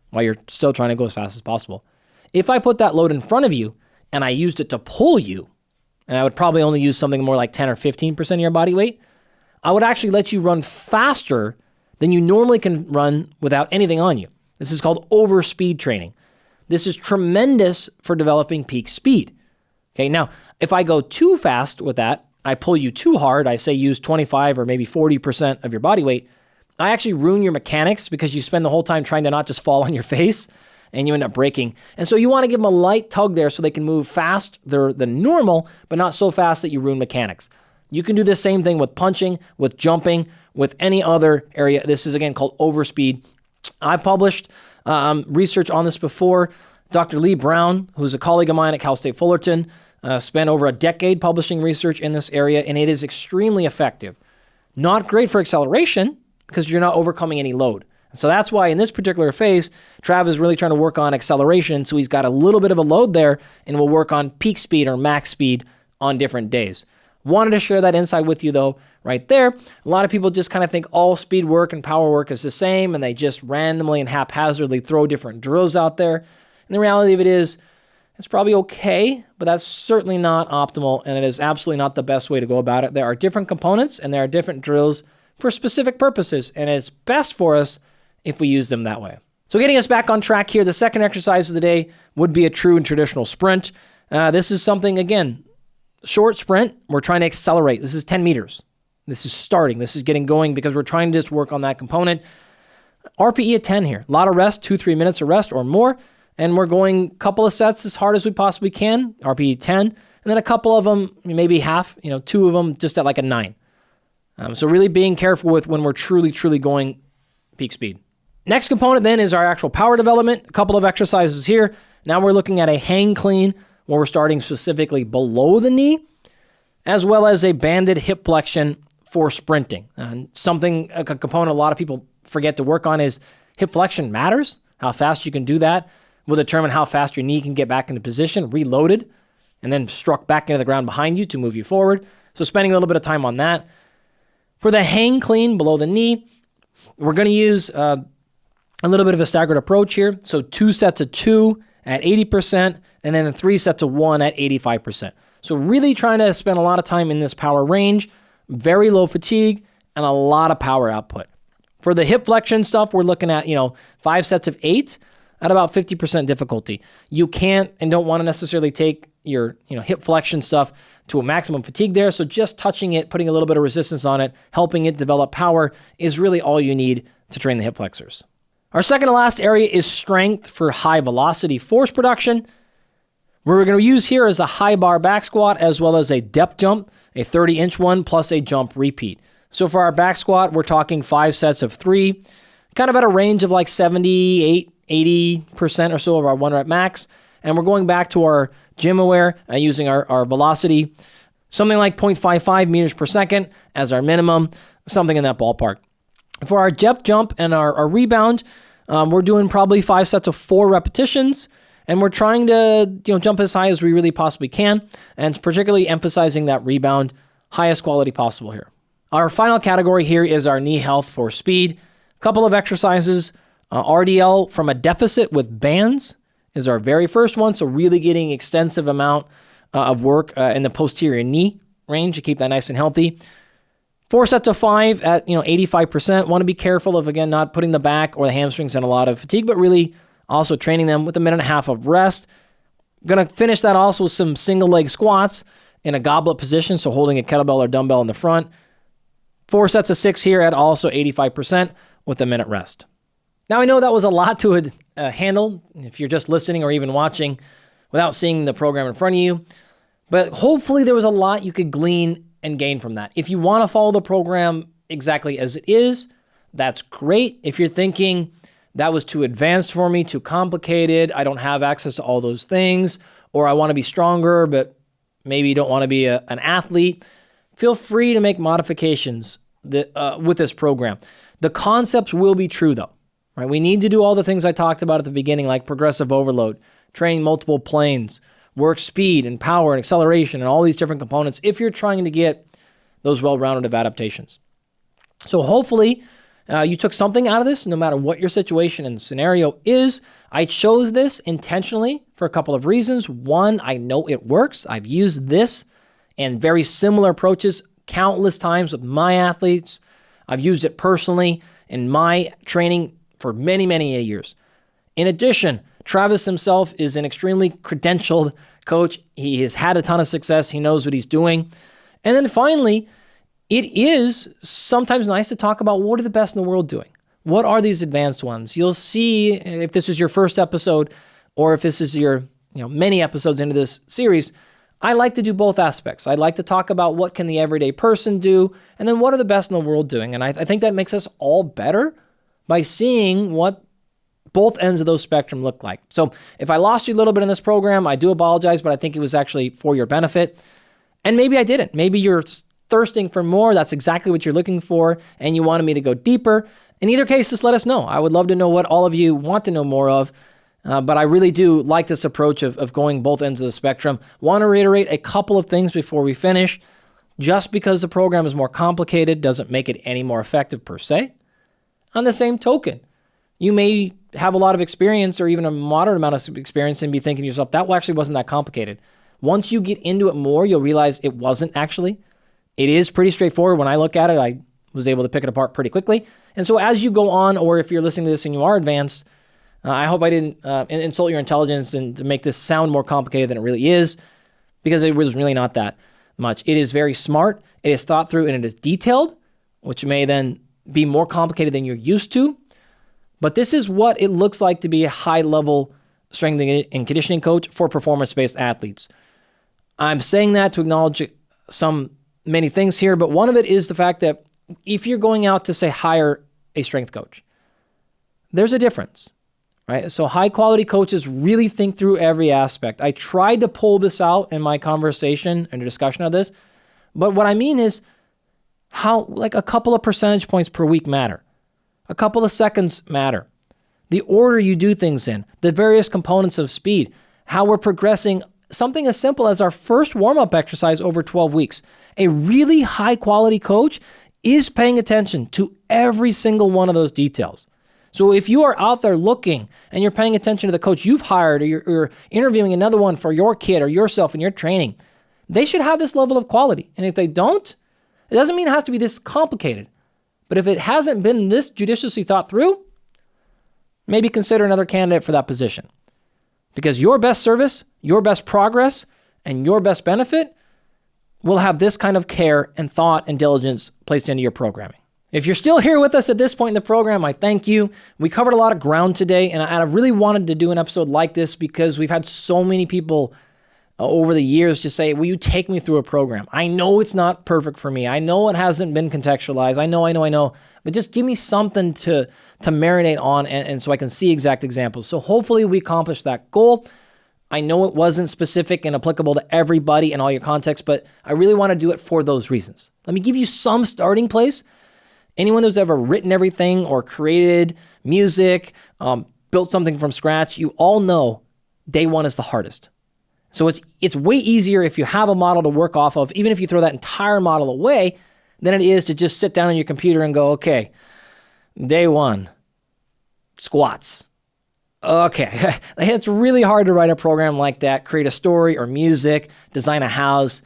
while you're still trying to go as fast as possible, if I put that load in front of you and I used it to pull you, and I would probably only use something more like 10 or 15% of your body weight, I would actually let you run faster than you normally can run without anything on you. This is called overspeed training. This is tremendous for developing peak speed. Okay, now, if I go too fast with that, I pull you too hard, I say use 25 or maybe 40% of your body weight, I actually ruin your mechanics because you spend the whole time trying to not just fall on your face and you end up breaking. And so you want to give them a light tug there so they can move faster than normal, but not so fast that you ruin mechanics. You can do the same thing with punching, with jumping, with any other area. This is, again, called overspeed. I published research on this before. Dr. Lee Brown, who's a colleague of mine at Cal State Fullerton, spent over a decade publishing research in this area, and it is extremely effective. Not great for acceleration because you're not overcoming any load. So that's why in this particular phase, Trav is really trying to work on acceleration, so he's got a little bit of a load there, and we'll work on peak speed or max speed on different days. Wanted to share that insight with you, though, right there. A lot of people just kind of think all speed work and power work is the same, and they just randomly and haphazardly throw different drills out there. And the reality of it is, it's probably okay, but that's certainly not optimal, and it is absolutely not the best way to go about it. There are different components, and there are different drills for specific purposes, and it's best for us if we use them that way. So getting us back on track here, the second exercise of the day would be a true and traditional sprint. This is something, again, short sprint. We're trying to accelerate. This is 10 meters. This is starting. This is getting going because we're trying to just work on that component. RPE at 10 here. A lot of rest, 2-3 minutes of rest or more. And we're going a couple of sets as hard as we possibly can, RPE 10. And then a couple of them, maybe half, 2 of them just at like a 9. So really being careful with when we're truly going peak speed. Next component then is our actual power development. A couple of exercises here. Now we're looking at a hang clean where we're starting specifically below the knee, as well as a banded hip flexion for sprinting. And a component a lot of people forget to work on is hip flexion matters. How fast you can do that will determine how fast your knee can get back into position, reloaded, and then struck back into the ground behind you to move you forward. So spending a little bit of time on that. For the hang clean below the knee, we're going to use a little bit of a staggered approach here. So 2 sets of 2 at 80%, and then 3 sets of 1 at 85%. So really trying to spend a lot of time in this power range, very low fatigue, and a lot of power output. For the hip flexion stuff, we're looking at, 5 sets of 8 at about 50% difficulty. You can't and don't want to necessarily take your, hip flexion stuff to a maximum fatigue there. So just touching it, putting a little bit of resistance on it, helping it develop power is really all you need to train the hip flexors. Our second to last area is strength for high velocity force production. What we're going to use here is a high bar back squat as well as a depth jump, a 30-inch one plus a jump repeat. So for our back squat, we're talking 5 sets of 3, kind of at a range of like 78, 80% or so of our 1 rep max. And we're going back to our gym aware using our velocity, something like 0.55 meters per second as our minimum, something in that ballpark. For our depth jump and our rebound, we're doing probably 5 sets of 4 repetitions, and we're trying to jump as high as we really possibly can, and particularly emphasizing that rebound, highest quality possible here. Our final category here is our knee health for speed. A couple of exercises. RDL from a deficit with bands is our very first one, so really getting extensive amount of work in the posterior knee range to keep that nice and healthy. 4 sets of 5 at 85%. Want to be careful of, again, not putting the back or the hamstrings in a lot of fatigue, but really also training them with 1.5 minutes of rest. Going to finish that also with some single leg squats in a goblet position, so holding a kettlebell or dumbbell in the front. 4 sets of 6 here at also 85% with a minute rest. Now I know that was a lot to handle if you're just listening or even watching without seeing the program in front of you, but hopefully there was a lot you could glean and gain from that. If you want to follow the program exactly as it is, that's great. If you're thinking that was too advanced for me, too complicated, I don't have access to all those things, or I want to be stronger, but maybe you don't want to be an athlete, feel free to make modifications with this program. The concepts will be true though, right? We need to do all the things I talked about at the beginning, like progressive overload, training multiple planes, work speed and power and acceleration and all these different components if you're trying to get those well-rounded adaptations. So hopefully you took something out of this, no matter what your situation and scenario is. I chose this intentionally for a couple of reasons. One, I know it works. I've used this and very similar approaches countless times with my athletes. I've used it personally in my training for many, many years. In addition, Travis himself is an extremely credentialed coach. He has had a ton of success. He knows what he's doing. And then finally, it is sometimes nice to talk about what are the best in the world doing. What are these advanced ones? You'll see if this is your first episode or if this is your many episodes into this series, I like to do both aspects. I like to talk about what can the everyday person do, and then what are the best in the world doing. And I think that makes us all better by seeing what both ends of those spectrum look like. So if I lost you a little bit in this program, I do apologize, but I think it was actually for your benefit. And maybe I didn't. Maybe you're thirsting for more. That's exactly what you're looking for, and you wanted me to go deeper. In either case, just let us know. I would love to know what all of you want to know more of. But I really do like this approach of going both ends of the spectrum. Want to reiterate a couple of things before we finish. Just because the program is more complicated doesn't make it any more effective per se. On the same token, you may have a lot of experience or even a moderate amount of experience and be thinking to yourself, that actually wasn't that complicated. Once you get into it more, you'll realize it wasn't actually. It is pretty straightforward. When I look at it, I was able to pick it apart pretty quickly. And so as you go on, or if you're listening to this and you are advanced, I hope I didn't insult your intelligence and to make this sound more complicated than it really is, because it was really not that much. It is very smart, it is thought through, and it is detailed, which may then be more complicated than you're used to. But this is what it looks like to be a high-level strength and conditioning coach for performance-based athletes. I'm saying that to acknowledge many things here, but one of it is the fact that if you're going out to, say, hire a strength coach, there's a difference. Right? So high-quality coaches really think through every aspect. I tried to pull this out in my conversation and discussion of this, but what I mean is how like a couple of percentage points per week matter. A couple of seconds matter. The order you do things in, the various components of speed, how we're progressing, something as simple as our first warm-up exercise over 12 weeks. A really high-quality coach is paying attention to every single one of those details. So if you are out there looking and you're paying attention to the coach you've hired, or you're interviewing another one for your kid or yourself in your training, they should have this level of quality. And if they don't, it doesn't mean it has to be this complicated. But if it hasn't been this judiciously thought through, maybe consider another candidate for that position. Because your best service, your best progress, and your best benefit will have this kind of care and thought and diligence placed into your programming. If you're still here with us at this point in the program, I thank you. We covered a lot of ground today, and I really wanted to do an episode like this because we've had so many people over the years just say, will you take me through a program? I know it's not perfect for me. I know it hasn't been contextualized. I know. But just give me something to marinate on and so I can see exact examples. So hopefully we accomplished that goal. I know it wasn't specific and applicable to everybody in all your contexts, but I really want to do it for those reasons. Let me give you some starting place. Anyone who's ever written everything or created music, built something from scratch, you all know day one is the hardest. So it's way easier if you have a model to work off of, even if you throw that entire model away, than it is to just sit down on your computer and go, okay, day one, squats. Okay, it's really hard to write a program like that, create a story or music, design a house,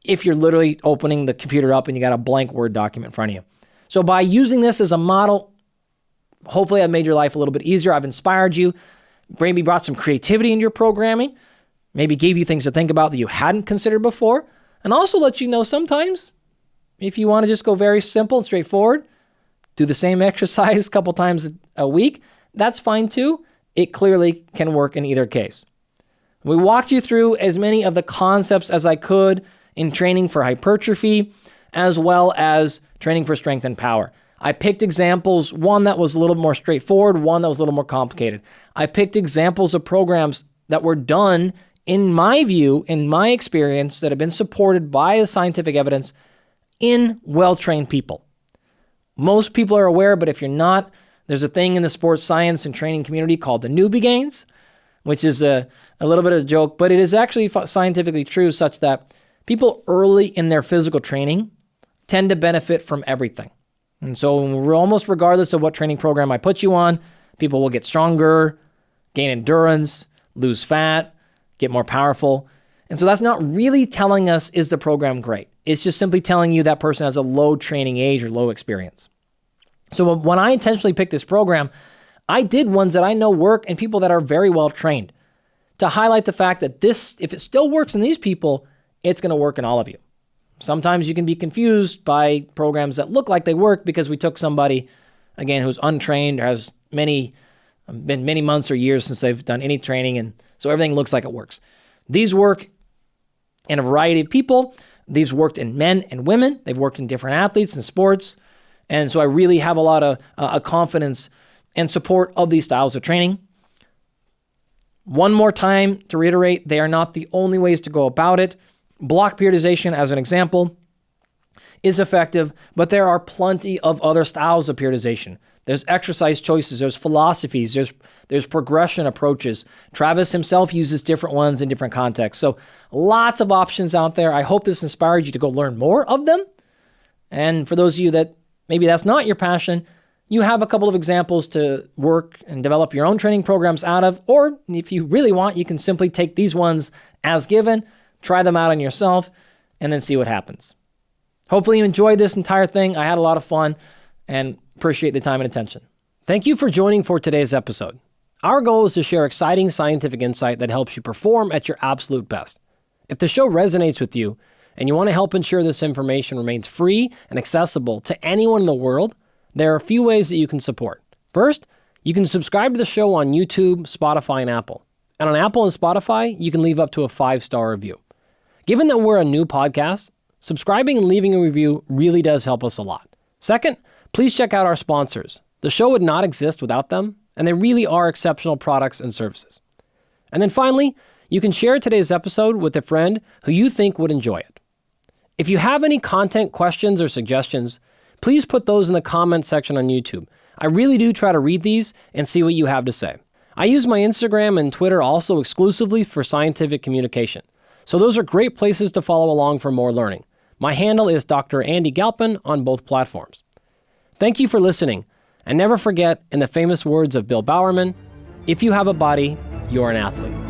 if you're literally opening the computer up and you got a blank Word document in front of you. So by using this as a model, hopefully I've made your life a little bit easier. I've inspired you, maybe brought some creativity into your programming, maybe gave you things to think about that you hadn't considered before, and also let you know sometimes if you want to just go very simple and straightforward, do the same exercise a couple times a week, that's fine too. It clearly can work in either case. We walked you through as many of the concepts as I could in training for hypertrophy, as well as training for strength and power. I picked examples, one that was a little more straightforward, one that was a little more complicated. I picked examples of programs that were done, in my view, in my experience, that have been supported by the scientific evidence in well-trained people. Most people are aware, but if you're not, there's a thing in the sports science and training community called the newbie gains, which is a little bit of a joke, but it is actually scientifically true such that people early in their physical training tend to benefit from everything. And so almost regardless of what training program I put you on, people will get stronger, gain endurance, lose fat, get more powerful. And so that's not really telling us, is the program great? It's just simply telling you that person has a low training age or low experience. So when I intentionally picked this program, I did ones that I know work and people that are very well trained to highlight the fact that this, if it still works in these people, it's going to work in all of you. Sometimes you can be confused by programs that look like they work because we took somebody, again, who's untrained or has been many months or years since they've done any training, and so everything looks like it works. These work in a variety of people. These worked in men and women. They've worked in different athletes and sports. And so I really have a lot of confidence and support of these styles of training. One more time to reiterate, they are not the only ways to go about it. Block periodization, as an example, is effective, but there are plenty of other styles of periodization. There's exercise choices, there's philosophies, there's progression approaches. Travis himself uses different ones in different contexts. So lots of options out there. I hope this inspired you to go learn more of them. And for those of you that maybe that's not your passion, you have a couple of examples to work and develop your own training programs out of, or if you really want, you can simply take these ones as given, try them out on yourself, and then see what happens. Hopefully you enjoyed this entire thing. I had a lot of fun and appreciate the time and attention. Thank you for joining for today's episode. Our goal is to share exciting scientific insight that helps you perform at your absolute best. If the show resonates with you and you want to help ensure this information remains free and accessible to anyone in the world, there are a few ways that you can support. First, you can subscribe to the show on YouTube, Spotify, and Apple. And on Apple and Spotify, you can leave up to a 5-star review. Given that we're a new podcast, subscribing and leaving a review really does help us a lot. Second, please check out our sponsors. The show would not exist without them, and they really are exceptional products and services. And then finally, you can share today's episode with a friend who you think would enjoy it. If you have any content questions or suggestions, please put those in the comments section on YouTube. I really do try to read these and see what you have to say. I use my Instagram and Twitter also exclusively for scientific communication. So those are great places to follow along for more learning. My handle is Dr. Andy Galpin on both platforms. Thank you for listening. And never forget, in the famous words of Bill Bowerman, if you have a body, you're an athlete.